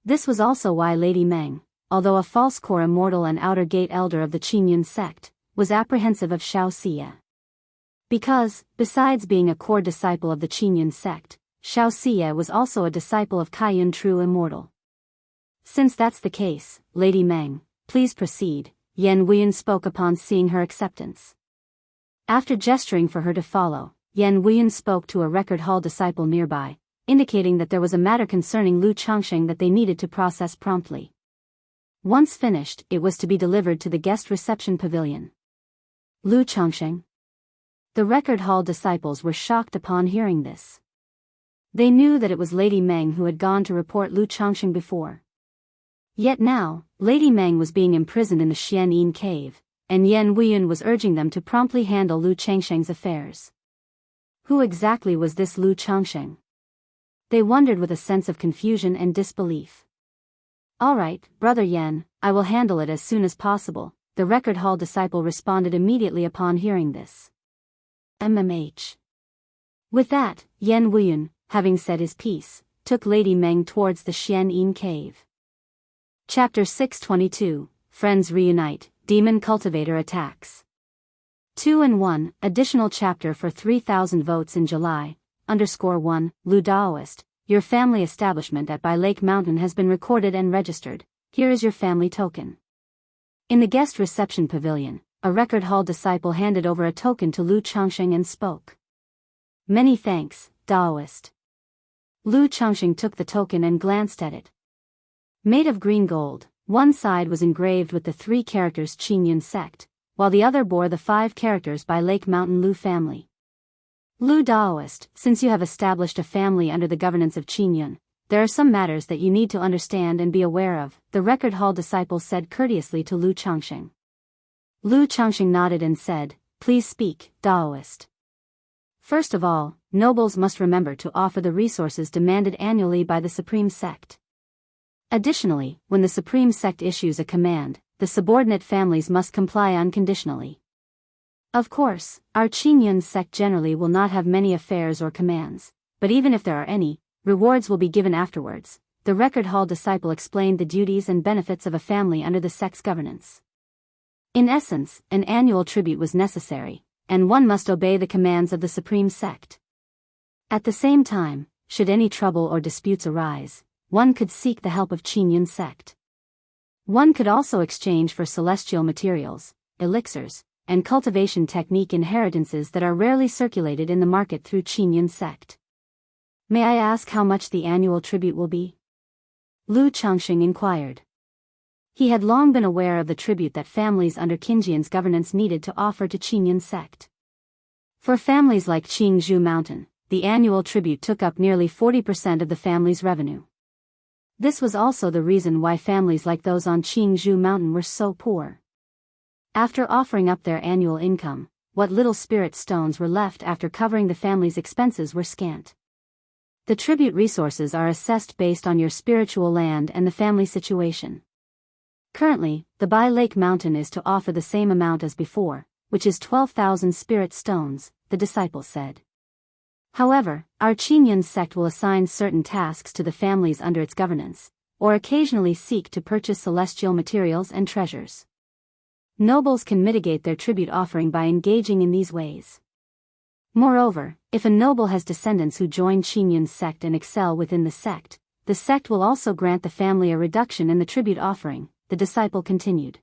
This was also why Lady Meng, although a false core immortal and outer gate elder of the Qingyun sect, was apprehensive of Xianxia. Because, besides being a core disciple of the Qingyun sect, Xianxia was also a disciple of Kaiyun True Immortal. Since that's the case, Lady Meng, please proceed, Yan Wuyun spoke upon seeing her acceptance. After gesturing for her to follow, Yan Wuyun spoke to a record hall disciple nearby, indicating that there was a matter concerning Lu Changxing that they needed to process promptly. Once finished, it was to be delivered to the guest reception pavilion. Lu Changxing? The record hall disciples were shocked upon hearing this. They knew that it was Lady Meng who had gone to report Lu Changxing before. Yet now, Lady Meng was being imprisoned in the Xianyin cave, and Yan Wuyun was urging them to promptly handle Lu Changxing's affairs. Who exactly was this Lu Changxing? They wondered with a sense of confusion and disbelief. All right, Brother Yan, I will handle it as soon as possible, the record hall disciple responded immediately upon hearing this. MMH. With that, Yan Wuyun, having said his piece, took Lady Meng towards the Xianyin cave. Chapter 622, friends reunite, demon cultivator attacks. 2-1, additional chapter for 3,000 votes in July, _1, Lu Daoist, your family establishment at Bai Lake Mountain has been recorded and registered, here is your family token. In the guest reception pavilion, a record hall disciple handed over a token to Lu Changxing and spoke. Many thanks, Daoist. Lu Changxing took the token and glanced at it. Made of green gold, one side was engraved with the 3 characters Qingyun sect, while the other bore the 5 characters by Lake Mountain Lu family. Lu Daoist, since you have established a family under the governance of Qingyun, there are some matters that you need to understand and be aware of, the record hall disciple said courteously to Lu Changxing. Lu Changxing nodded and said, please speak, Daoist. First of all, nobles must remember to offer the resources demanded annually by the Supreme Sect. Additionally, when the Supreme Sect issues a command, the subordinate families must comply unconditionally. Of course, our Qingyun sect generally will not have many affairs or commands, but even if there are any, rewards will be given afterwards. The record hall disciple explained the duties and benefits of a family under the sect's governance. In essence, an annual tribute was necessary, and one must obey the commands of the Supreme Sect. At the same time, should any trouble or disputes arise, one could seek the help of Qingyun sect. One could also exchange for celestial materials, elixirs, and cultivation technique inheritances that are rarely circulated in the market through Qingyun sect. May I ask how much the annual tribute will be? Lu Changxing inquired. He had long been aware of the tribute that families under Qingyun's governance needed to offer to Qingyun sect. For families like Jianghu Mountain, the annual tribute took up nearly 40% of the family's revenue. This was also the reason why families like those on Jianghu Mountain were so poor. After offering up their annual income, what little spirit stones were left after covering the family's expenses were scant. The tribute resources are assessed based on your spiritual land and the family situation. Currently, the Bai Lake Mountain is to offer the same amount as before, which is 12,000 spirit stones, the disciple said. However, our Qingyun sect will assign certain tasks to the families under its governance, or occasionally seek to purchase celestial materials and treasures. Nobles can mitigate their tribute offering by engaging in these ways. Moreover, if a noble has descendants who join Qingyun's sect and excel within the sect will also grant the family a reduction in the tribute offering, the disciple continued.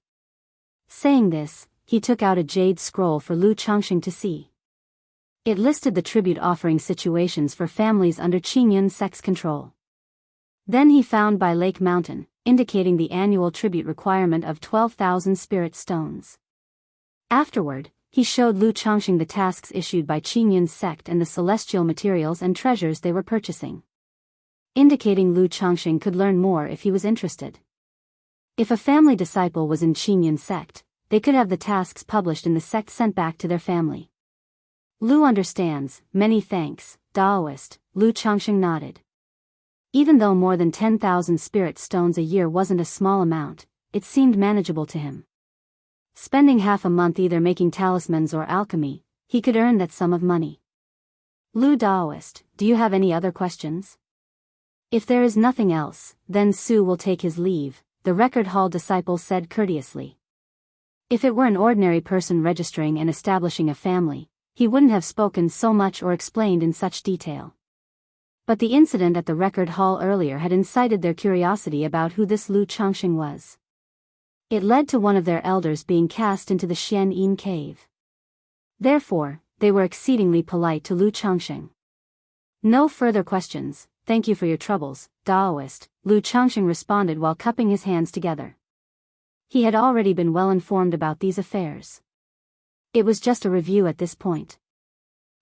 Saying this, he took out a jade scroll for Lu Changxing to see. It listed the tribute offering situations for families under Qingyun sect's control. Then he found Bai Lake Mountain, indicating the annual tribute requirement of 12,000 spirit stones. Afterward, he showed Lu Changxing the tasks issued by Qingyun's sect and the celestial materials and treasures they were purchasing. Indicating Lu Changxing could learn more if he was interested. If a family disciple was in Qingyun sect, they could have the tasks published in the sect sent back to their family. Lu understands, many thanks, Daoist, Lu Changxing nodded. Even though more than 10,000 spirit stones a year wasn't a small amount, it seemed manageable to him. Spending half a month either making talismans or alchemy, he could earn that sum of money. Lu Daoist, do you have any other questions? If there is nothing else, then Su will take his leave, the record hall disciple said courteously. If it were an ordinary person registering and establishing a family, he wouldn't have spoken so much or explained in such detail. But the incident at the record hall earlier had incited their curiosity about who this Lu Changxing was. It led to one of their elders being cast into the Xian Yin cave. Therefore, they were exceedingly polite to Lu Changxing. No further questions, thank you for your troubles, Daoist, Lu Changxing responded while cupping his hands together. He had already been well informed about these affairs. It was just a review at this point.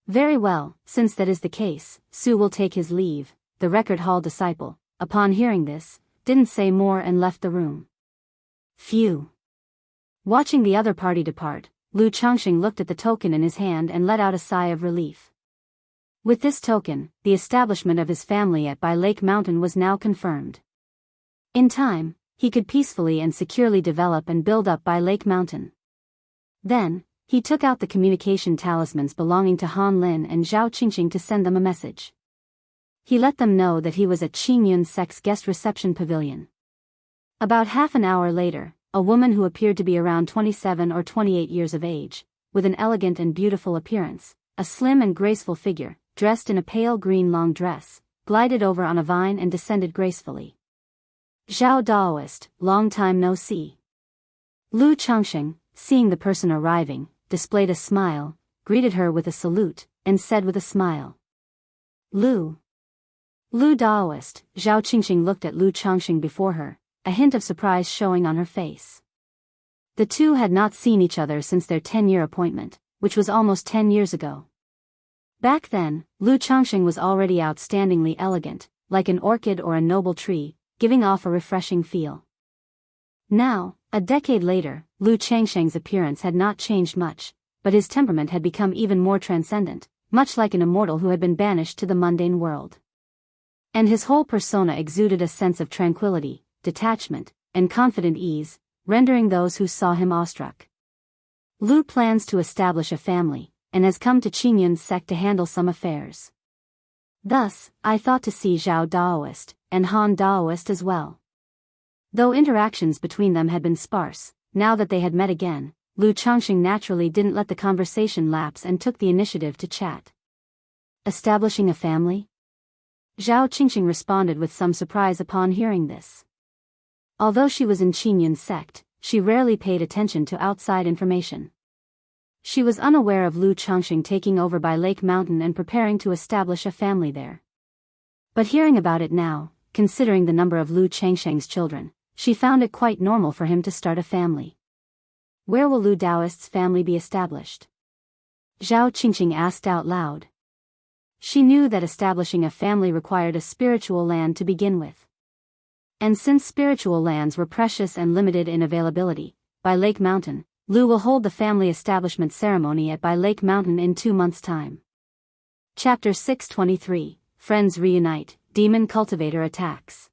Very well, since that is the case, Su will take his leave, the record hall disciple, upon hearing this, didn't say more and left the room. Phew. Watching the other party depart, Lu Changxing looked at the token in his hand and let out a sigh of relief. With this token, the establishment of his family at Bai Lake Mountain was now confirmed. In time, he could peacefully and securely develop and build up Bai Lake Mountain. Then, he took out the communication talismans belonging to Han Lin and Zhao Qingqing to send them a message. He let them know that he was at Qingyun sect's guest reception pavilion. About half an hour later, a woman who appeared to be around 27 or 28 years of age, with an elegant and beautiful appearance, a slim and graceful figure, dressed in a pale green long dress, glided over on a vine and descended gracefully. Zhao Daoist, long time no see. Lu Changxing, seeing the person arriving, displayed a smile, greeted her with a salute, and said with a smile, Lu Daoist. Zhao Qingxing looked at Lu Changxing before her, a hint of surprise showing on her face. The two had not seen each other since their 10-year appointment, which was almost 10 years ago. Back then, Lu Changxing was already outstandingly elegant, like an orchid or a noble tree, giving off a refreshing feel. Now, a decade later, Lu Changxing's appearance had not changed much, but his temperament had become even more transcendent, much like an immortal who had been banished to the mundane world. And his whole persona exuded a sense of tranquility, detachment, and confident ease, rendering those who saw him awestruck. Lu plans to establish a family, and has come to Qingyun's sect to handle some affairs. Thus, I thought to see Zhao Daoist, and Han Daoist as well. Though interactions between them had been sparse, now that they had met again, Lu Changxing naturally didn't let the conversation lapse and took the initiative to chat. Establishing a family? Zhao Qingxing responded with some surprise upon hearing this. Although she was in Qingyun's sect, she rarely paid attention to outside information. She was unaware of Lu Changxing taking over by Lake Mountain and preparing to establish a family there. But hearing about it now, considering the number of Lu Changxing's children, she found it quite normal for him to start a family. Where will Lu Daoist's family be established? Zhao Qingxing asked out loud. She knew that establishing a family required a spiritual land to begin with. And since spiritual lands were precious and limited in availability, by Lake Mountain, Lu will hold the family establishment ceremony at by Lake Mountain in 2 months' time. Chapter 623, Friends Reunite, Demon Cultivator Attacks.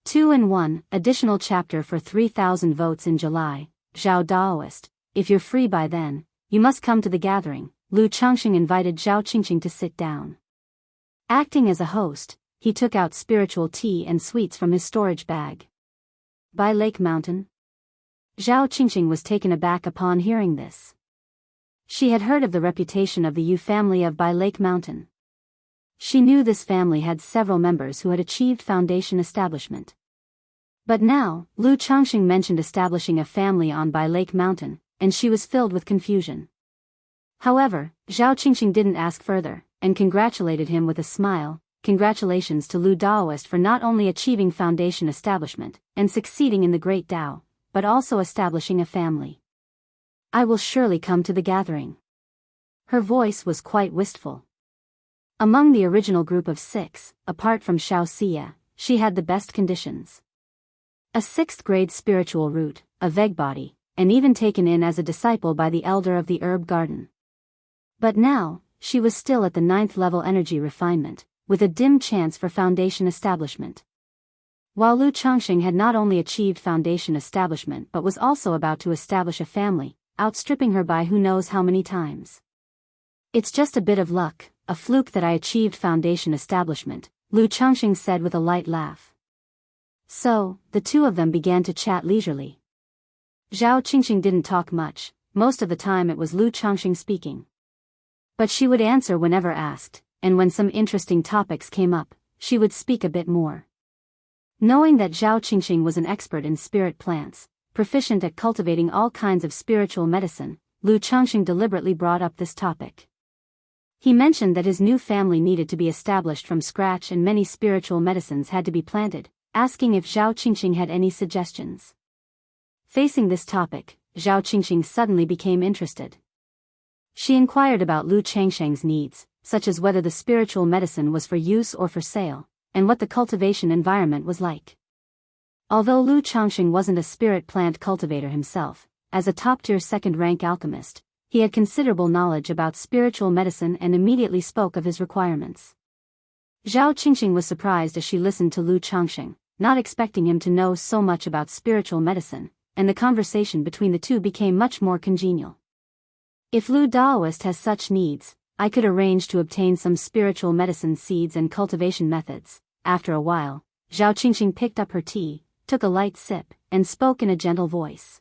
2-in-1, additional chapter for 3,000 votes in July. Zhao Daoist, if you're free by then, you must come to the gathering. Lu Changxing invited Zhao Qingxing to sit down. Acting as a host, he took out spiritual tea and sweets from his storage bag. By Lake Mountain? Zhao Qingxing was taken aback upon hearing this. She had heard of the reputation of the Yu family of by Lake Mountain. She knew this family had several members who had achieved foundation establishment. But now, Lu Changxing mentioned establishing a family on by Lake Mountain, and she was filled with confusion. However, Zhao Qingxing didn't ask further, and congratulated him with a smile. Congratulations to Lu Daoist for not only achieving foundation establishment, and succeeding in the Great Tao, but also establishing a family. I will surely come to the gathering. Her voice was quite wistful. Among the original group of 6, apart from Xiao Xia, she had the best conditions. A 6th grade spiritual root, a vague body, and even taken in as a disciple by the elder of the herb garden. But now, she was still at the 9th level energy refinement, with a dim chance for foundation establishment. While Lu Changxing had not only achieved foundation establishment but was also about to establish a family, outstripping her by who knows how many times. It's just a bit of luck, a fluke that I achieved foundation establishment, Lu Changxing said with a light laugh. So, the two of them began to chat leisurely. Zhao Qingxing didn't talk much, most of the time it was Lu Changxing speaking. But she would answer whenever asked, and when some interesting topics came up, she would speak a bit more. Knowing that Zhao Qingxing was an expert in spirit plants, proficient at cultivating all kinds of spiritual medicine, Lu Changxing deliberately brought up this topic. He mentioned that his new family needed to be established from scratch and many spiritual medicines had to be planted, asking if Zhao Qingxing had any suggestions. Facing this topic, Zhao Qingxing suddenly became interested. She inquired about Lu Changxing's needs, such as whether the spiritual medicine was for use or for sale, and what the cultivation environment was like. Although Lu Changxing wasn't a spirit plant cultivator himself, as a top-tier second-rank alchemist, he had considerable knowledge about spiritual medicine and immediately spoke of his requirements. Zhao Qingxing was surprised as she listened to Lu Changxing, not expecting him to know so much about spiritual medicine, and the conversation between the two became much more congenial. If Lu Daoist has such needs, I could arrange to obtain some spiritual medicine seeds and cultivation methods. After a while, Zhao Qingxing picked up her tea, took a light sip, and spoke in a gentle voice.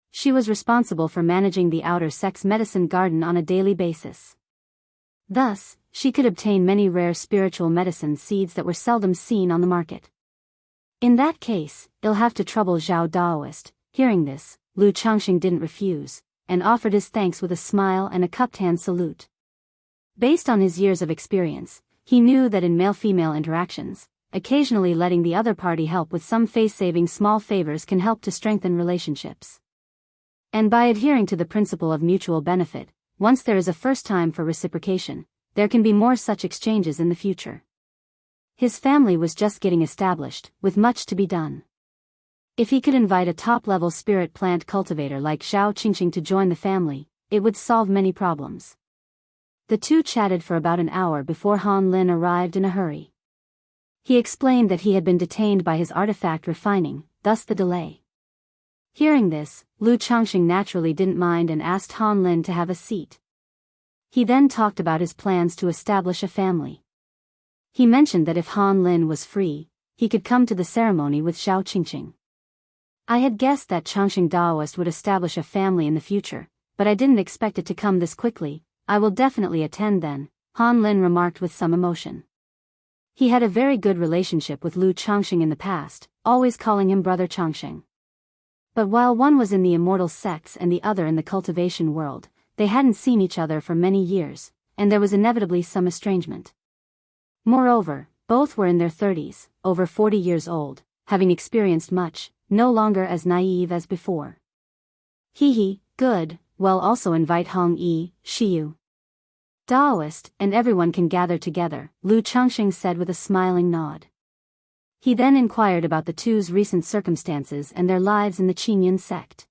She was responsible for managing the outer sex medicine garden on a daily basis. Thus, she could obtain many rare spiritual medicine seeds that were seldom seen on the market. In that case, it'll have to trouble Zhao Daoist. Hearing this, Lu Changxing didn't refuse, and offered his thanks with a smile and a cupped hand salute. Based on his years of experience, he knew that in male-female interactions, occasionally letting the other party help with some face-saving small favors can help to strengthen relationships. And by adhering to the principle of mutual benefit, once there is a first time for reciprocation, there can be more such exchanges in the future. His family was just getting established, with much to be done. If he could invite a top-level spirit plant cultivator like Zhao Qingqing to join the family, it would solve many problems. The two chatted for about an hour before Han Lin arrived in a hurry. He explained that he had been detained by his artifact refining, thus the delay. Hearing this, Lu Changxing naturally didn't mind and asked Han Lin to have a seat. He then talked about his plans to establish a family. He mentioned that if Han Lin was free, he could come to the ceremony with Zhao Qingqing. I had guessed that Changxing Daoist would establish a family in the future, but I didn't expect it to come this quickly. I will definitely attend then, Han Lin remarked with some emotion. He had a very good relationship with Lu Changxing in the past, always calling him Brother Changxing. But while one was in the Immortal sects and the other in the Cultivation world, they hadn't seen each other for many years, and there was inevitably some estrangement. Moreover, both were in their 30s, over 40 years old, having experienced much, no longer as naive as before. Good, well also invite Hong Yi, Shiyu Daoist, and everyone can gather together, Lu Changxing said with a smiling nod. He then inquired about the two's recent circumstances and their lives in the Qingyun sect.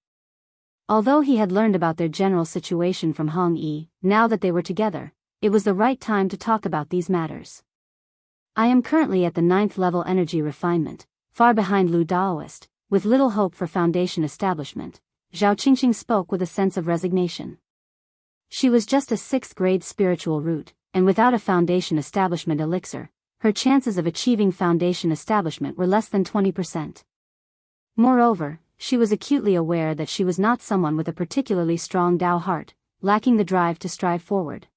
Although he had learned about their general situation from Hong Yi, now that they were together, it was the right time to talk about these matters. I am currently at the 9th level energy refinement, far behind Lu Daoist, with little hope for foundation establishment, Zhao Qingqing spoke with a sense of resignation. She was just a 6th grade spiritual root, and without a foundation establishment elixir, her chances of achieving foundation establishment were less than 20%. Moreover, she was acutely aware that she was not someone with a particularly strong Dao heart, lacking the drive to strive forward.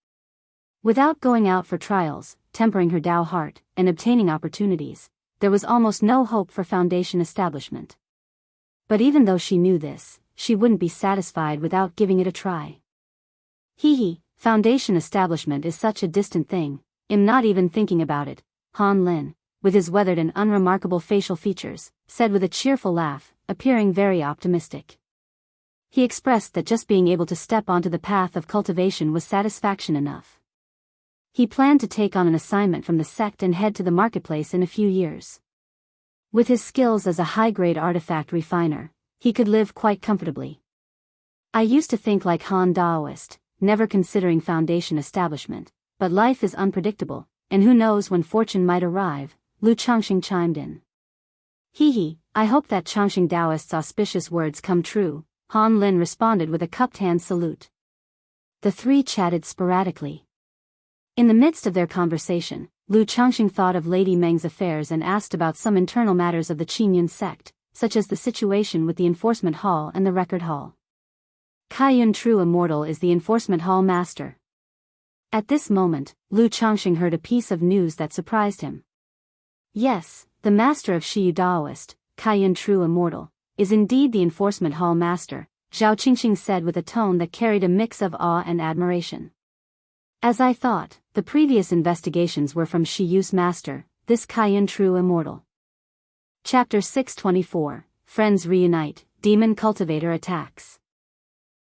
Without going out for trials, tempering her Dao heart, and obtaining opportunities, there was almost no hope for foundation establishment. But even though she knew this, she wouldn't be satisfied without giving it a try. Foundation establishment is such a distant thing, I'm not even thinking about it, Han Lin, with his weathered and unremarkable facial features, said with a cheerful laugh, appearing very optimistic. He expressed that just being able to step onto the path of cultivation was satisfaction enough. He planned to take on an assignment from the sect and head to the marketplace in a few years. With his skills as a high-grade artifact refiner, he could live quite comfortably. I used to think like Han Daoist, never considering foundation establishment, but life is unpredictable, and who knows when fortune might arrive, Lu Changxing chimed in. I hope that Changxing Daoist's auspicious words come true, Han Lin responded with a cupped hand salute. The three chatted sporadically. In the midst of their conversation, Lu Changxing thought of Lady Meng's affairs and asked about some internal matters of the Qingyun sect, such as the situation with the enforcement hall and the record hall. Kaiyun True Immortal is the enforcement hall master. At this moment, Lu Changxing heard a piece of news that surprised him. Yes, the master of Shiyu Daoist, Kaiyun True Immortal, is indeed the enforcement hall master, Zhao Qingqing said with a tone that carried a mix of awe and admiration. As I thought, the previous investigations were from Shiyu's master, this Kaiyun True Immortal. Chapter 624, Friends Reunite, Demon Cultivator Attacks.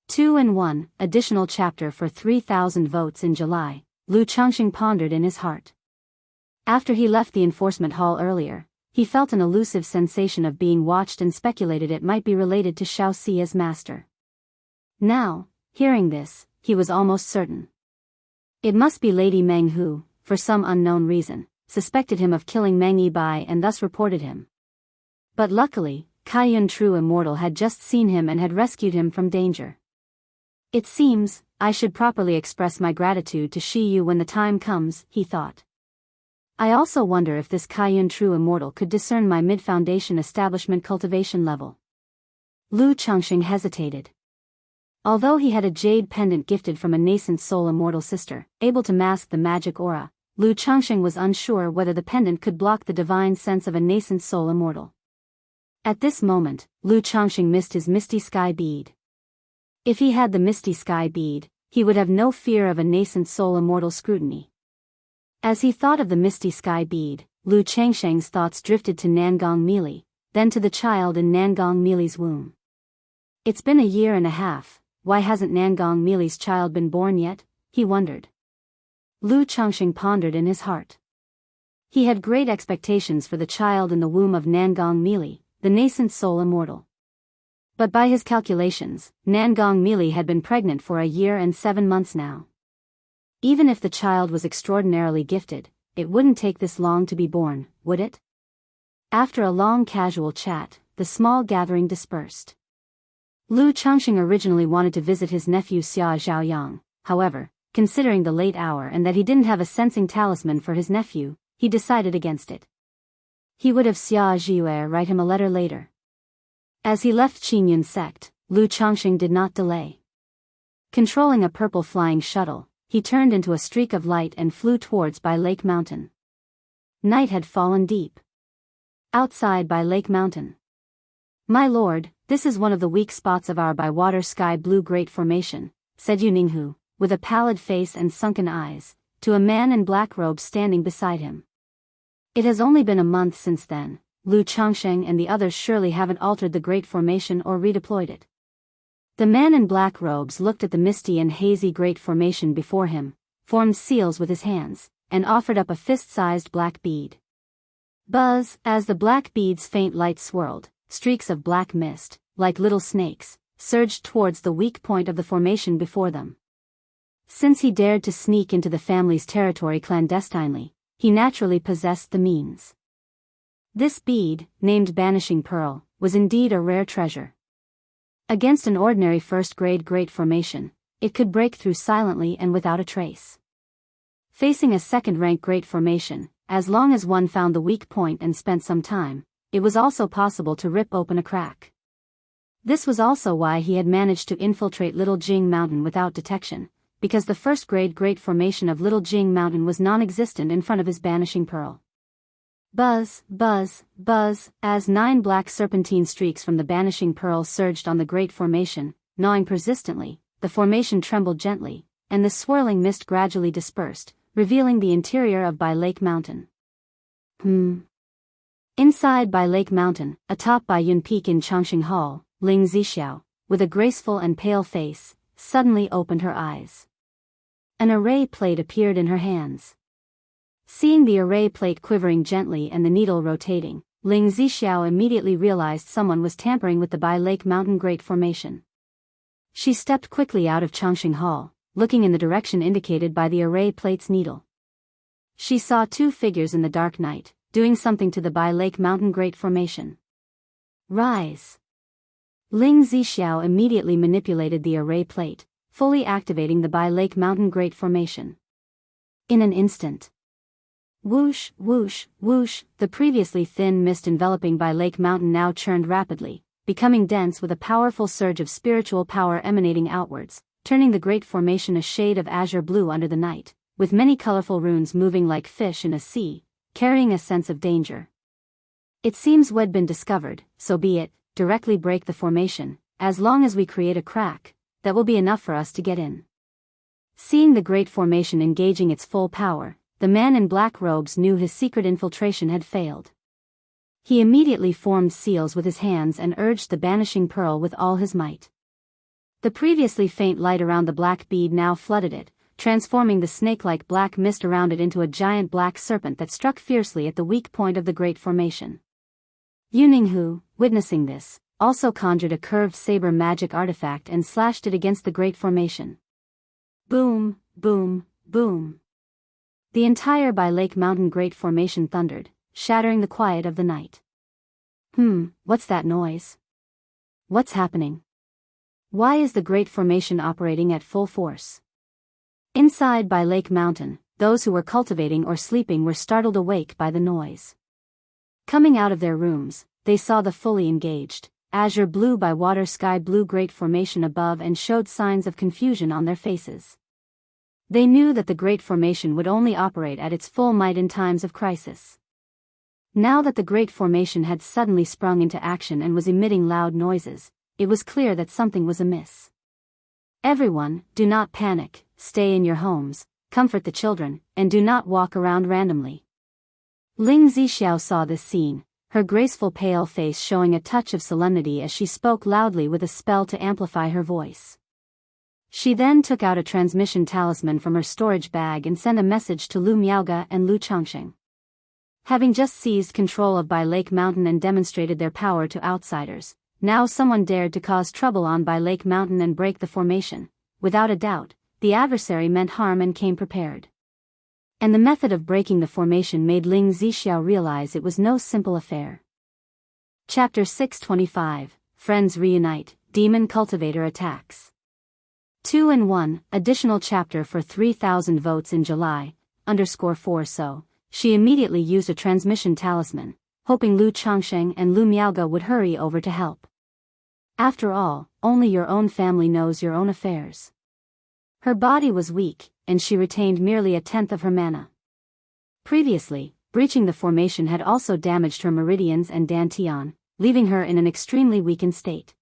2 and 1, additional chapter for 3,000 votes in July, Lu Changxing pondered in his heart. After he left the enforcement hall earlier, he felt an elusive sensation of being watched and speculated it might be related to Xiao Xia's master. Now, hearing this, he was almost certain. It must be Lady Meng who, for some unknown reason, suspected him of killing Meng Yibai and thus reported him. But luckily, Kaiyun True Immortal had just seen him and had rescued him from danger. It seems, I should properly express my gratitude to Shiyu when the time comes, he thought. I also wonder if this Kaiyun true immortal could discern my mid-foundation establishment cultivation level. Lu Changxing hesitated. Although he had a jade pendant gifted from a nascent soul immortal sister, able to mask the magic aura, Lu Changxing was unsure whether the pendant could block the divine sense of a nascent soul immortal. At this moment, Lu Changxing missed his misty sky bead. If he had the misty sky bead, he would have no fear of a nascent soul immortal scrutiny. As he thought of the misty sky bead, Lu Changxing's thoughts drifted to Nangong Meili, then to the child in Nangong Meili's womb. It's been 1.5 years, why hasn't Nangong Meili's child been born yet? He wondered. Lu Changxing pondered in his heart. He had great expectations for the child in the womb of Nangong Meili, the nascent soul immortal. But by his calculations, Nangong Meili had been pregnant for 1 year and 7 months now. Even if the child was extraordinarily gifted, it wouldn't take this long to be born, would it? After a long casual chat, the small gathering dispersed. Lu Changxing originally wanted to visit his nephew Xia Xiaoyang, however, considering the late hour and that he didn't have a sensing talisman for his nephew, he decided against it. He would have Xia Zhiyue write him a letter later. As he left Qingyun sect, Lu Changxing did not delay. Controlling a purple flying shuttle, he turned into a streak of light and flew towards By Lake Mountain. Night had fallen deep. Outside By Lake Mountain. "My lord, this is one of the weak spots of our by-water sky blue Great Formation," said Ninghu, with a pallid face and sunken eyes, to a man in black robes standing beside him. "It has only been a month since then. Lu Changxing and the others surely haven't altered the Great Formation or redeployed it." The man in black robes looked at the misty and hazy Great Formation before him, formed seals with his hands, and offered up a fist-sized black bead. Buzz, as the black bead's faint light swirled, streaks of black mist, like little snakes, surged towards the weak point of the formation before them. Since he dared to sneak into the family's territory clandestinely, he naturally possessed the means. This bead, named Banishing Pearl, was indeed a rare treasure. Against an ordinary first-grade Great Formation, it could break through silently and without a trace. Facing a second-rank Great Formation, as long as one found the weak point and spent some time, it was also possible to rip open a crack. This was also why he had managed to infiltrate Little Jing Mountain without detection, because the first-grade Great Formation of Little Jing Mountain was non-existent in front of his Banishing Pearl. Buzz, buzz, buzz, as 9 black serpentine streaks from the Banishing Pearl surged on the Great Formation, gnawing persistently, the formation trembled gently, and the swirling mist gradually dispersed, revealing the interior of By Lake Mountain. Inside By Lake Mountain, atop Baiyun Peak in Changxing Hall, Ling Zixiao, with a graceful and pale face, suddenly opened her eyes. An array plate appeared in her hands. Seeing the array plate quivering gently and the needle rotating, Ling Zixiao immediately realized someone was tampering with the By Lake Mountain Great Formation. She stepped quickly out of Changxing Hall, looking in the direction indicated by the array plate's needle. She saw 2 figures in the dark night, doing something to the By Lake Mountain Great Formation. "Rise!" Ling Zixiao immediately manipulated the array plate, fully activating the By Lake Mountain Great Formation. In an instant. Whoosh, whoosh, whoosh, the previously thin mist enveloping By Lake Mountain now churned rapidly, becoming dense with a powerful surge of spiritual power emanating outwards, turning the Great Formation a shade of azure blue under the night, with many colorful runes moving like fish in a sea, carrying a sense of danger. "It seems we'd been discovered, so be it, directly break the formation, as long as we create a crack, that will be enough for us to get in." Seeing the Great Formation engaging its full power, the man in black robes knew his secret infiltration had failed. He immediately formed seals with his hands and urged the Banishing Pearl with all his might. The previously faint light around the black bead now flooded it, transforming the snake-like black mist around it into a giant black serpent that struck fiercely at the weak point of the Great Formation. Ninghu, witnessing this, also conjured a curved saber magic artifact and slashed it against the Great Formation. Boom, boom, boom. The entire By Lake Mountain Great Formation thundered, shattering the quiet of the night. What's that noise? What's happening? Why is the Great Formation operating at full force? Inside By Lake Mountain, those who were cultivating or sleeping were startled awake by the noise. Coming out of their rooms, they saw the fully engaged, azure blue by water sky blue great formation above and showed signs of confusion on their faces. They knew that the great formation would only operate at its full might in times of crisis. Now that the great formation had suddenly sprung into action and was emitting loud noises, it was clear that something was amiss. Everyone, do not panic, stay in your homes, comfort the children, and do not walk around randomly. Ling Zixiao saw this scene, her graceful pale face showing a touch of solemnity as she spoke loudly with a spell to amplify her voice. She then took out a transmission talisman from her storage bag and sent a message to Lu Miaoge and Lu Changxing. Having just seized control of Bai Lake Mountain and demonstrated their power to outsiders, now someone dared to cause trouble on Bai Lake Mountain and break the formation. Without a doubt, the adversary meant harm and came prepared. And the method of breaking the formation made Ling Zixiao realize it was no simple affair. Chapter 625, Friends Reunite, Demon Cultivator Attacks. 2-1, additional chapter for 3,000 votes in July, _4 so, she immediately used a transmission talisman, hoping Lu Changxing and Lu Miaoge would hurry over to help. After all, only your own family knows your own affairs. Her body was weak, and she retained merely a tenth of her mana. Previously, breaching the formation had also damaged her meridians and dantian, leaving her in an extremely weakened state.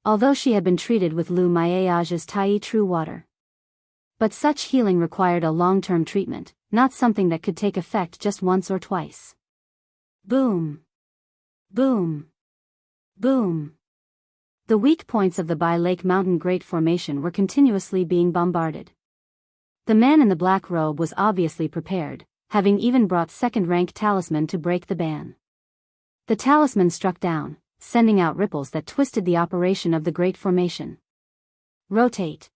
Although she had been treated with Lu Miaoge's Tai True Water. But such healing required a long-term treatment, not something that could take effect just once or twice. Boom! Boom! Boom! The weak points of the Bai Lake Mountain Great Formation were continuously being bombarded. The man in the black robe was obviously prepared, having even brought second-rank talisman to break the ban. The talisman struck down, sending out ripples that twisted the operation of the Great Formation. Rotate.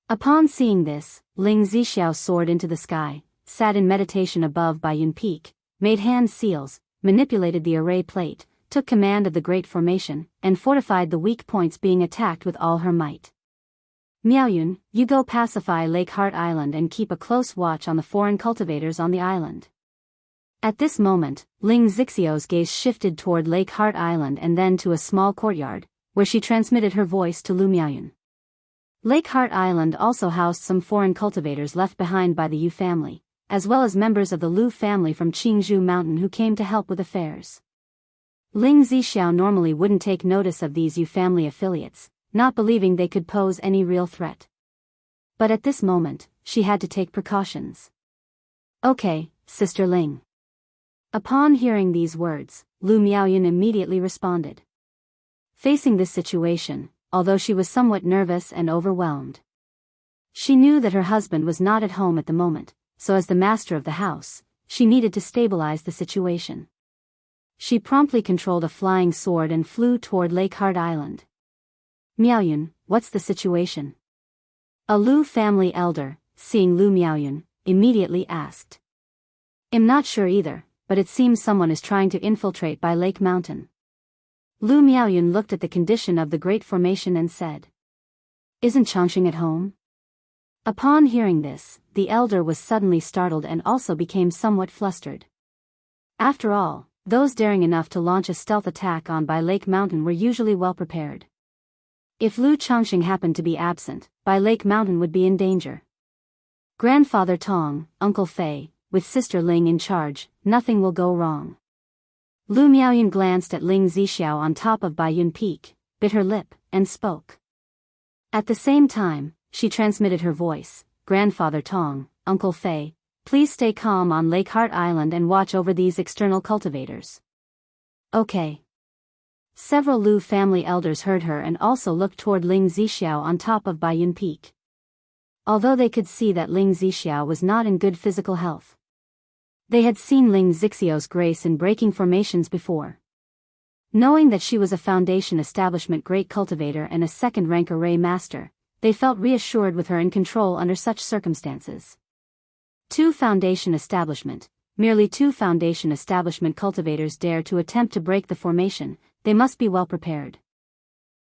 Upon seeing this, Ling Zixiao soared into the sky, sat in meditation above Baiyun Peak, made hand seals, manipulated the array plate, took command of the Great Formation, and fortified the weak points being attacked with all her might. Miaoyun, you go pacify Lake Heart Island and keep a close watch on the foreign cultivators on the island. At this moment, Ling Zixiao's gaze shifted toward Lake Heart Island and then to a small courtyard, where she transmitted her voice to Lu Miaoyun. Lake Heart Island also housed some foreign cultivators left behind by the Yu family, as well as members of the Lu family from Jianghu Mountain who came to help with affairs. Ling Zixiao normally wouldn't take notice of these Yu family affiliates, not believing they could pose any real threat. But at this moment, she had to take precautions. Okay, Sister Ling. Upon hearing these words, Lu Miaoyun immediately responded. Facing this situation, although she was somewhat nervous and overwhelmed, she knew that her husband was not at home at the moment, so as the master of the house, she needed to stabilize the situation. She promptly controlled a flying sword and flew toward Lake Heart Island. Miaoyun, what's the situation? A Lu family elder, seeing Lu Miaoyun, immediately asked. I'm not sure either, but it seems someone is trying to infiltrate Bai Lake Mountain. Lu Miaoyun looked at the condition of the Great Formation and said. Isn't Changxing at home? Upon hearing this, the elder was suddenly startled and also became somewhat flustered. After all, those daring enough to launch a stealth attack on Bai Lake Mountain were usually well prepared. If Lu Changxing happened to be absent, Bai Lake Mountain would be in danger. Grandfather Tong, Uncle Fei, with Sister Ling in charge, nothing will go wrong. Lu Miaoyun glanced at Ling Zixiao on top of Baiyun Peak, bit her lip, and spoke. At the same time, she transmitted her voice, Grandfather Tong, Uncle Fei, please stay calm on Lake Heart Island and watch over these external cultivators. Okay. Several Lu family elders heard her and also looked toward Ling Zixiao on top of Baiyun Peak. Although they could see that Ling Zixiao was not in good physical health. They had seen Ling Zixiao's grace in breaking formations before. Knowing that she was a Foundation Establishment great cultivator and a second-rank array master, they felt reassured with her in control under such circumstances. Merely two Foundation Establishment cultivators dare to attempt to break the formation, they must be well prepared.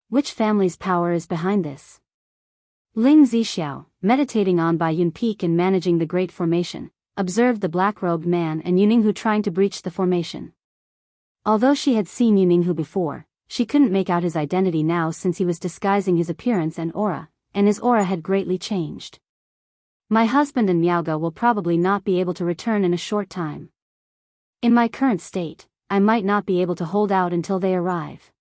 Which family's power is behind this? Ling Zixiao, meditating on by Yun Peak and managing the Great Formation, observed the black-robed man and Yuninghu trying to breach the formation. Although she had seen Yuninghu before, she couldn't make out his identity now since he was disguising his appearance and his aura had greatly changed. My husband and Miaoga will probably not be able to return in a short time. In my current state, I might not be able to hold out until they arrive.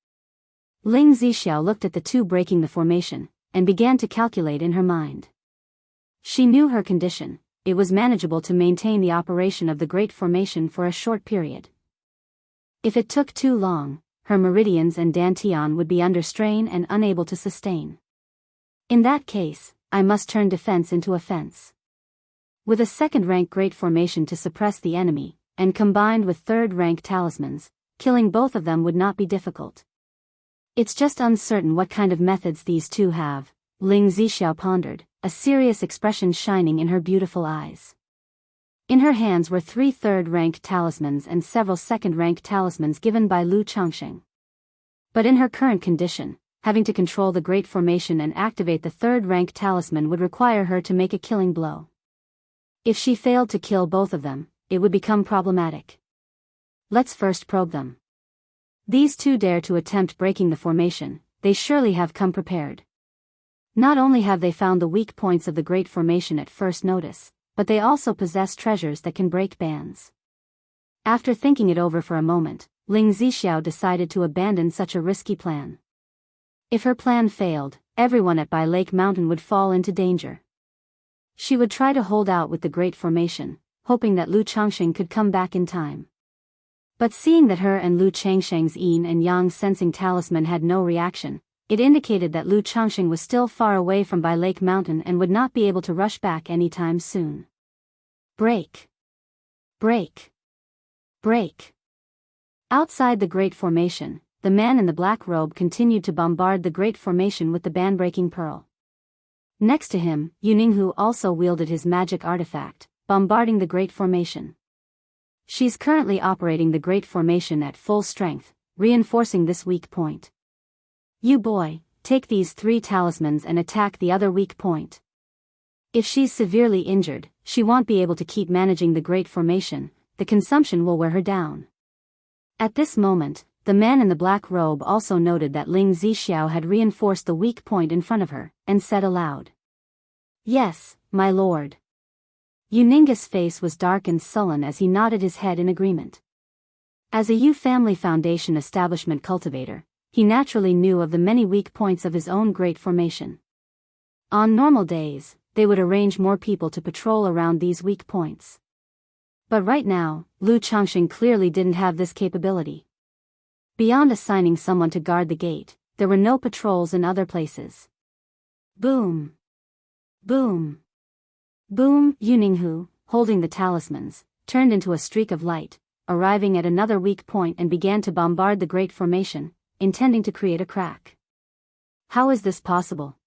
Ling Zixiao looked at the two breaking the formation, and began to calculate in her mind. She knew her condition. It was manageable to maintain the operation of the Great Formation for a short period. If it took too long, her meridians and dantian would be under strain and unable to sustain. In that case, I must turn defense into offense. With a second-rank Great Formation to suppress the enemy, and combined with third-rank talismans, killing both of them would not be difficult. It's just uncertain what kind of methods these two have, Ling Zixiao pondered, a serious expression shining in her beautiful eyes. In her hands were 3 third-rank talismans and several second-rank talismans given by Lu Changsheng. But in her current condition, having to control the Great Formation and activate the third-rank talisman would require her to make a killing blow. If she failed to kill both of them, it would become problematic. Let's first probe them. These two dare to attempt breaking the formation, they surely have come prepared. Not only have they found the weak points of the Great Formation at first notice, but they also possess treasures that can break bands. After thinking it over for a moment, Ling Zixiao decided to abandon such a risky plan. If her plan failed, everyone at Bai Lake Mountain would fall into danger. She would try to hold out with the Great Formation, hoping that Lu Changsheng could come back in time. But seeing that her and Lu Changsheng's yin and yang sensing talisman had no reaction, it indicated that Lu Changsheng was still far away from Bai Lake Mountain and would not be able to rush back anytime soon. Break! Break! Break! Outside the Great Formation, the man in the black robe continued to bombard the Great Formation with the band-breaking pearl. Next to him, Yuninghu also wielded his magic artifact, bombarding the Great Formation. She's currently operating the Great Formation at full strength, reinforcing this weak point. You boy, take these 3 talismans and attack the other weak point. If she's severely injured, she won't be able to keep managing the Great Formation, the consumption will wear her down. At this moment, the man in the black robe also noted that Ling Zixiao had reinforced the weak point in front of her, and said aloud. Yes, my lord. Yuninga's face was dark and sullen as he nodded his head in agreement. As a Yu Family Foundation establishment cultivator, he naturally knew of the many weak points of his own Great Formation. On normal days, they would arrange more people to patrol around these weak points. But right now, Lu Changsheng clearly didn't have this capability. Beyond assigning someone to guard the gate, there were no patrols in other places. Boom! Boom! Boom! Yuninghu, holding the talismans, turned into a streak of light, arriving at another weak point and began to bombard the Great Formation, intending to create a crack. How is this possible?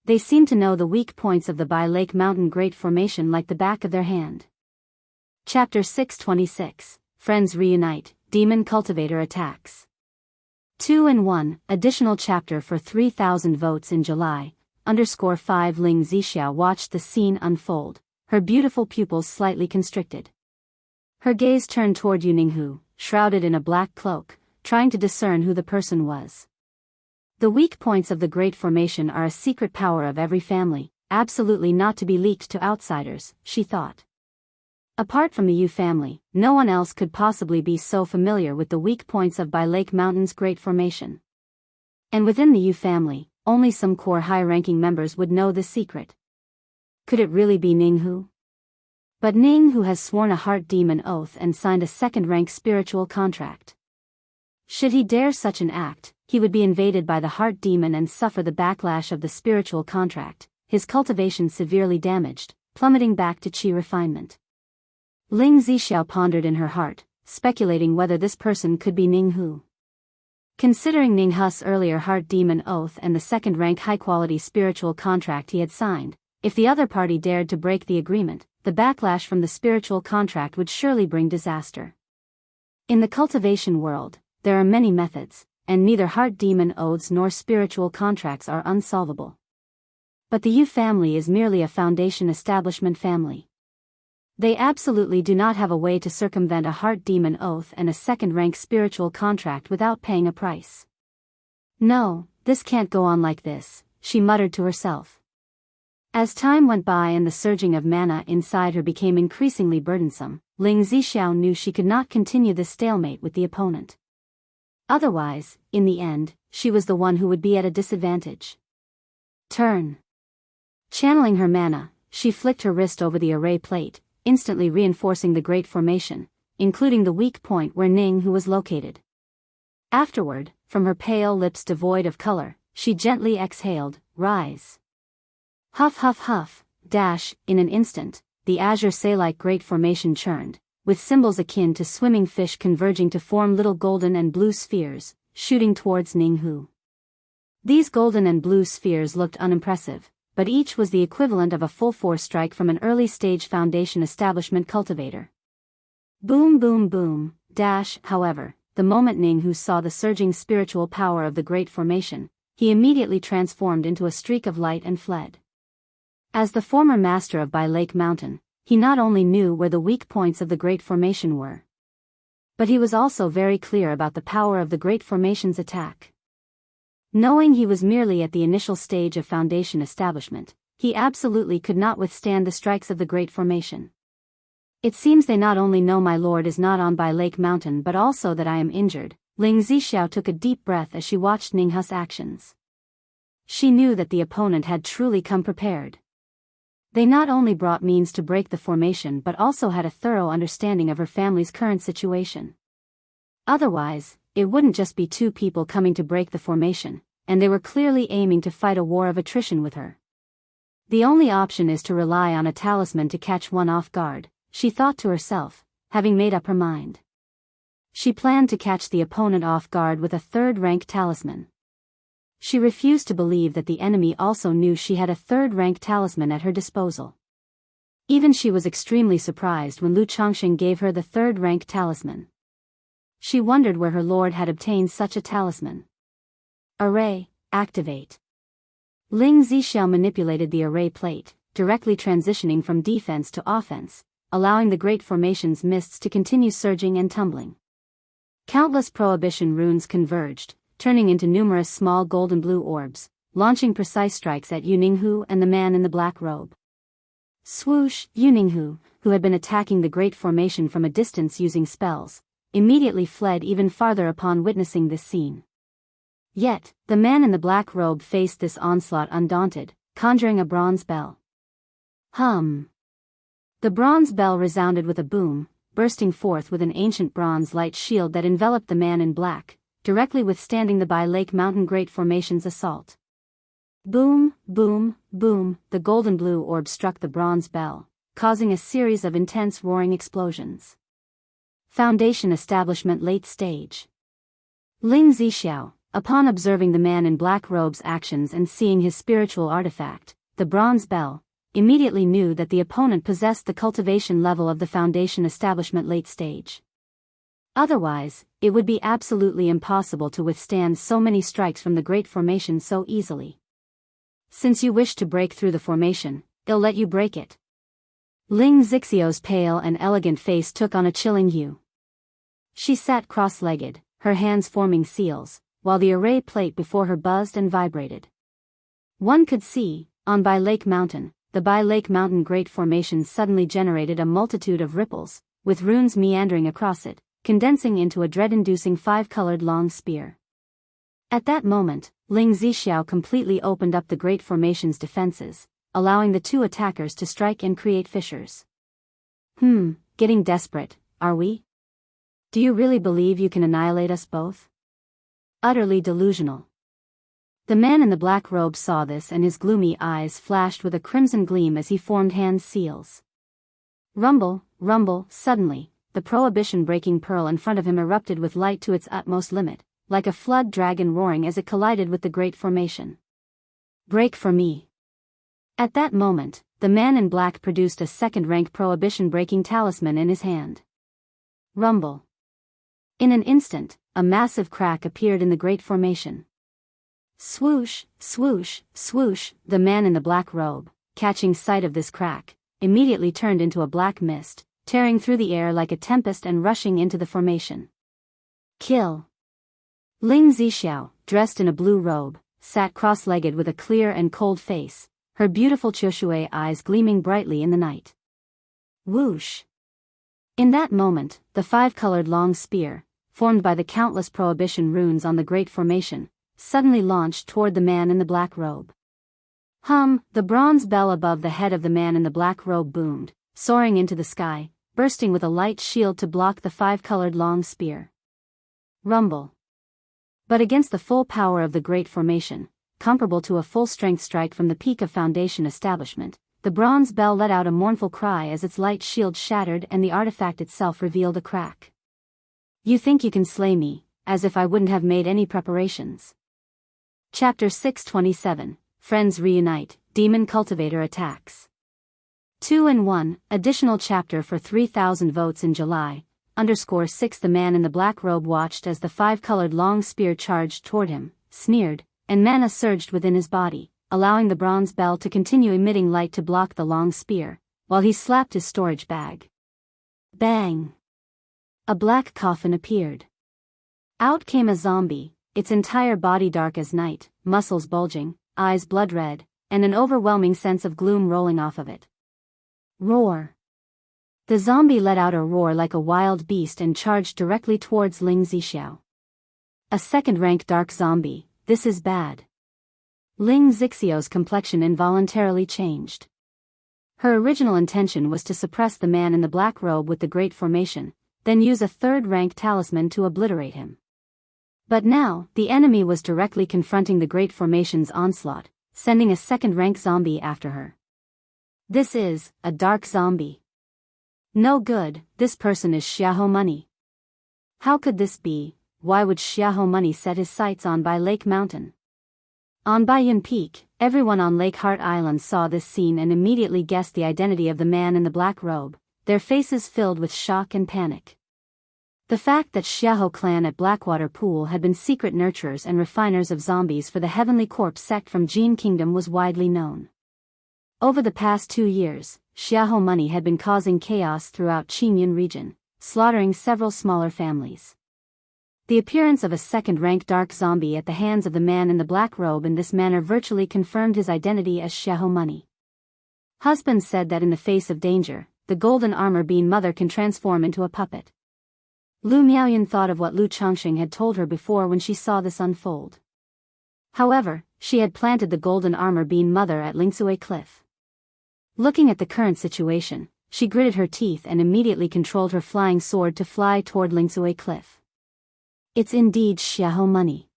They seem to know the weak points of the Bai Lake Mountain Great Formation like the back of their hand. Chapter 626, Friends Reunite, Demon Cultivator Attacks. 2-in-1, additional chapter for 3,000 votes in July, _5 Ling Zixiao watched the scene unfold, her beautiful pupils slightly constricted. Her gaze turned toward Yuninghu, shrouded in a black cloak, trying to discern who the person was. The weak points of the Great Formation are a secret power of every family, absolutely not to be leaked to outsiders, she thought. Apart from the Yu family, no one else could possibly be so familiar with the weak points of Bai Lake Mountain's Great Formation. And within the Yu family, only some core high-ranking members would know the secret. Could it really be Ninghu? But Ninghu has sworn a heart demon oath and signed a second-rank spiritual contract. Should he dare such an act, he would be invaded by the heart demon and suffer the backlash of the spiritual contract, his cultivation severely damaged, plummeting back to qi refinement. Ling Zixiao pondered in her heart, speculating whether this person could be Ninghu. Considering Ninghu's earlier heart demon oath and the second-rank high-quality spiritual contract he had signed, if the other party dared to break the agreement, the backlash from the spiritual contract would surely bring disaster. In the cultivation world, there are many methods, and neither heart demon oaths nor spiritual contracts are unsolvable. But the Yu family is merely a foundation establishment family. They absolutely do not have a way to circumvent a heart demon oath and a second-rank spiritual contract without paying a price. No, this can't go on like this, she muttered to herself. As time went by and the surging of mana inside her became increasingly burdensome, Ling Zixiao knew she could not continue this stalemate with the opponent. Otherwise, in the end, she was the one who would be at a disadvantage. Turn. Channeling her mana, she flicked her wrist over the array plate, instantly reinforcing the great formation, including the weak point where Ninghu was located. Afterward, from her pale lips devoid of color, she gently exhaled, "Rise." Huff huff huff, dash, in an instant, the azure say-like great formation churned, with symbols akin to swimming fish converging to form little golden and blue spheres, shooting towards Ninghu. These golden and blue spheres looked unimpressive, but each was the equivalent of a full-force strike from an early-stage foundation establishment cultivator. Boom boom boom, dash, however, the moment Ninghu saw the surging spiritual power of the great formation, he immediately transformed into a streak of light and fled. As the former master of Bai Lake Mountain, he not only knew where the weak points of the great formation were, but he was also very clear about the power of the great formation's attack. Knowing he was merely at the initial stage of foundation establishment, he absolutely could not withstand the strikes of the great formation. It seems they not only know my lord is not on Bai Lake Mountain but also that I am injured. Ling Zixiao took a deep breath as she watched Ninghu's actions. She knew that the opponent had truly come prepared. They not only brought means to break the formation but also had a thorough understanding of her family's current situation. Otherwise, it wouldn't just be two people coming to break the formation, and they were clearly aiming to fight a war of attrition with her. The only option is to rely on a talisman to catch one off guard, she thought to herself, having made up her mind. She planned to catch the opponent off guard with a third-rank talisman. She refused to believe that the enemy also knew she had a third-rank talisman at her disposal. Even she was extremely surprised when Lu Changxing gave her the third-rank talisman. She wondered where her lord had obtained such a talisman. Array, activate. Ling Zixiao manipulated the array plate, directly transitioning from defense to offense, allowing the great formation's mists to continue surging and tumbling. Countless prohibition runes converged, turning into numerous small golden blue orbs, launching precise strikes at Yu Ninghu and the man in the black robe. Swoosh! Yu Ninghu, who had been attacking the great formation from a distance using spells, immediately fled even farther upon witnessing this scene. Yet, the man in the black robe faced this onslaught undaunted, conjuring a bronze bell. Hum! The bronze bell resounded with a boom, bursting forth with an ancient bronze light shield that enveloped the man in black, directly withstanding the Bai Lake Mountain Great Formation's assault. Boom, boom, boom, the golden blue orb struck the bronze bell, causing a series of intense roaring explosions. Foundation establishment late stage. Ling Zixiao, upon observing the man in black robe's actions and seeing his spiritual artifact, the bronze bell, immediately knew that the opponent possessed the cultivation level of the foundation establishment late stage. Otherwise, it would be absolutely impossible to withstand so many strikes from the great formation so easily. Since you wish to break through the formation, I'll let you break it. Ling Zixiao's pale and elegant face took on a chilling hue. She sat cross-legged, her hands forming seals, while the array plate before her buzzed and vibrated. One could see, on Bai Lake Mountain, the Bai Lake Mountain Great Formation suddenly generated a multitude of ripples, with runes meandering across it, condensing into a dread-inducing 5-colored long spear. At that moment, Ling Zixiao completely opened up the Great Formation's defenses, allowing the two attackers to strike and create fissures. Getting desperate, are we? Do you really believe you can annihilate us both? Utterly delusional. The man in the black robe saw this and his gloomy eyes flashed with a crimson gleam as he formed hand seals. Rumble, rumble, suddenly, the prohibition-breaking pearl in front of him erupted with light to its utmost limit, like a flood dragon roaring as it collided with the great formation. Break for me. At that moment, the man in black produced a second-rank prohibition-breaking talisman in his hand. Rumble. In an instant, a massive crack appeared in the great formation. Swoosh, swoosh, swoosh, the man in the black robe, catching sight of this crack, immediately turned into a black mist, tearing through the air like a tempest and rushing into the formation. Kill. Ling Zixiao, dressed in a blue robe, sat cross-legged with a clear and cold face, her beautiful Qiushui eyes gleaming brightly in the night. Whoosh. In that moment, the five-colored long spear, formed by the countless prohibition runes on the Great Formation, suddenly launched toward the man in the black robe. Hum, the bronze bell above the head of the man in the black robe boomed, soaring into the sky, bursting with a light shield to block the five-colored long spear. Rumble. But against the full power of the Great Formation, comparable to a full-strength strike from the peak of Foundation establishment, the bronze bell let out a mournful cry as its light shield shattered and the artifact itself revealed a crack. You think you can slay me, as if I wouldn't have made any preparations. Chapter 627, Friends Reunite, Demon Cultivator Attacks. 2-in-1, additional chapter for 3,000 votes in July, _6. The man in the black robe watched as the five-colored long spear charged toward him, sneered, and mana surged within his body, allowing the bronze bell to continue emitting light to block the long spear, while he slapped his storage bag. Bang! A black coffin appeared. Out came a zombie, its entire body dark as night, muscles bulging, eyes blood-red, and an overwhelming sense of gloom rolling off of it. Roar! The zombie let out a roar like a wild beast and charged directly towards Ling Zixiao. A second-rank dark zombie, this is bad. Ling Zixiao's complexion involuntarily changed. Her original intention was to suppress the man in the black robe with the Great Formation, then use a third-rank talisman to obliterate him. But now, the enemy was directly confronting the Great Formation's onslaught, sending a second-rank zombie after her. This is a dark zombie. No good, this person is Xiahou Money. How could this be? Why would Xiahou Money set his sights on Bai Lake Mountain? On Baiyun Peak, everyone on Lake Heart Island saw this scene and immediately guessed the identity of the man in the black robe, their faces filled with shock and panic. The fact that Xiahou clan at Blackwater Pool had been secret nurturers and refiners of zombies for the Heavenly Corpse sect from Jin Kingdom was widely known. Over the past 2 years, Xiahou Money had been causing chaos throughout Qingyun region, slaughtering several smaller families. The appearance of a second-rank dark zombie at the hands of the man in the black robe in this manner virtually confirmed his identity as Xiahou Money. Husband said that in the face of danger, the golden armor being mother can transform into a puppet. Lu Miaoyan thought of what Lu Chongqing had told her before when she saw this unfold. However, she had planted the golden armor being mother at Lingsue Cliff. Looking at the current situation, she gritted her teeth and immediately controlled her flying sword to fly toward Lingsue Cliff. It's indeed Xiahou Money.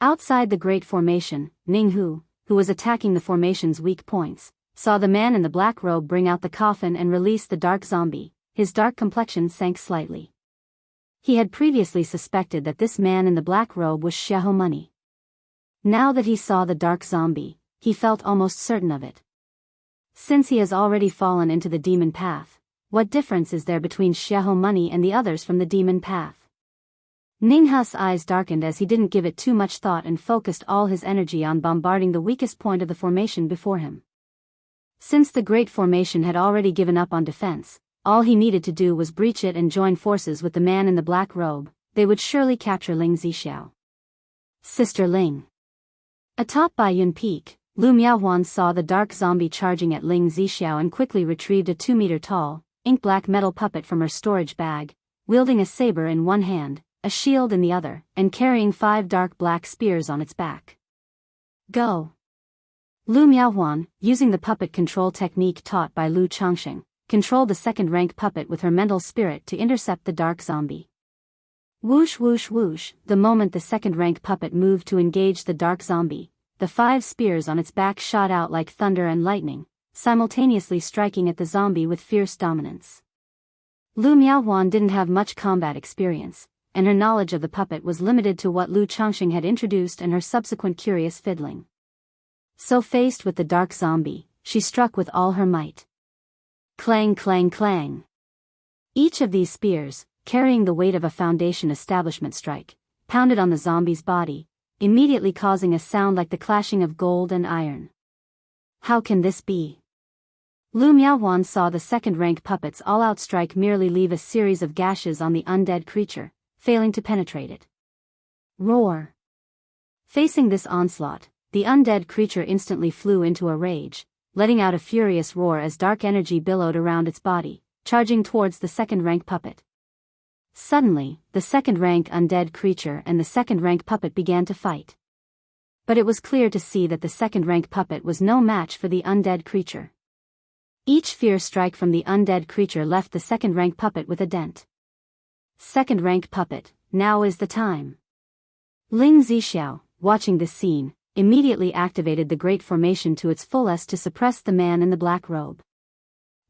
Outside the Great Formation, Ninghu, who was attacking the formation's weak points, saw the man in the black robe bring out the coffin and release the dark zombie. His dark complexion sank slightly. He had previously suspected that this man in the black robe was Xiahou Money. Now that he saw the dark zombie, he felt almost certain of it. Since he has already fallen into the demon path, what difference is there between Xiahou Money and the others from the demon path? Ninghu's eyes darkened as he didn't give it too much thought and focused all his energy on bombarding the weakest point of the formation before him. Since the Great Formation had already given up on defense, all he needed to do was breach it and join forces with the man in the black robe. They would surely capture Ling Zixiao. Sister Ling. Atop Baiyun Peak, Lu Miaohuan saw the dark zombie charging at Ling Zixiao and quickly retrieved a 2-meter-tall, ink-black metal puppet from her storage bag, wielding a saber in one hand, a shield in the other, and carrying 5 dark black spears on its back. Go! Lu Miaohuan, using the puppet control technique taught by Lu Chongqing, controlled the second-rank puppet with her mental spirit to intercept the dark zombie. Whoosh whoosh whoosh, the moment the second-rank puppet moved to engage the dark zombie, the 5 spears on its back shot out like thunder and lightning, simultaneously striking at the zombie with fierce dominance. Lu Miaohuan didn't have much combat experience, and her knowledge of the puppet was limited to what Lu Chongqing had introduced and her subsequent curious fiddling. So faced with the dark zombie, she struck with all her might. Clang clang clang. Each of these spears, carrying the weight of a Foundation establishment strike, pounded on the zombie's body, immediately causing a sound like the clashing of gold and iron. How can this be? Lu Miaohuan saw the second-rank puppets all outstrike merely leave a series of gashes on the undead creature, failing to penetrate it. Roar! Facing this onslaught, the undead creature instantly flew into a rage, letting out a furious roar as dark energy billowed around its body, charging towards the second-rank puppet. Suddenly, the second-rank undead creature and the second-rank puppet began to fight. But it was clear to see that the second-rank puppet was no match for the undead creature. Each fierce strike from the undead creature left the second-rank puppet with a dent. Second-rank puppet, now is the time. Ling Zixiao, watching this scene, immediately activated the Great Formation to its fullest to suppress the man in the black robe.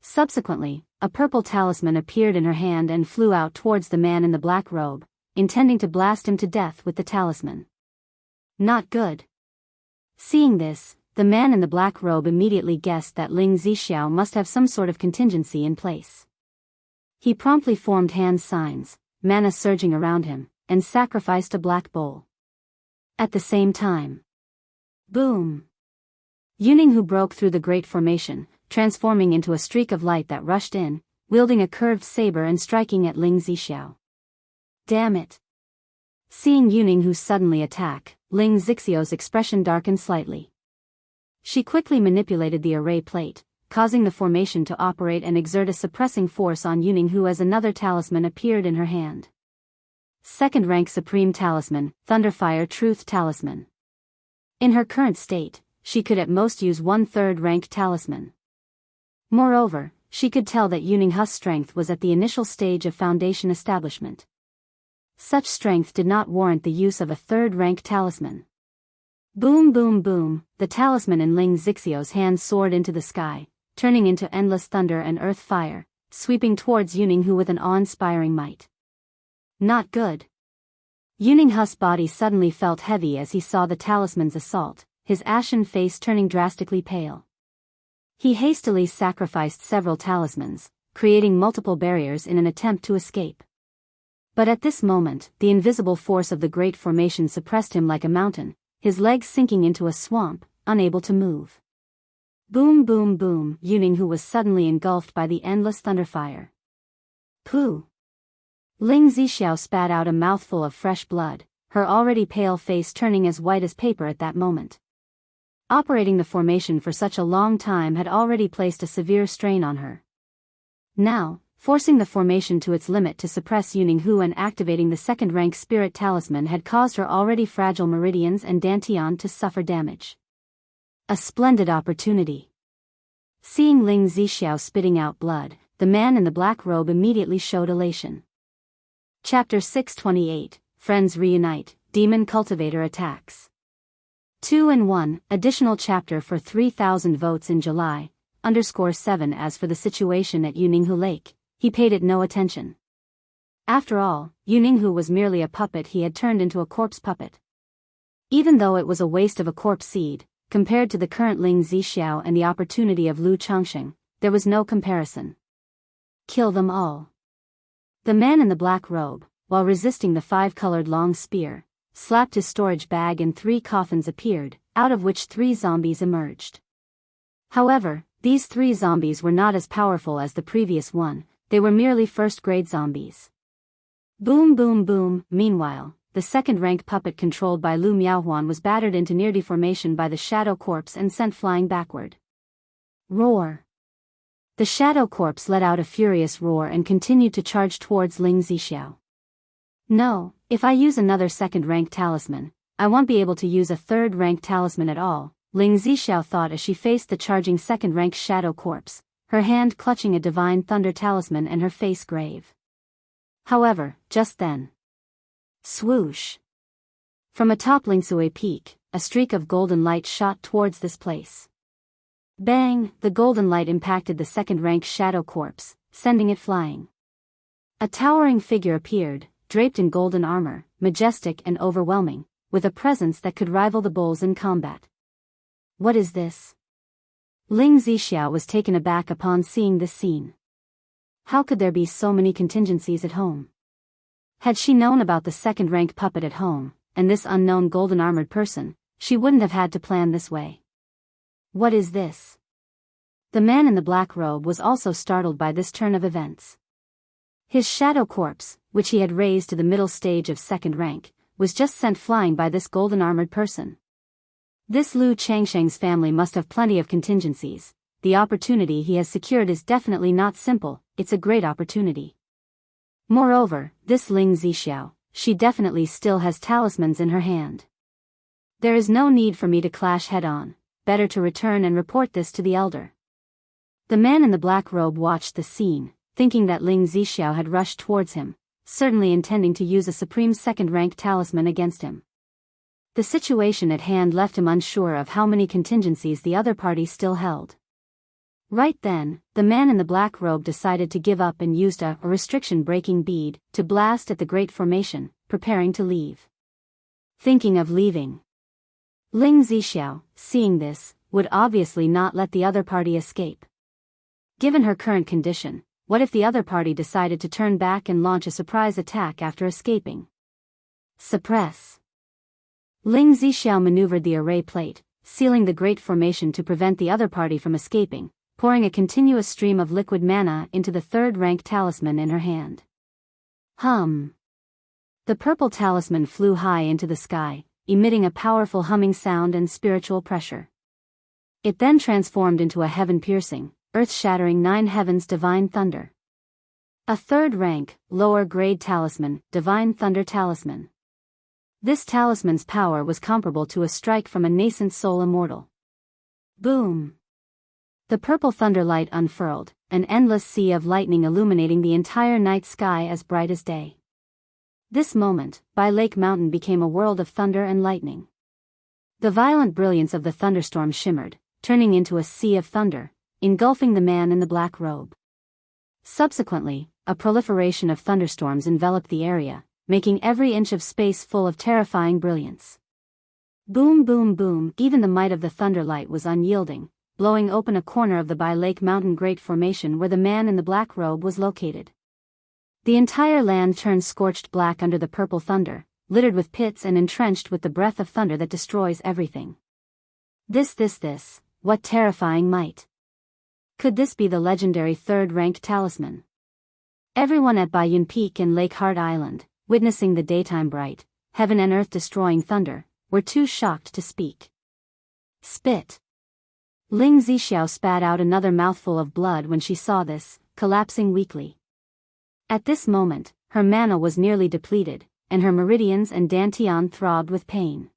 Subsequently, a purple talisman appeared in her hand and flew out towards the man in the black robe, intending to blast him to death with the talisman. Not good. Seeing this, the man in the black robe immediately guessed that Ling Zixiao must have some sort of contingency in place. He promptly formed hand signs, mana surging around him, and sacrificed a black bowl. At the same time, boom! Yuninghu broke through the Great Formation, transforming into a streak of light that rushed in, wielding a curved saber and striking at Ling Zixiao. Damn it! Seeing Yuninghu suddenly attack, Ling Zixiao's expression darkened slightly. She quickly manipulated the array plate, causing the formation to operate and exert a suppressing force on Yuninghu as another talisman appeared in her hand. Second-rank Supreme Talisman, Thunderfire Truth Talisman. In her current state, she could at most use 1/3 rank talisman. Moreover, she could tell that Yuninghu's strength was at the initial stage of foundation establishment. Such strength did not warrant the use of a 3rd rank talisman. Boom boom boom, the talisman in Ling Zixiao's hand soared into the sky, turning into endless thunder and earth fire, sweeping towards Yuninghu with an awe-inspiring might. Not good. Yuninghu's body suddenly felt heavy as he saw the talisman's assault, his ashen face turning drastically pale. He hastily sacrificed several talismans, creating multiple barriers in an attempt to escape. But at this moment, the invisible force of the Great Formation suppressed him like a mountain, his legs sinking into a swamp, unable to move. Boom boom boom, Yuninghu was suddenly engulfed by the endless thunderfire. Pooh! Ling Zixiao spat out a mouthful of fresh blood, her already pale face turning as white as paper at that moment. Operating the formation for such a long time had already placed a severe strain on her. Now, forcing the formation to its limit to suppress Yuninghu and activating the second-rank spirit talisman had caused her already fragile meridians and dantian to suffer damage. A splendid opportunity. Seeing Ling Zixiao spitting out blood, the man in the black robe immediately showed elation. Chapter 628, Friends Reunite, Demon Cultivator Attacks. 2-in-1, additional chapter for 3,000 votes in July, _7. As for the situation at Yuninghu Lake, he paid it no attention. After all, Yuninghu was merely a puppet he had turned into a corpse puppet. Even though it was a waste of a corpse seed, compared to the current Ling Zixiao and the opportunity of Lu Changsheng, there was no comparison. Kill them all. The man in the black robe, while resisting the 5-colored long spear, slapped his storage bag and 3 coffins appeared, out of which 3 zombies emerged. However, these 3 zombies were not as powerful as the previous one, they were merely first-grade zombies. Boom boom boom. Meanwhile, the second-rank puppet controlled by Lu Miaohuan was battered into near deformation by the shadow corpse and sent flying backward. Roar! The shadow corpse let out a furious roar and continued to charge towards Ling Zixiao. No, if I use another second-rank talisman, I won't be able to use a 3rd-rank talisman at all, Ling Zixiao thought as she faced the charging second-rank shadow corpse, her hand clutching a divine thunder talisman and her face grave. However, just then, swoosh! From atop Lingsui Peak, a streak of golden light shot towards this place. Bang! The golden light impacted the second-rank shadow corpse, sending it flying. A towering figure appeared, draped in golden armor, majestic and overwhelming, with a presence that could rival the bulls in combat. What is this? Ling Zixiao was taken aback upon seeing this scene. How could there be so many contingencies at home? Had she known about the second-rank puppet at home, and this unknown golden-armored person, she wouldn't have had to plan this way. What is this? The man in the black robe was also startled by this turn of events. His shadow corpse, which he had raised to the middle stage of second rank, was just sent flying by this golden-armored person. This Lu Changsheng's family must have plenty of contingencies. The opportunity he has secured is definitely not simple, it's a great opportunity. Moreover, this Ling Zixiao, she definitely still has talismans in her hand. There is no need for me to clash head-on, better to return and report this to the elder. The man in the black robe watched the scene, thinking that Ling Zixiao had rushed towards him, certainly intending to use a supreme second-rank talisman against him. The situation at hand left him unsure of how many contingencies the other party still held. Right then, the man in the black robe decided to give up and used a restriction-breaking bead to blast at the great formation, preparing to leave. Thinking of leaving. Ling Zixiao, seeing this, would obviously not let the other party escape. Given her current condition, what if the other party decided to turn back and launch a surprise attack after escaping? Suppress. Ling Zixiao maneuvered the array plate, sealing the great formation to prevent the other party from escaping, pouring a continuous stream of liquid mana into the third-rank talisman in her hand. Hum. The purple talisman flew high into the sky, emitting a powerful humming sound and spiritual pressure. It then transformed into a heaven-piercing, earth-shattering nine heavens divine thunder. A third-rank, lower-grade talisman, divine thunder talisman. This talisman's power was comparable to a strike from a nascent soul immortal. Boom! The purple thunder light unfurled, an endless sea of lightning illuminating the entire night sky as bright as day. This moment, Bai Lake Mountain became a world of thunder and lightning. The violent brilliance of the thunderstorm shimmered, turning into a sea of thunder, engulfing the man in the black robe. Subsequently, a proliferation of thunderstorms enveloped the area, making every inch of space full of terrifying brilliance. Boom boom boom, even the might of the thunder light was unyielding, blowing open a corner of the Bai Lake Mountain Great Formation where the man in the black robe was located. The entire land turned scorched black under the purple thunder, littered with pits and entrenched with the breath of thunder that destroys everything. This, what terrifying might! Could this be the legendary third-rank talisman? Everyone at Baiyun Peak and Lake Heart Island, witnessing the daytime bright, heaven and earth-destroying thunder, were too shocked to speak. Spit! Ling Zixiao spat out another mouthful of blood when she saw this, collapsing weakly. At this moment, her mana was nearly depleted, and her meridians and dantian throbbed with pain.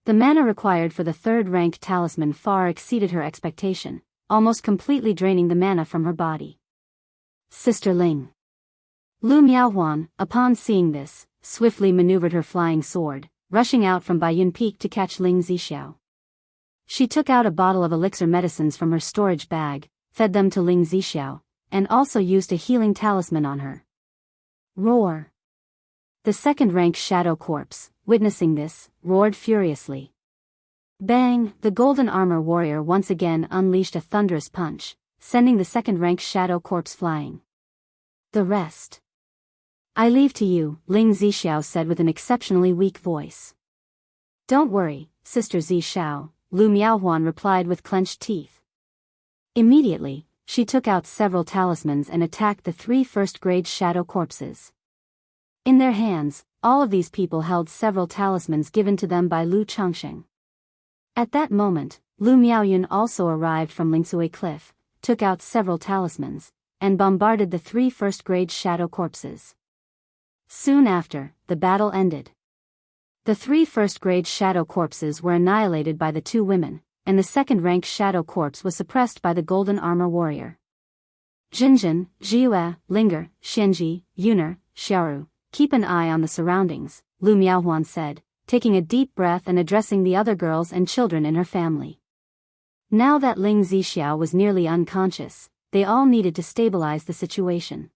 The mana required for the third-rank talisman far exceeded her expectation, almost completely draining the mana from her body. Sister Ling. Lu Miaohuan, upon seeing this, swiftly maneuvered her flying sword, rushing out from Baiyun Peak to catch Ling Zixiao. She took out a bottle of elixir medicines from her storage bag, fed them to Ling Zixiao, and also used a healing talisman on her. Roar! The second-rank shadow corpse, witnessing this, roared furiously. Bang! The golden armor warrior once again unleashed a thunderous punch, sending the second-rank shadow corpse flying. The rest. I leave to you, Ling Zixiao said with an exceptionally weak voice. Don't worry, Sister Zixiao, Lu Miaohuan replied with clenched teeth. Immediately, she took out several talismans and attacked the three first-grade shadow corpses. In their hands, all of these people held several talismans given to them by Lu Changsheng. At that moment, Lu Miaoyun also arrived from Lingsui Cliff, took out several talismans, and bombarded the three first-grade shadow corpses. Soon after, the battle ended. The three first-grade shadow corpses were annihilated by the two women, and the second-rank shadow corpse was suppressed by the golden armor warrior. Jinjin, Jiue, Linger, Xianji, Yuner, Xiaoru, keep an eye on the surroundings, Lu Miaohuan said, taking a deep breath and addressing the other girls and children in her family. Now that Ling Zixiao was nearly unconscious, they all needed to stabilize the situation.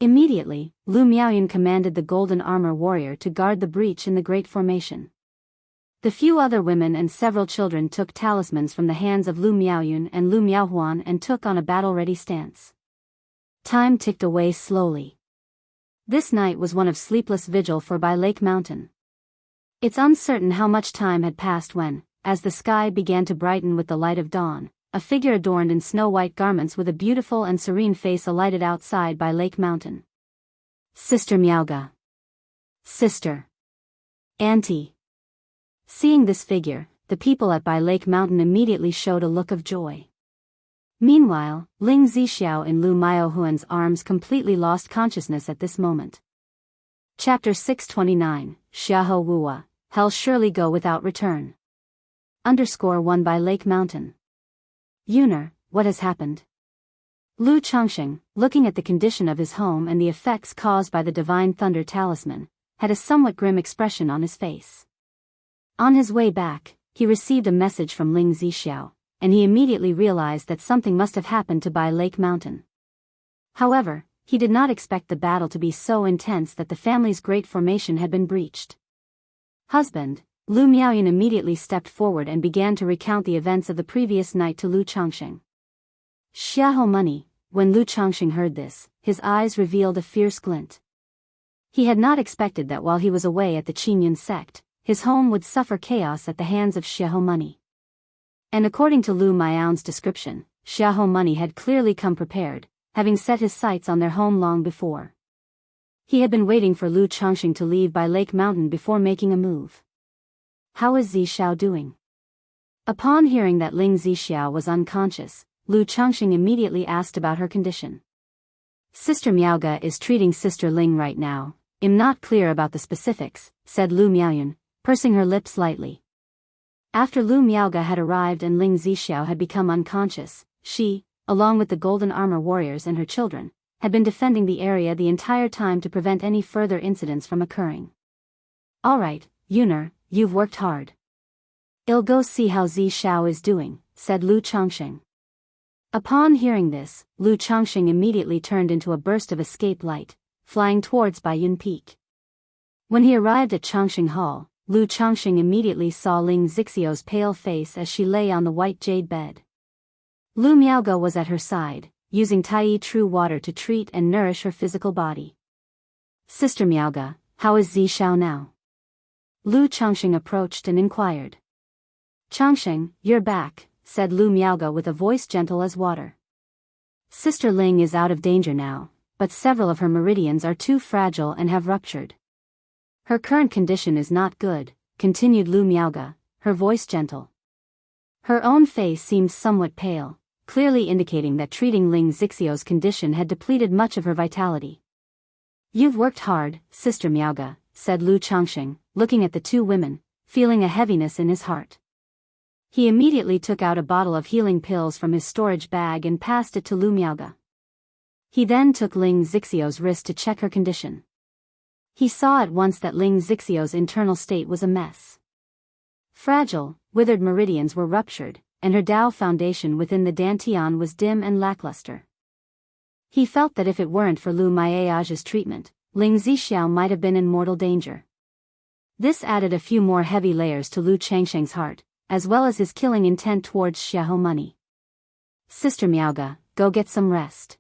Immediately, Lu Miaoyun commanded the golden armor warrior to guard the breach in the Great Formation. The few other women and several children took talismans from the hands of Lu Miaoyun and Lu Miaohuan and took on a battle-ready stance. Time ticked away slowly. This night was one of sleepless vigil for Bai Lake Mountain. It's uncertain how much time had passed when, as the sky began to brighten with the light of dawn, a figure adorned in snow-white garments with a beautiful and serene face alighted outside by Lake Mountain. Sister Miaoga. Sister. Auntie. Seeing this figure, the people at Bai Lake Mountain immediately showed a look of joy. Meanwhile, Ling Zixiao in Lu Miaohuan's arms completely lost consciousness at this moment. Chapter 629, Xiaho Wuwa, Hell surely go without return. _1 Bai Lake Mountain. Yuner, what has happened? Lu Changxing, looking at the condition of his home and the effects caused by the Divine Thunder Talisman, had a somewhat grim expression on his face. On his way back, he received a message from Ling Zixiao, and he immediately realized that something must have happened to Bai Lake Mountain. However, he did not expect the battle to be so intense that the family's great formation had been breached. Husband, Lu Miaoyun immediately stepped forward and began to recount the events of the previous night to Lu Changxing. Xiaho money, when Lu Changxing heard this, his eyes revealed a fierce glint. He had not expected that while he was away at the Qingyun sect, his home would suffer chaos at the hands of Xiaho money. And according to Lu Miaoyun's description, Xiaho money had clearly come prepared, having set his sights on their home long before. He had been waiting for Lu Changxing to leave by Lake Mountain before making a move. How is Zixiao doing? Upon hearing that Ling Zixiao was unconscious, Lu Changxing immediately asked about her condition. Sister Miaoga is treating Sister Ling right now. I'm not clear about the specifics, said Lu Miaoyun, pursing her lips lightly. After Lu Miaoga had arrived and Ling Zixiao had become unconscious, she, along with the Golden Armor warriors and her children, had been defending the area the entire time to prevent any further incidents from occurring. All right, Yuner, you've worked hard. I'll go see how Zixiao is doing, said Lu Changxing. Upon hearing this, Lu Changxing immediately turned into a burst of escape light, flying towards Baiyun Peak. When he arrived at Changxing Hall, Lu Changxing immediately saw Ling Zixiao's pale face as she lay on the white jade bed. Lu Miaoga was at her side, using Tai True Water to treat and nourish her physical body. Sister Miaoga, how is Zixiao now? Lu Changxing approached and inquired. Changxing, you're back, said Lu Miaoga with a voice gentle as water. Sister Ling is out of danger now, but several of her meridians are too fragile and have ruptured. Her current condition is not good, continued Lu Miaoga, her voice gentle. Her own face seemed somewhat pale, clearly indicating that treating Ling Zixiao's condition had depleted much of her vitality. You've worked hard, Sister Miaoga, said Lu Changxing, looking at the two women, feeling a heaviness in his heart. He immediately took out a bottle of healing pills from his storage bag and passed it to Lu Miaoga. He then took Ling Zixiao's wrist to check her condition. He saw at once that Ling Zixiao's internal state was a mess. Fragile, withered meridians were ruptured, and her Dao foundation within the Dantian was dim and lackluster. He felt that if it weren't for Lu Miaoga's treatment, Ling Zixiao might have been in mortal danger. This added a few more heavy layers to Lu Changxing's heart, as well as his killing intent towards Xiaho money. Sister Miaoga, go get some rest.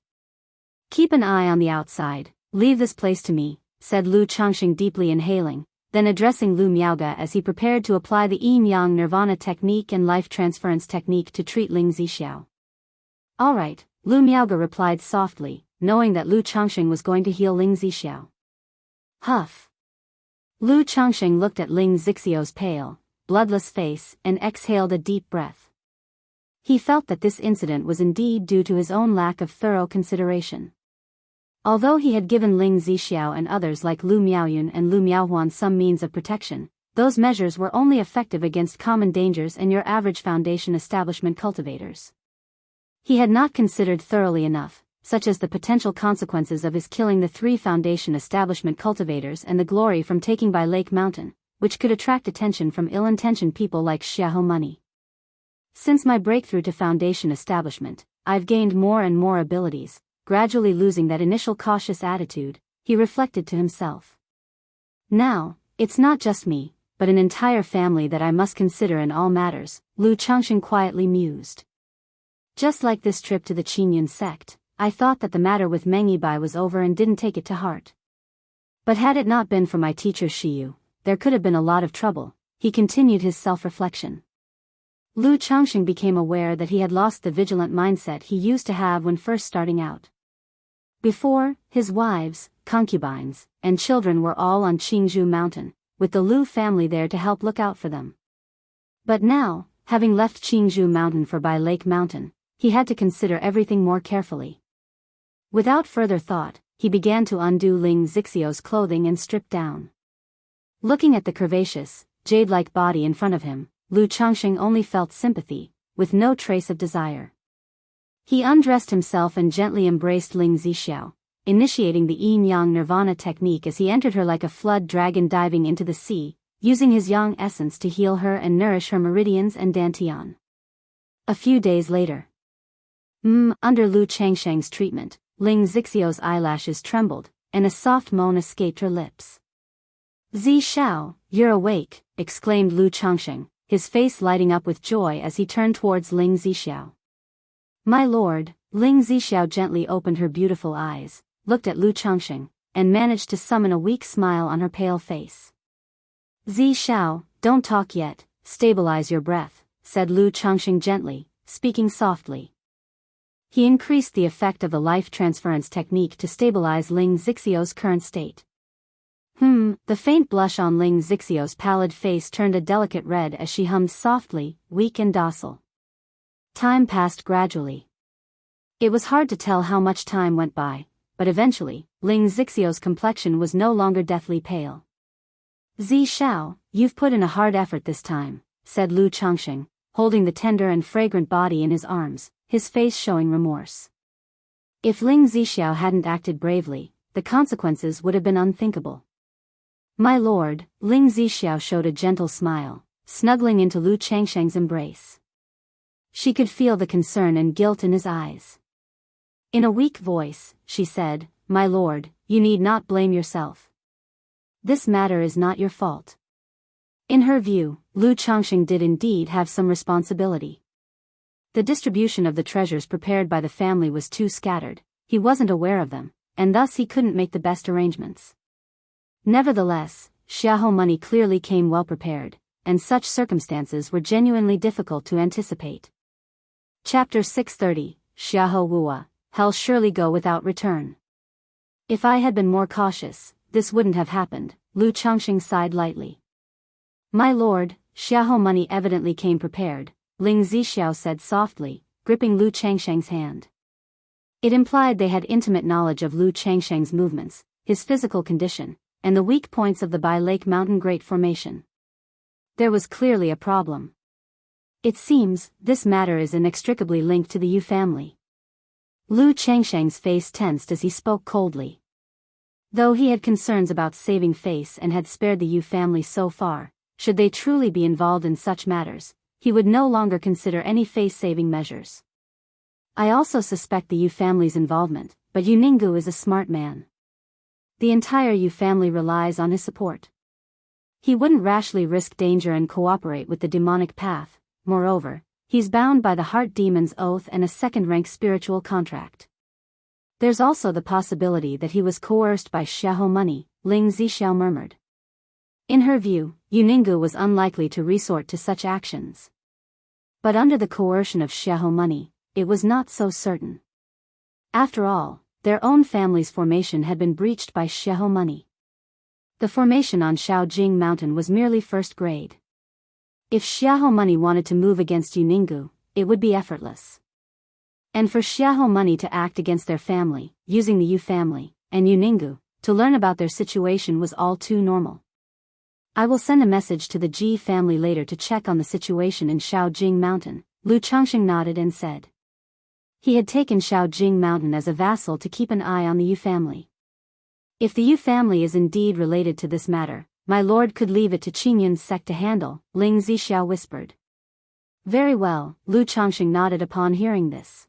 Keep an eye on the outside, leave this place to me, said Lu Changxing deeply inhaling, then addressing Lu Miaoga as he prepared to apply the yin-yang nirvana technique and life transference technique to treat Ling Zixiao. All right, Lu Miaoga replied softly, knowing that Lu Changxing was going to heal Ling Zixiao. Huff. Lu Changxing looked at Ling Zixiao's pale, bloodless face and exhaled a deep breath. He felt that this incident was indeed due to his own lack of thorough consideration. Although he had given Ling Zixiao and others like Lu Miaoyun and Lu Miaohuan some means of protection, those measures were only effective against common dangers and your average foundation establishment cultivators. He had not considered thoroughly enough, such as the potential consequences of his killing the 3 foundation establishment cultivators and the glory from taking by Lake Mountain, which could attract attention from ill-intentioned people like Xiaho money. Since my breakthrough to foundation establishment, I've gained more and more abilities, gradually losing that initial cautious attitude, he reflected to himself. Now, it's not just me, but an entire family that I must consider in all matters, Lu Changxing quietly mused. Just like this trip to the Qingyun sect, I thought that the matter with Meng Yibai was over and didn't take it to heart. But had it not been for my teacher Shiyu, there could have been a lot of trouble. He continued his self-reflection. Lu Changxing became aware that he had lost the vigilant mindset he used to have when first starting out. Before, his wives, concubines, and children were all on Jianghu Mountain, with the Lu family there to help look out for them. But now, having left Jianghu Mountain for Bai Lake Mountain, he had to consider everything more carefully. Without further thought, he began to undo Ling Zixiu's clothing and strip down. Looking at the curvaceous, jade-like body in front of him, Lu Changxing only felt sympathy, with no trace of desire. He undressed himself and gently embraced Ling Zixiu, initiating the yin-yang nirvana technique as he entered her like a flood dragon diving into the sea, using his yang essence to heal her and nourish her meridians and dantian. A few days later. Under Lu Changxing's treatment, Ling Zixiu's eyelashes trembled, and a soft moan escaped her lips. "Zixiu, you're awake," exclaimed Lu Changxing, his face lighting up with joy as he turned towards Ling Zixiu. "My lord." Ling Zixiu gently opened her beautiful eyes, looked at Lu Changxing, and managed to summon a weak smile on her pale face. "Zixiu, don't talk yet, stabilize your breath," said Lu Changxing gently, speaking softly. He increased the effect of the life transference technique to stabilize Ling Zixiu's current state. The faint blush on Ling Zixiu's pallid face turned a delicate red as she hummed softly, weak and docile. Time passed gradually. It was hard to tell how much time went by, but eventually, Ling Zixiu's complexion was no longer deathly pale. "Zixiu, you've put in a hard effort this time," said Lu Changxing, holding the tender and fragrant body in his arms, his face showing remorse. If Ling Zixiu hadn't acted bravely, the consequences would have been unthinkable. "My lord," Ling Zixiu showed a gentle smile, snuggling into Lu Changxing's embrace. She could feel the concern and guilt in his eyes. In a weak voice, she said, "My lord, you need not blame yourself. This matter is not your fault." In her view, Lu Changxing did indeed have some responsibility. The distribution of the treasures prepared by the family was too scattered, he wasn't aware of them, and thus he couldn't make the best arrangements. Nevertheless, Xiahou money clearly came well prepared, and such circumstances were genuinely difficult to anticipate. Chapter 630, Xiahou Wuwa, Hell surely go without return. If I had been more cautious, this wouldn't have happened, Lu Changxing sighed lightly. "My lord, Xiahou money evidently came prepared," Ling Zixiu said softly, gripping Lu Changxing's hand. It implied they had intimate knowledge of Lu Changxing's movements, his physical condition, and the weak points of the Bai Lake Mountain Great Formation. There was clearly a problem. "It seems, this matter is inextricably linked to the Yu family." Lu Changxing's face tensed as he spoke coldly. Though he had concerns about saving face and had spared the Yu family so far, should they truly be involved in such matters, he would no longer consider any face-saving measures. "I also suspect the Yu family's involvement, but Yu Ninggu is a smart man. The entire Yu family relies on his support. He wouldn't rashly risk danger and cooperate with the demonic path. Moreover, he's bound by the Heart Demon's oath and a second-rank spiritual contract. There's also the possibility that he was coerced by Xiahou money," Ling Zixiu murmured. In her view, Yu Ninggu was unlikely to resort to such actions. But under the coercion of Xiahou money, it was not so certain. After all, their own family's formation had been breached by Xiahou money. The formation on Shaojing Mountain was merely first grade. If Xiahou money wanted to move against Yu Ninggu, it would be effortless. And for Xiahou money to act against their family, using the Yu family, and Yu Ninggu, to learn about their situation was all too normal. "I will send a message to the Ji family later to check on the situation in Shaojing Mountain," Lu Changxing nodded and said. He had taken Shaojing Mountain as a vassal to keep an eye on the Yu family. "If the Yu family is indeed related to this matter, my lord could leave it to Qingyun's sect to handle," Ling Zixiu whispered. "Very well," Lu Changxing nodded upon hearing this.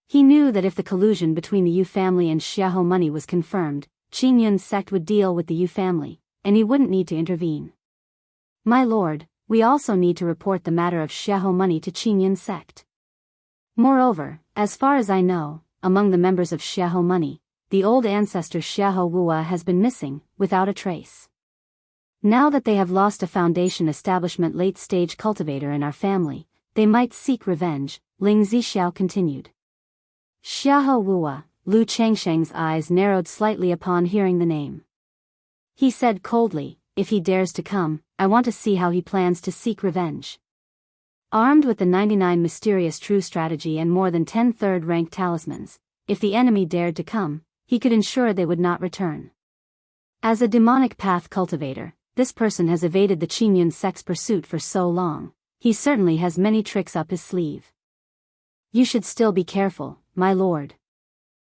He knew that if the collusion between the Yu family and Xiahou money was confirmed, Qingyun's sect would deal with the Yu family, and he wouldn't need to intervene. "My lord, we also need to report the matter of Xiahou money to Qingyun's sect. Moreover, as far as I know, among the members of Xiahou money, the old ancestor Xiahou Wuwa has been missing, without a trace. Now that they have lost a foundation establishment late-stage cultivator in our family, they might seek revenge, Ling Zixiao continued. Xiahou Wuwa, Lu Changsheng's eyes narrowed slightly upon hearing the name. He said coldly, if he dares to come, I want to see how he plans to seek revenge. Armed with the 99 mysterious true strategy and more than 10 third-rank talismans, if the enemy dared to come, he could ensure they would not return. As a demonic path cultivator, this person has evaded the Qingyun sect's pursuit for so long, he certainly has many tricks up his sleeve. You should still be careful, my lord.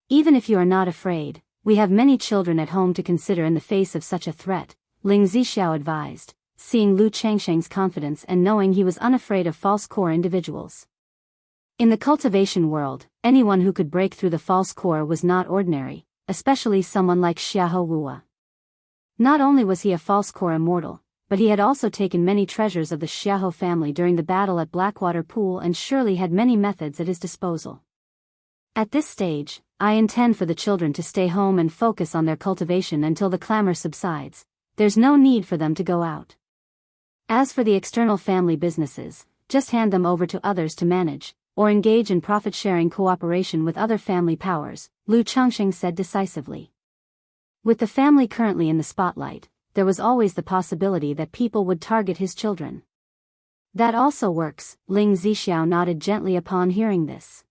Even if you are not afraid, we have many children at home to consider in the face of such a threat, Ling Zixiao advised, seeing Lu Changsheng's confidence and knowing he was unafraid of false core individuals. In the cultivation world, anyone who could break through the false core was not ordinary, especially someone like Xiahou Wuwa. Not only was he a false core immortal, but he had also taken many treasures of the Xiahou family during the battle at Blackwater Pool and surely had many methods at his disposal. At this stage, I intend for the children to stay home and focus on their cultivation until the clamor subsides. There's no need for them to go out. As for the external family businesses, just hand them over to others to manage, or engage in profit-sharing cooperation with other family powers, Lu Changsheng said decisively. With the family currently in the spotlight, there was always the possibility that people would target his children. That also works, Ling Zixiao nodded gently upon hearing this.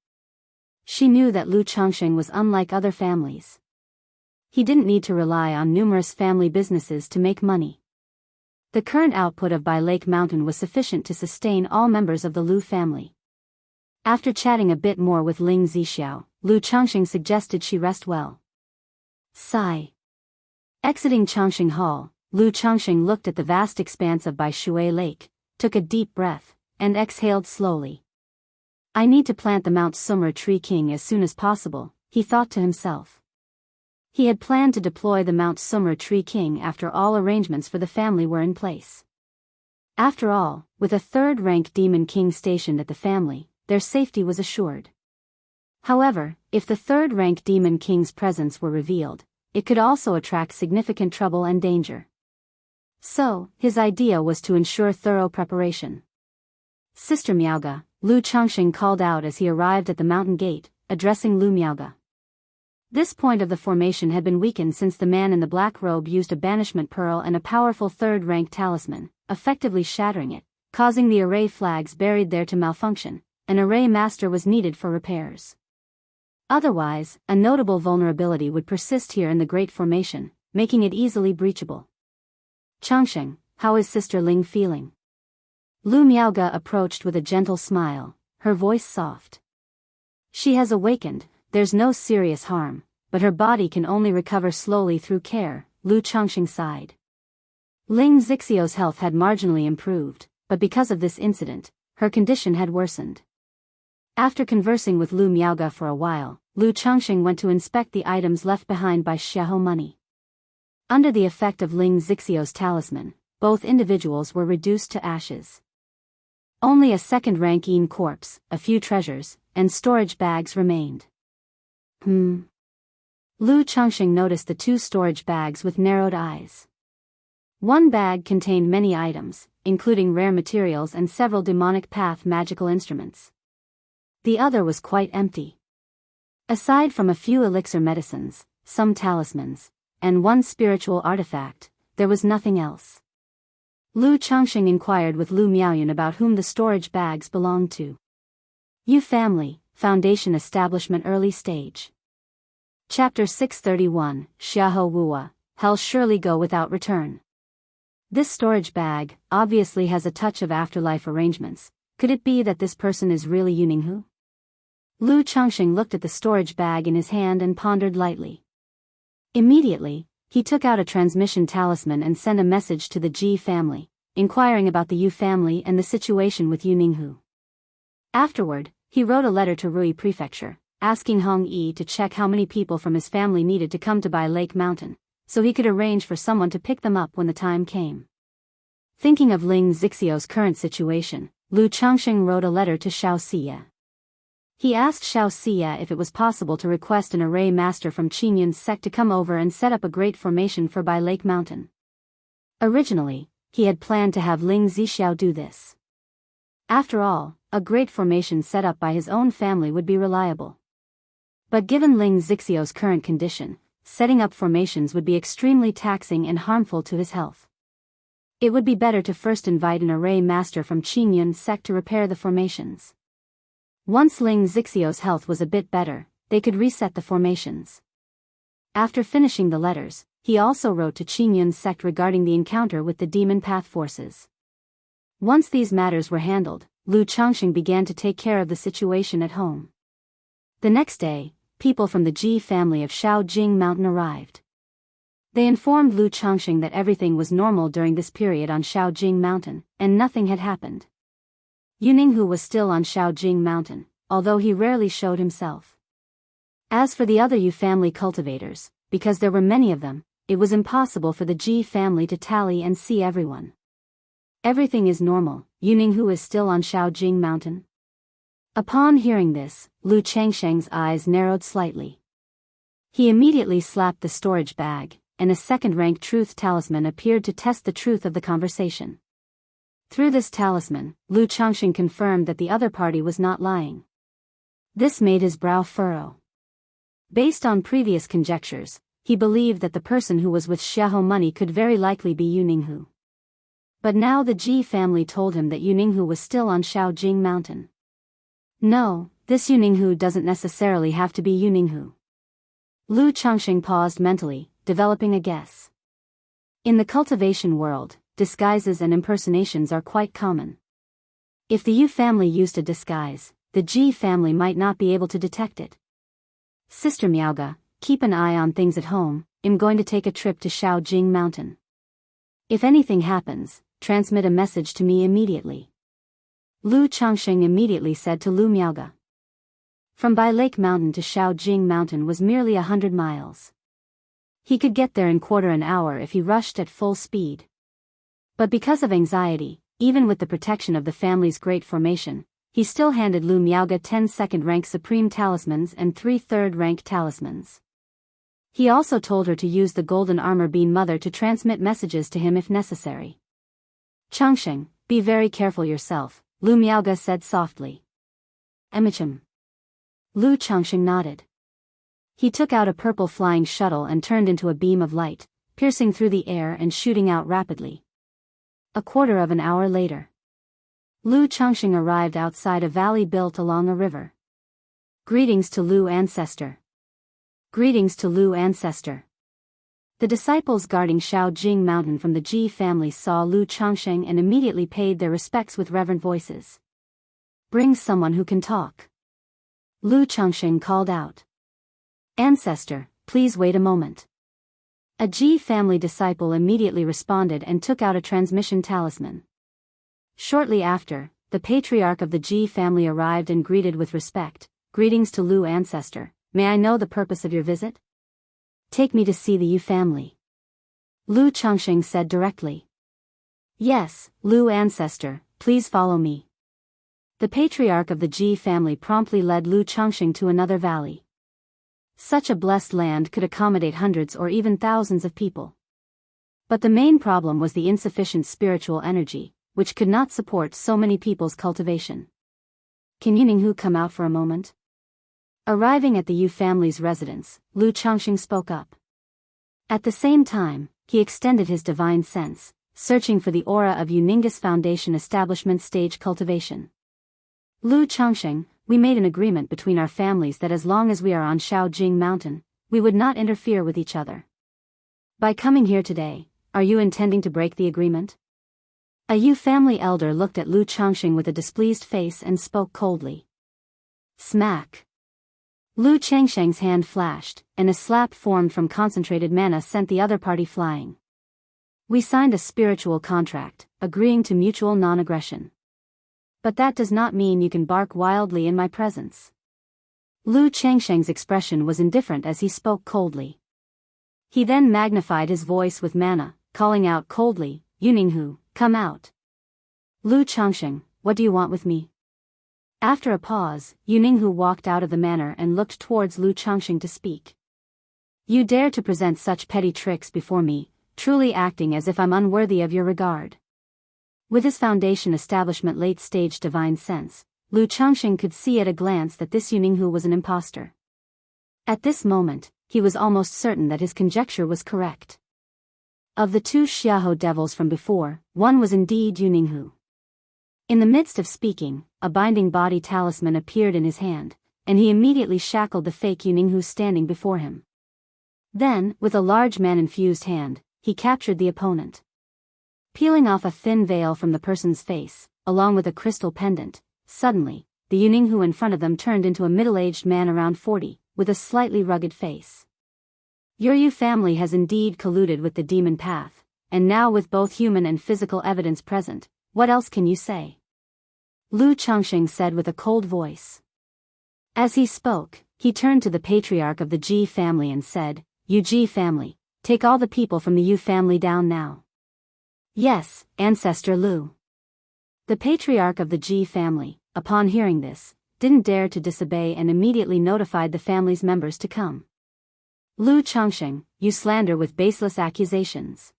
She knew that Lu Changsheng was unlike other families. He didn't need to rely on numerous family businesses to make money. The current output of Bai Lake Mountain was sufficient to sustain all members of the Lu family. After chatting a bit more with Ling Zixiao, Lu Changsheng suggested she rest well. Sigh. Exiting Changsheng Hall, Lu Changsheng looked at the vast expanse of Bai Shui Lake, took a deep breath, and exhaled slowly. I need to plant the Mount Summer Tree King as soon as possible, he thought to himself. He had planned to deploy the Mount Summer Tree King after all arrangements for the family were in place. After all, with a third-rank Demon King stationed at the family, their safety was assured. However, if the third-rank Demon King's presence were revealed, it could also attract significant trouble and danger. So, his idea was to ensure thorough preparation. Sister Miaoga, Lu Changsheng called out as he arrived at the mountain gate, addressing Lu Miaoga. This point of the formation had been weakened since the man in the black robe used a banishment pearl and a powerful third-rank talisman, effectively shattering it, causing the array flags buried there to malfunction. An array master was needed for repairs. Otherwise, a notable vulnerability would persist here in the Great Formation, making it easily breachable. Changsheng, how is Sister Ling feeling? Lu Miaoga approached with a gentle smile, her voice soft. She has awakened, there's no serious harm, but her body can only recover slowly through care, Lu Changsheng sighed. Ling Zixiao's health had marginally improved, but because of this incident, her condition had worsened. After conversing with Lu Miaoga for a while, Lu Changsheng went to inspect the items left behind by Xiahou money. Under the effect of Ling Zixiao's talisman, both individuals were reduced to ashes. Only a second-rank Yin corpse, a few treasures, and storage bags remained. Lu Changsheng noticed the 2 storage bags with narrowed eyes. One bag contained many items, including rare materials and several demonic path magical instruments. The other was quite empty. Aside from a few elixir medicines, some talismans, and one spiritual artifact, there was nothing else. Lu Changsheng inquired with Lu Miaoyun about whom the storage bags belonged to. Yu family, Foundation establishment early stage. Chapter 631, Xiahou Wuwa, Hell surely go without return. This storage bag, obviously has a touch of afterlife arrangements. Could it be that this person is really Yu Ninghu? Lu Changsheng looked at the storage bag in his hand and pondered lightly. Immediately, he took out a transmission talisman and sent a message to the Ji family, inquiring about the Yu family and the situation with Yu Ninghu. Afterward, he wrote a letter to Rui Prefecture, asking Hong Yi to check how many people from his family needed to come to Bai Lake Mountain, so he could arrange for someone to pick them up when the time came. Thinking of Ling Zixiao's current situation, Lu Changsheng wrote a letter to Xiao Xia. He asked Xiao Xia if it was possible to request an array master from Qingyun's sect to come over and set up a great formation for Bai Lake Mountain. Originally, he had planned to have Ling Zixiao do this. After all, a great formation set up by his own family would be reliable. But given Ling Zixiao's current condition, setting up formations would be extremely taxing and harmful to his health. It would be better to first invite an array master from Qingyun sect to repair the formations. Once Ling Zixiao's health was a bit better, they could reset the formations. After finishing the letters, he also wrote to Qingyun sect regarding the encounter with the demon path forces. Once these matters were handled, Lu Changxing began to take care of the situation at home. The next day, people from the Ji family of Shaojing Mountain arrived. They informed Lu Changxing that everything was normal during this period on Shaojing Mountain, and nothing had happened. Yuninghu was still on Shaojing Mountain, although he rarely showed himself. As for the other Yu family cultivators, because there were many of them, it was impossible for the Ji family to tally and see everyone. Everything is normal, Yuninghu is still on Shaojing Mountain. Upon hearing this, Lu Changsheng's eyes narrowed slightly. He immediately slapped the storage bag, and a second-rank truth talisman appeared to test the truth of the conversation. Through this talisman, Lu Changxing confirmed that the other party was not lying. This made his brow furrow. Based on previous conjectures, he believed that the person who was with Xiahou money could very likely be Yuninghu. But now the Ji family told him that Yuninghu was still on Shaojing Mountain. No, this Yuninghu doesn't necessarily have to be Yuninghu. Lu Changxing paused mentally, developing a guess. In the cultivation world, disguises and impersonations are quite common. If the Yu family used a disguise, the Ji family might not be able to detect it. Sister Miaoga, keep an eye on things at home. I'm going to take a trip to Shaojing Mountain. If anything happens, transmit a message to me immediately. Lu Changxing immediately said to Lu Miaoga. From Bai Lake Mountain to Shaojing Mountain was merely 100 miles. He could get there in quarter an hour if he rushed at full speed. But because of anxiety, even with the protection of the family's great formation, he still handed Lu Miaoga 10 second-rank supreme talismans and 3 third-rank talismans. He also told her to use the golden armor bean mother to transmit messages to him if necessary. Changxing, be very careful yourself, Lu Miaoga said softly. Emichim. Lu Changxing nodded. He took out a purple flying shuttle and turned into a beam of light, piercing through the air and shooting out rapidly. A quarter of an hour later, Lu Changxing arrived outside a valley built along a river. Greetings to Lu Ancestor. Greetings to Lu Ancestor. The disciples guarding Shaojing Mountain from the Ji family saw Lu Changxing and immediately paid their respects with reverent voices. Bring someone who can talk. Lu Changxing called out. Ancestor, please wait a moment. A Ji family disciple immediately responded and took out a transmission talisman. Shortly after, the Patriarch of the Ji family arrived and greeted with respect. Greetings to Lu Ancestor, may I know the purpose of your visit? Take me to see the Yu family. Lu Changxing said directly. Yes, Lu Ancestor, please follow me. The Patriarch of the Ji family promptly led Lu Changxing to another valley. Such a blessed land could accommodate hundreds or even thousands of people. But the main problem was the insufficient spiritual energy, which could not support so many people's cultivation. Can Yuninghu come out for a moment? Arriving at the Yu family's residence, Lu Changxing spoke up. At the same time, he extended his divine sense, searching for the aura of Yuningus Foundation establishment stage cultivation. Lu Changxing, we made an agreement between our families that as long as we are on Shaojing Mountain, we would not interfere with each other. By coming here today, are you intending to break the agreement? A Yu family elder looked at Lu Changxing with a displeased face and spoke coldly. Smack. Lu Changsheng's hand flashed, and a slap formed from concentrated mana sent the other party flying. We signed a spiritual contract, agreeing to mutual non-aggression. But that does not mean you can bark wildly in my presence. Lu Changsheng's expression was indifferent as he spoke coldly. He then magnified his voice with mana, calling out coldly, Yuninghu, come out. Lu Changxing, what do you want with me? After a pause, Yuninghu walked out of the manor and looked towards Lu Changxing to speak. You dare to present such petty tricks before me, truly acting as if I'm unworthy of your regard. With his foundation establishment late-stage divine sense, Lu Changxing could see at a glance that this Yuninghu was an impostor. At this moment, he was almost certain that his conjecture was correct. Of the two Xiahou devils from before, one was indeed Yuninghu. In the midst of speaking, a binding body talisman appeared in his hand, and he immediately shackled the fake Yuninghu standing before him. Then, with a large man-infused hand, he captured the opponent. Peeling off a thin veil from the person's face, along with a crystal pendant, suddenly, the Yuninghu in front of them turned into a middle-aged man around 40, with a slightly rugged face. Your Yu family has indeed colluded with the demon path, and now with both human and physical evidence present, what else can you say? Lu Changxing said with a cold voice. As he spoke, he turned to the patriarch of the Ji family and said, "You Ji family, take all the people from the Yu family down now." "Yes, Ancestor Lu." The patriarch of the Ji family, upon hearing this, didn't dare to disobey and immediately notified the family's members to come. "Lu Changxing, you slander with baseless accusations."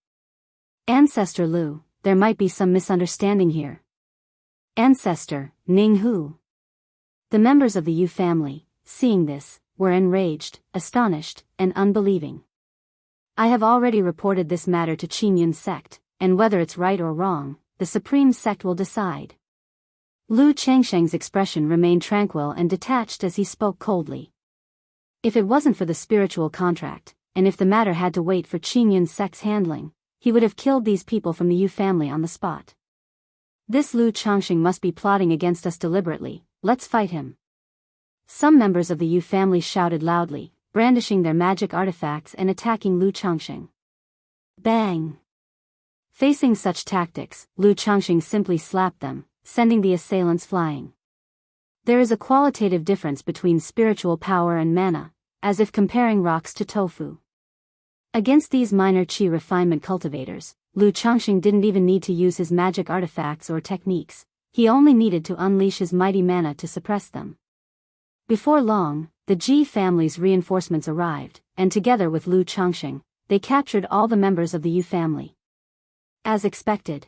"Ancestor Lu, there might be some misunderstanding here." "Ancestor, Ninghu." The members of the Yu family, seeing this, were enraged, astonished, and unbelieving. "I have already reported this matter to Qingyun sect, and whether it's right or wrong, the supreme sect will decide." Lu Changsheng's expression remained tranquil and detached as he spoke coldly. If it wasn't for the spiritual contract, and if the matter had to wait for Qingyun sect's handling, he would have killed these people from the Yu family on the spot. "This Lu Changxing must be plotting against us deliberately, let's fight him." Some members of the Yu family shouted loudly, brandishing their magic artifacts and attacking Lu Changxing. Bang! Facing such tactics, Lu Changxing simply slapped them, sending the assailants flying. There is a qualitative difference between spiritual power and mana, as if comparing rocks to tofu. Against these minor qi refinement cultivators, Lu Changxing didn't even need to use his magic artifacts or techniques, he only needed to unleash his mighty mana to suppress them. Before long, the Ji family's reinforcements arrived, and together with Lu Changxing, they captured all the members of the Yu family. As expected,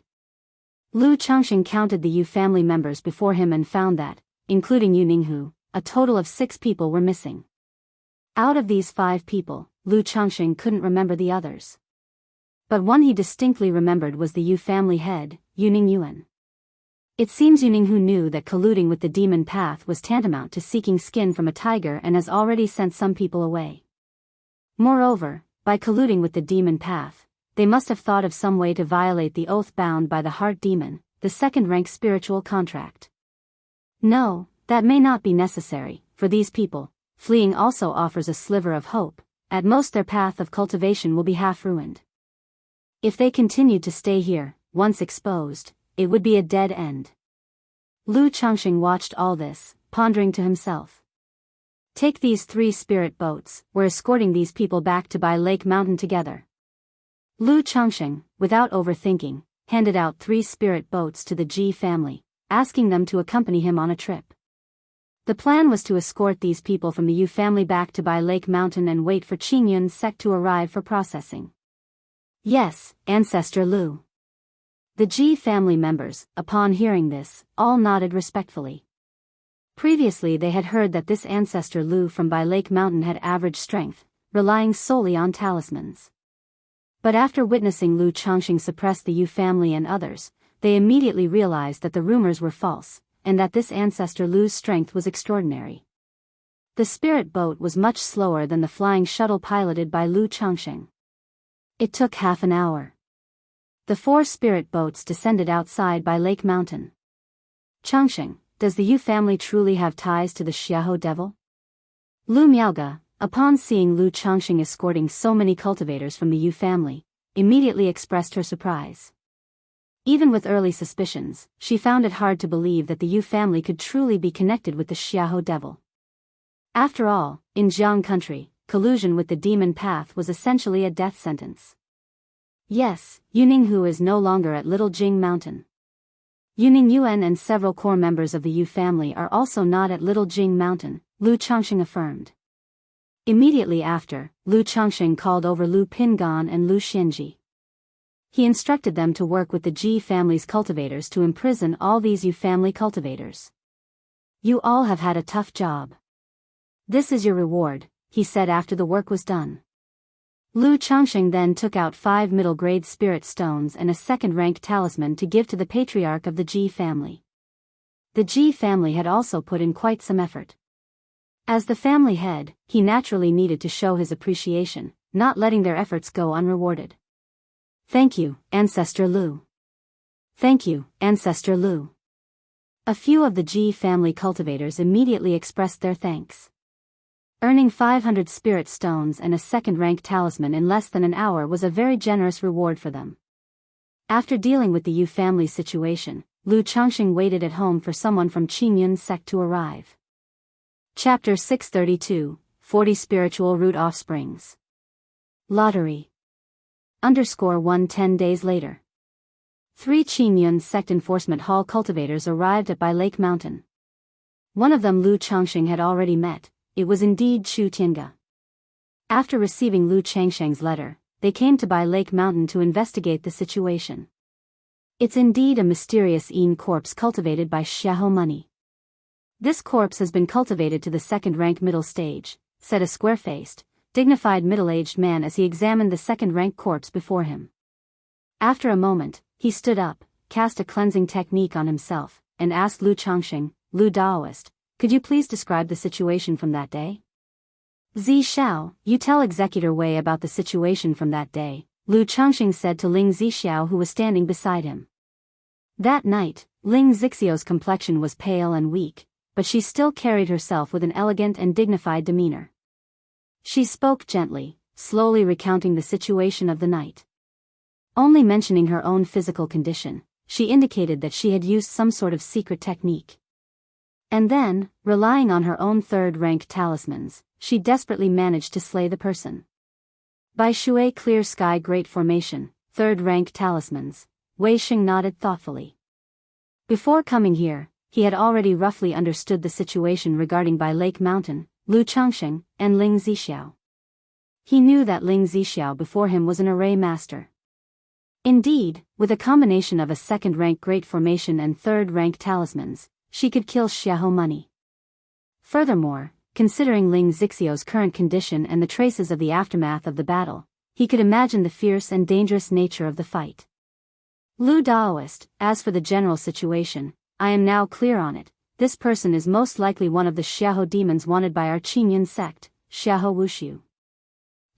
Lu Changxing counted the Yu family members before him and found that, including Yu Ninghu, a total of 6 people were missing. Out of these 5 people, Lu Changxing couldn't remember the others. But one he distinctly remembered was the Yu family head, Yu Ningyuan. It seems Yu Ninghu knew that colluding with the demon path was tantamount to seeking skin from a tiger and has already sent some people away. Moreover, by colluding with the demon path, they must have thought of some way to violate the oath bound by the heart demon, the second-rank spiritual contract. No, that may not be necessary, for these people, fleeing also offers a sliver of hope, at most their path of cultivation will be half ruined. If they continued to stay here, once exposed, it would be a dead end. Lu Changxing watched all this, pondering to himself. Take these 3 spirit boats, we're escorting these people back to Bai Lake Mountain together. Lu Changxing, without overthinking, handed out 3 spirit boats to the Ji family, asking them to accompany him on a trip. The plan was to escort these people from the Yu family back to Bai Lake Mountain and wait for Qingyun sect to arrive for processing. Yes, Ancestor Lu. The Ji family members, upon hearing this, all nodded respectfully. Previously they had heard that this Ancestor Lu from Bai Lake Mountain had average strength, relying solely on talismans. But after witnessing Lu Changxing suppress the Yu family and others, they immediately realized that the rumors were false, and that this Ancestor Lu's strength was extraordinary. The spirit boat was much slower than the flying shuttle piloted by Lu Changxing. It took half an hour. The 4 spirit boats descended outside by Lake Mountain. Changxing, does the Yu family truly have ties to the Xiahou devil? Lu Miaoge, upon seeing Lu Changxing escorting so many cultivators from the Yu family, immediately expressed her surprise. Even with early suspicions, she found it hard to believe that the Yu family could truly be connected with the Xiahou devil. After all, in Jianghu country, collusion with the demon path was essentially a death sentence. Yes, Yu Ninghu is no longer at Little Jing Mountain. Yu Ningyuan and several core members of the Yu family are also not at Little Jing Mountain, Lu Changxing affirmed. Immediately after, Lu Changxing called over Lu Pingan and Lu Xianji. he instructed them to work with the Ji family's cultivators to imprison all these Yu family cultivators. You all have had a tough job. This is your reward, he said after the work was done. Lu Changxing then took out 5 middle-grade spirit stones and a second-rank talisman to give to the Patriarch of the Ji family. The Ji family had also put in quite some effort. As the family head, he naturally needed to show his appreciation, not letting their efforts go unrewarded. Thank you, Ancestor Lu. Thank you, Ancestor Lu. A few of the Ji family cultivators immediately expressed their thanks. Earning 500 spirit stones and a second-rank talisman in less than an hour was a very generous reward for them. After dealing with the Yu family situation, Lu Changxing waited at home for someone from Qingyun's sect to arrive. Chapter 632, 40 Spiritual Root Offsprings. Lottery. _ 10 days later. 3 Qingyun sect enforcement hall cultivators arrived at Bai Lake Mountain. One of them Lu Changxing had already met. It was indeed Chu Tiange. After receiving Lu Changxing's letter, they came to Bai Lake Mountain to investigate the situation. It's indeed a mysterious Yin corpse cultivated by Xiahou money. This corpse has been cultivated to the second-rank middle stage, said a square-faced, dignified middle-aged man as he examined the second-rank corpse before him. After a moment, he stood up, cast a cleansing technique on himself, and asked Lu Changxing, Lu Daoist, could you please describe the situation from that day? Zi Xiao, you tell Executor Wei about the situation from that day, Lu Changxing said to Ling Zixiao who was standing beside him. That night, Ling Zixiao's complexion was pale and weak, but she still carried herself with an elegant and dignified demeanor. She spoke gently, slowly recounting the situation of the night. Only mentioning her own physical condition, she indicated that she had used some sort of secret technique. And then, relying on her own third-rank talismans, she desperately managed to slay the person. By Shui Clear Sky Great Formation, third-rank talismans, Wei Xing nodded thoughtfully. Before coming here, he had already roughly understood the situation regarding Bai Lake Mountain, Lu Changxing, and Ling Zixiao. He knew that Ling Zixiao before him was an array master. Indeed, with a combination of a second-rank Great Formation and third-rank talismans, she could kill Xiahou money. Furthermore, considering Ling Zixiao's current condition and the traces of the aftermath of the battle, he could imagine the fierce and dangerous nature of the fight. Lu Daoist, as for the general situation, I am now clear on it. This person is most likely one of the Xiahou demons wanted by our Qingyun sect, Xiahou Wuxia.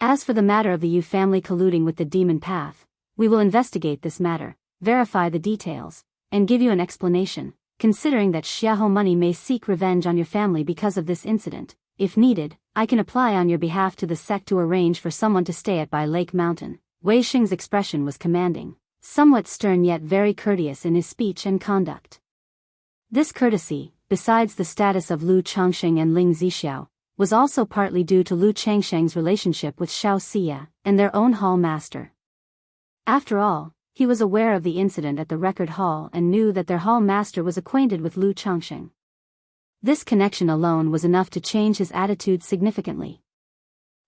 As for the matter of the Yu family colluding with the demon path, we will investigate this matter, verify the details, and give you an explanation. Considering that Xiahou money may seek revenge on your family because of this incident, if needed, I can apply on your behalf to the sect to arrange for someone to stay at Bai Lake Mountain. Wei Xing's expression was commanding, somewhat stern yet very courteous in his speech and conduct. This courtesy, besides the status of Lu Changxing and Ling Zixiao, was also partly due to Lu Changsheng's relationship with Xiao Xia and their own hall master. After all, he was aware of the incident at the record hall and knew that their hall master was acquainted with Lu Changxing. This connection alone was enough to change his attitude significantly.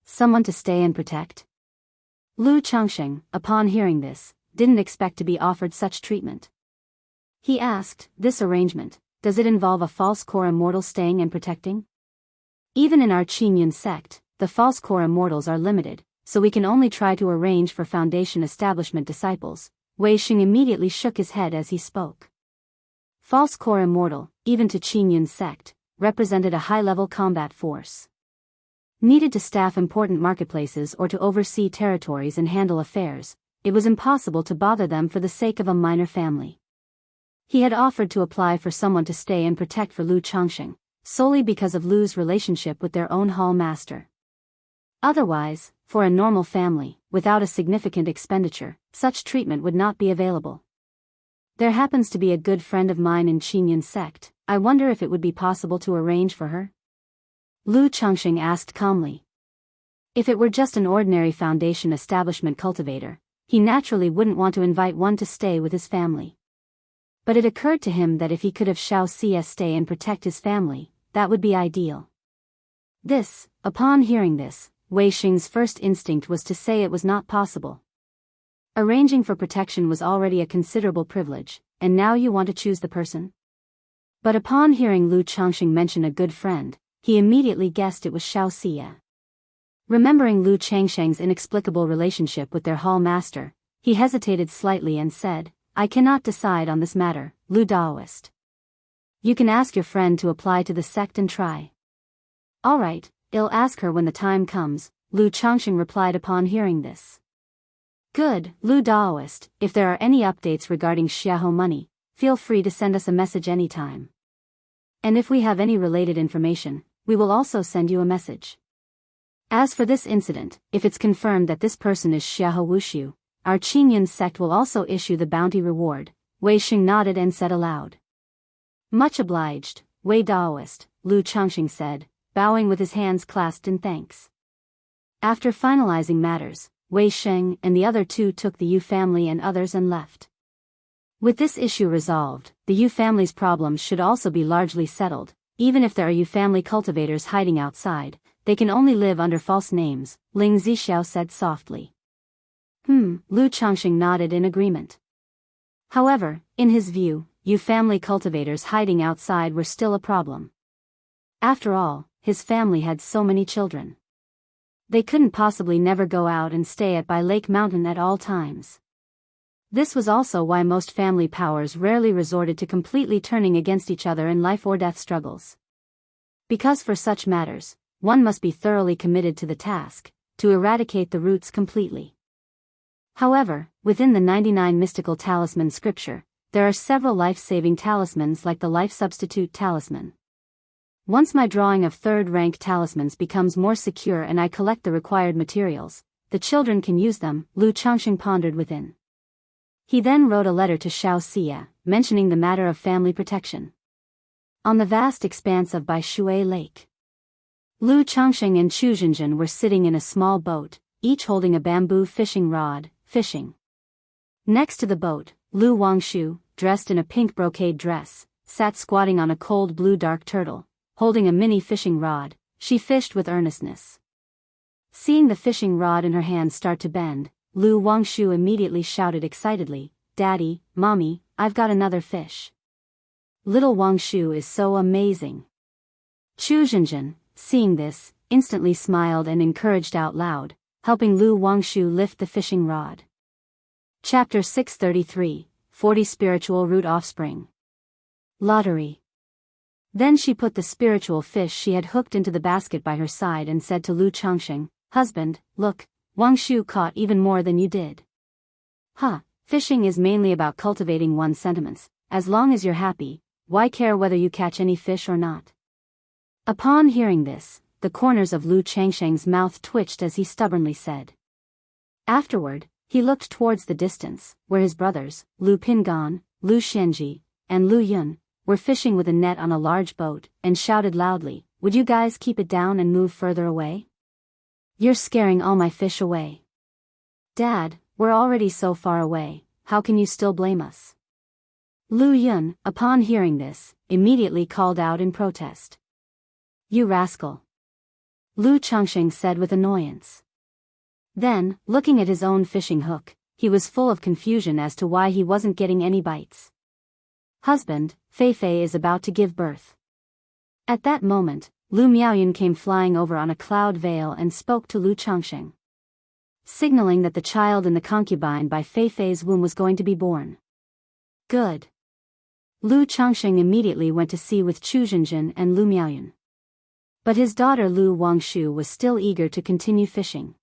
Someone to stay and protect? Lu Changxing, upon hearing this, didn't expect to be offered such treatment. He asked, this arrangement, does it involve a false core immortal staying and protecting? Even in our Qingyun sect, the false core immortals are limited, so we can only try to arrange for foundation establishment disciples. Wei Xing immediately shook his head as he spoke. False core immortal, even to Qingyun's sect, represented a high-level combat force. Needed to staff important marketplaces or to oversee territories and handle affairs, it was impossible to bother them for the sake of a minor family. He had offered to apply for someone to stay and protect for Lu Changxing, solely because of Lu's relationship with their own hall master. Otherwise, for a normal family, without a significant expenditure, such treatment would not be available. There happens to be a good friend of mine in Qingyun sect. I wonder if it would be possible to arrange for her? Lu Changxing asked calmly. If it were just an ordinary foundation establishment cultivator, he naturally wouldn't want to invite one to stay with his family. But it occurred to him that if he could have Xiao Xia stay and protect his family, that would be ideal. Upon hearing this, Wei Xing's first instinct was to say it was not possible. Arranging for protection was already a considerable privilege, and now you want to choose the person? But upon hearing Lu Changxing mention a good friend, he immediately guessed it was Xiaoxia. Remembering Lu Changsheng's inexplicable relationship with their hall master, he hesitated slightly and said, I cannot decide on this matter, Lu Daoist. You can ask your friend to apply to the sect and try. All right, I'll ask her when the time comes, Lu Changxing replied upon hearing this. Good, Lu Daoist, if there are any updates regarding Xiaohu money, feel free to send us a message anytime. And if we have any related information, we will also send you a message. As for this incident, if it's confirmed that this person is Xiaohu Wushu, our Qingyun sect will also issue the bounty reward. Wei Xing nodded and said aloud. Much obliged, Wei Daoist, Lu Changxing said, bowing with his hands clasped in thanks. After finalizing matters, Wei Xing and the other two took the Yu family and others and left. With this issue resolved, the Yu family's problems should also be largely settled. Even if there are Yu family cultivators hiding outside, they can only live under false names, Ling Zixiao said softly. Lu Changxing nodded in agreement. However, in his view, Yu family cultivators hiding outside were still a problem. After all, his family had so many children. They couldn't possibly never go out and stay at by Lake Mountain at all times. This was also why most family powers rarely resorted to completely turning against each other in life or death struggles. Because for such matters, one must be thoroughly committed to the task, to eradicate the roots completely. However, within the 99 mystical talisman scripture, there are several life-saving talismans like the life substitute talisman. Once my drawing of third-rank talismans becomes more secure and I collect the required materials, the children can use them, Lu Changxing pondered within. He then wrote a letter to Xiaoxia, mentioning the matter of family protection. On the vast expanse of Baishui Lake, Lu Changxing and Chu Zhenjin were sitting in a small boat, each holding a bamboo fishing rod, fishing. Next to the boat, Lu Wangshu, dressed in a pink brocade dress, sat squatting on a cold blue dark turtle, holding a mini fishing rod. She fished with earnestness. Seeing the fishing rod in her hand start to bend, Lu Wangshu immediately shouted excitedly, Daddy, Mommy, I've got another fish. Little Wangshu is so amazing. Chu Zhenjin, seeing this, instantly smiled and encouraged out loud, helping Lu Wangshu lift the fishing rod. Chapter 633, 40 Spiritual Root Offspring. Lottery. Then she put the spiritual fish she had hooked into the basket by her side and said to Lu Changxing, Husband, look, Wangshu caught even more than you did. Fishing is mainly about cultivating one's sentiments. As long as you're happy, why care whether you catch any fish or not? Upon hearing this, the corners of Lu Changsheng's mouth twitched as he stubbornly said. Afterward, he looked towards the distance, where his brothers, Lu Pingan, Lu Xianji, and Lu Yun, were fishing with a net on a large boat, and shouted loudly, Would you guys keep it down and move further away? You're scaring all my fish away. Dad, we're already so far away, how can you still blame us? Lu Yun, upon hearing this, immediately called out in protest. You rascal. Lu Changxing said with annoyance. Then, looking at his own fishing hook, he was full of confusion as to why he wasn't getting any bites. Husband, Fei Fei is about to give birth. At that moment, Lu Miaoyun came flying over on a cloud veil and spoke to Lu Changxing, signaling that the child in the concubine by Fei Fei's womb was going to be born. Good. Lu Changxing immediately went to see with Chu Zhenjin and Lu Miaoyun. But his daughter Lu Wangshu was still eager to continue fishing.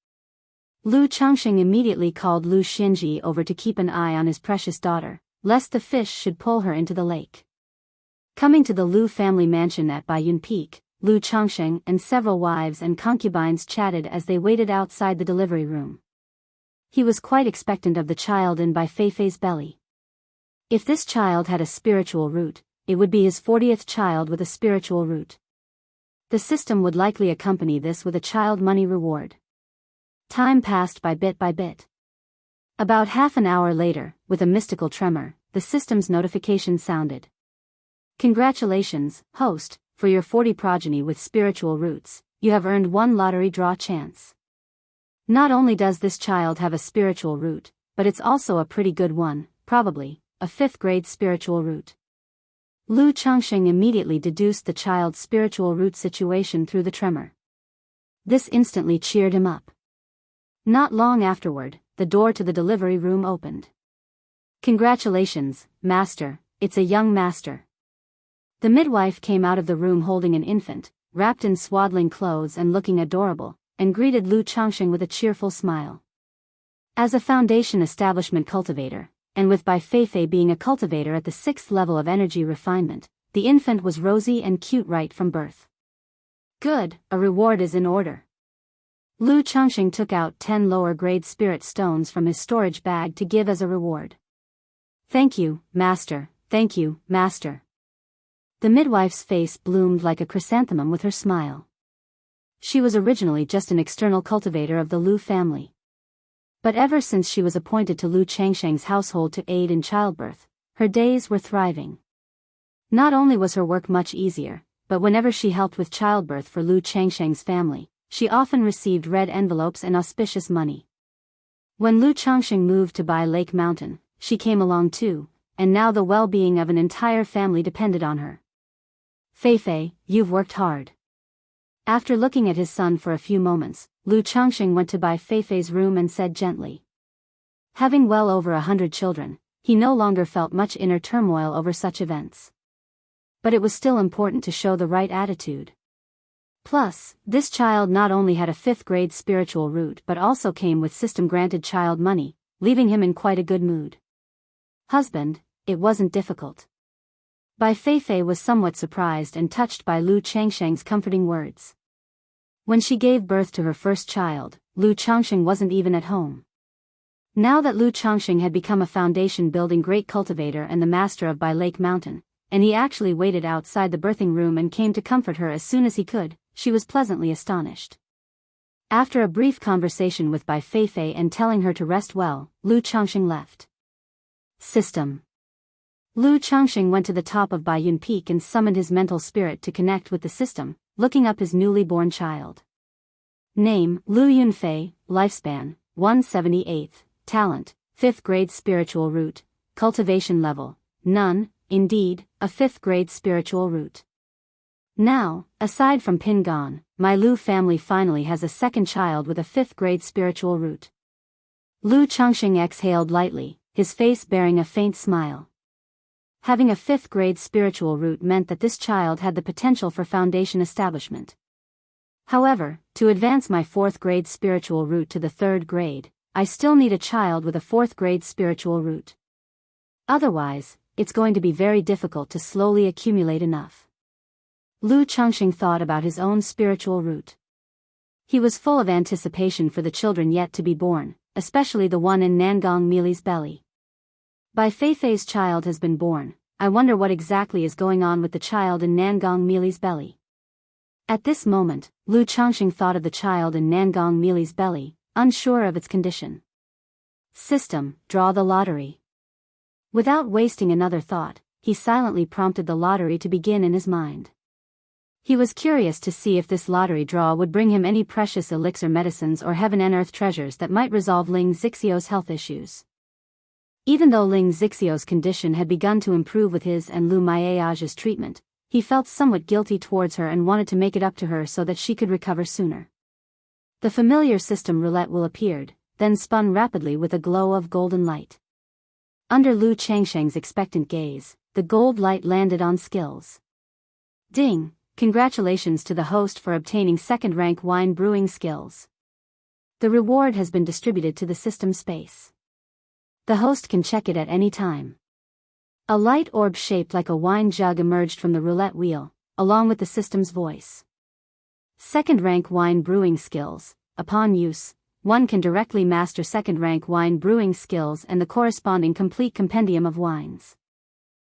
Lu Changxing immediately called Lu Xianji over to keep an eye on his precious daughter, lest the fish should pull her into the lake. Coming to the Lu family mansion at Baiyun Peak, Lu Changxing and several wives and concubines chatted as they waited outside the delivery room. He was quite expectant of the child in Bai Feifei's belly. If this child had a spiritual root, it would be his 40th child with a spiritual root. The system would likely accompany this with a child money reward. Time passed by bit by bit. About half an hour later, with a mystical tremor, the system's notification sounded. Congratulations, host, for your 40 progeny with spiritual roots, you have earned one lottery draw chance. Not only does this child have a spiritual root, but it's also a pretty good one, probably, a 5th grade spiritual root. Lu Changxing immediately deduced the child's spiritual root situation through the tremor. This instantly cheered him up. Not long afterward, the door to the delivery room opened. "Congratulations, Master, it's a young master." The midwife came out of the room holding an infant, wrapped in swaddling clothes and looking adorable, and greeted Lu Changxing with a cheerful smile. As a foundation establishment cultivator, and with Bai Feifei being a cultivator at the 6th level of energy refinement, the infant was rosy and cute right from birth. "Good, a reward is in order." Lu Changxing took out 10 lower-grade spirit stones from his storage bag to give as a reward. "Thank you, Master, thank you, Master." The midwife's face bloomed like a chrysanthemum with her smile. She was originally just an external cultivator of the Lu family. But ever since she was appointed to Lu Changxing's household to aid in childbirth, her days were thriving. Not only was her work much easier, but whenever she helped with childbirth for Lu Changxing's family, she often received red envelopes and auspicious money. When Lu Changxing moved to Bai Lake Mountain, she came along too, and now the well-being of an entire family depended on her. "Feifei, you've worked hard." After looking at his son for a few moments, Lu Changxing went to Bai Feifei's room and said gently. Having well over 100 children, he no longer felt much inner turmoil over such events. But it was still important to show the right attitude. Plus, this child not only had a 5th grade spiritual root but also came with system-granted child money, leaving him in quite a good mood. "Husband, it wasn't difficult." Bai Feifei was somewhat surprised and touched by Lu Changxing's comforting words. When she gave birth to her first child, Lu Changxing wasn't even at home. Now that Lu Changxing had become a foundation-building great cultivator and the master of Bai Lake Mountain, and he actually waited outside the birthing room and came to comfort her as soon as he could, she was pleasantly astonished. After a brief conversation with Bai Feifei and telling her to rest well, Lu Changxing left. System. Lu Changxing went to the top of Baiyun Peak and summoned his mental spirit to connect with the system, looking up his newly born child. Name, Lu Yunfei, lifespan, 178th, talent, 5th grade spiritual root, cultivation level, none, indeed, a 5th grade spiritual root. Now, aside from Pingon, my Lu family finally has a second child with a 5th grade spiritual root. Lu Changxing exhaled lightly, his face bearing a faint smile. Having a 5th grade spiritual root meant that this child had the potential for foundation establishment. However, to advance my 4th grade spiritual root to the 3rd grade, I still need a child with a 4th grade spiritual root. Otherwise, it's going to be very difficult to slowly accumulate enough. Lu Changxing thought about his own spiritual root. He was full of anticipation for the children yet to be born, especially the one in Nangong Mili's belly. Bai Feifei's child has been born. I wonder what exactly is going on with the child in Nangong Mili's belly. At this moment, Lu Changxing thought of the child in Nangong Mili's belly, unsure of its condition. System, draw the lottery. Without wasting another thought, he silently prompted the lottery to begin in his mind. He was curious to see if this lottery draw would bring him any precious elixir medicines or heaven and earth treasures that might resolve Ling Zixio's health issues. Even though Ling Zixio's condition had begun to improve with his and Lu Maiage's treatment, he felt somewhat guilty towards her and wanted to make it up to her so that she could recover sooner. The familiar system roulette wheel appeared, then spun rapidly with a glow of golden light. Under Lu Changxing's expectant gaze, the gold light landed on skills. Ding! Congratulations to the host for obtaining 2nd rank wine brewing skills. The reward has been distributed to the system space. The host can check it at any time. A light orb shaped like a wine jug emerged from the roulette wheel, along with the system's voice. 2nd rank wine brewing skills. Upon use, one can directly master 2nd rank wine brewing skills and the corresponding complete compendium of wines.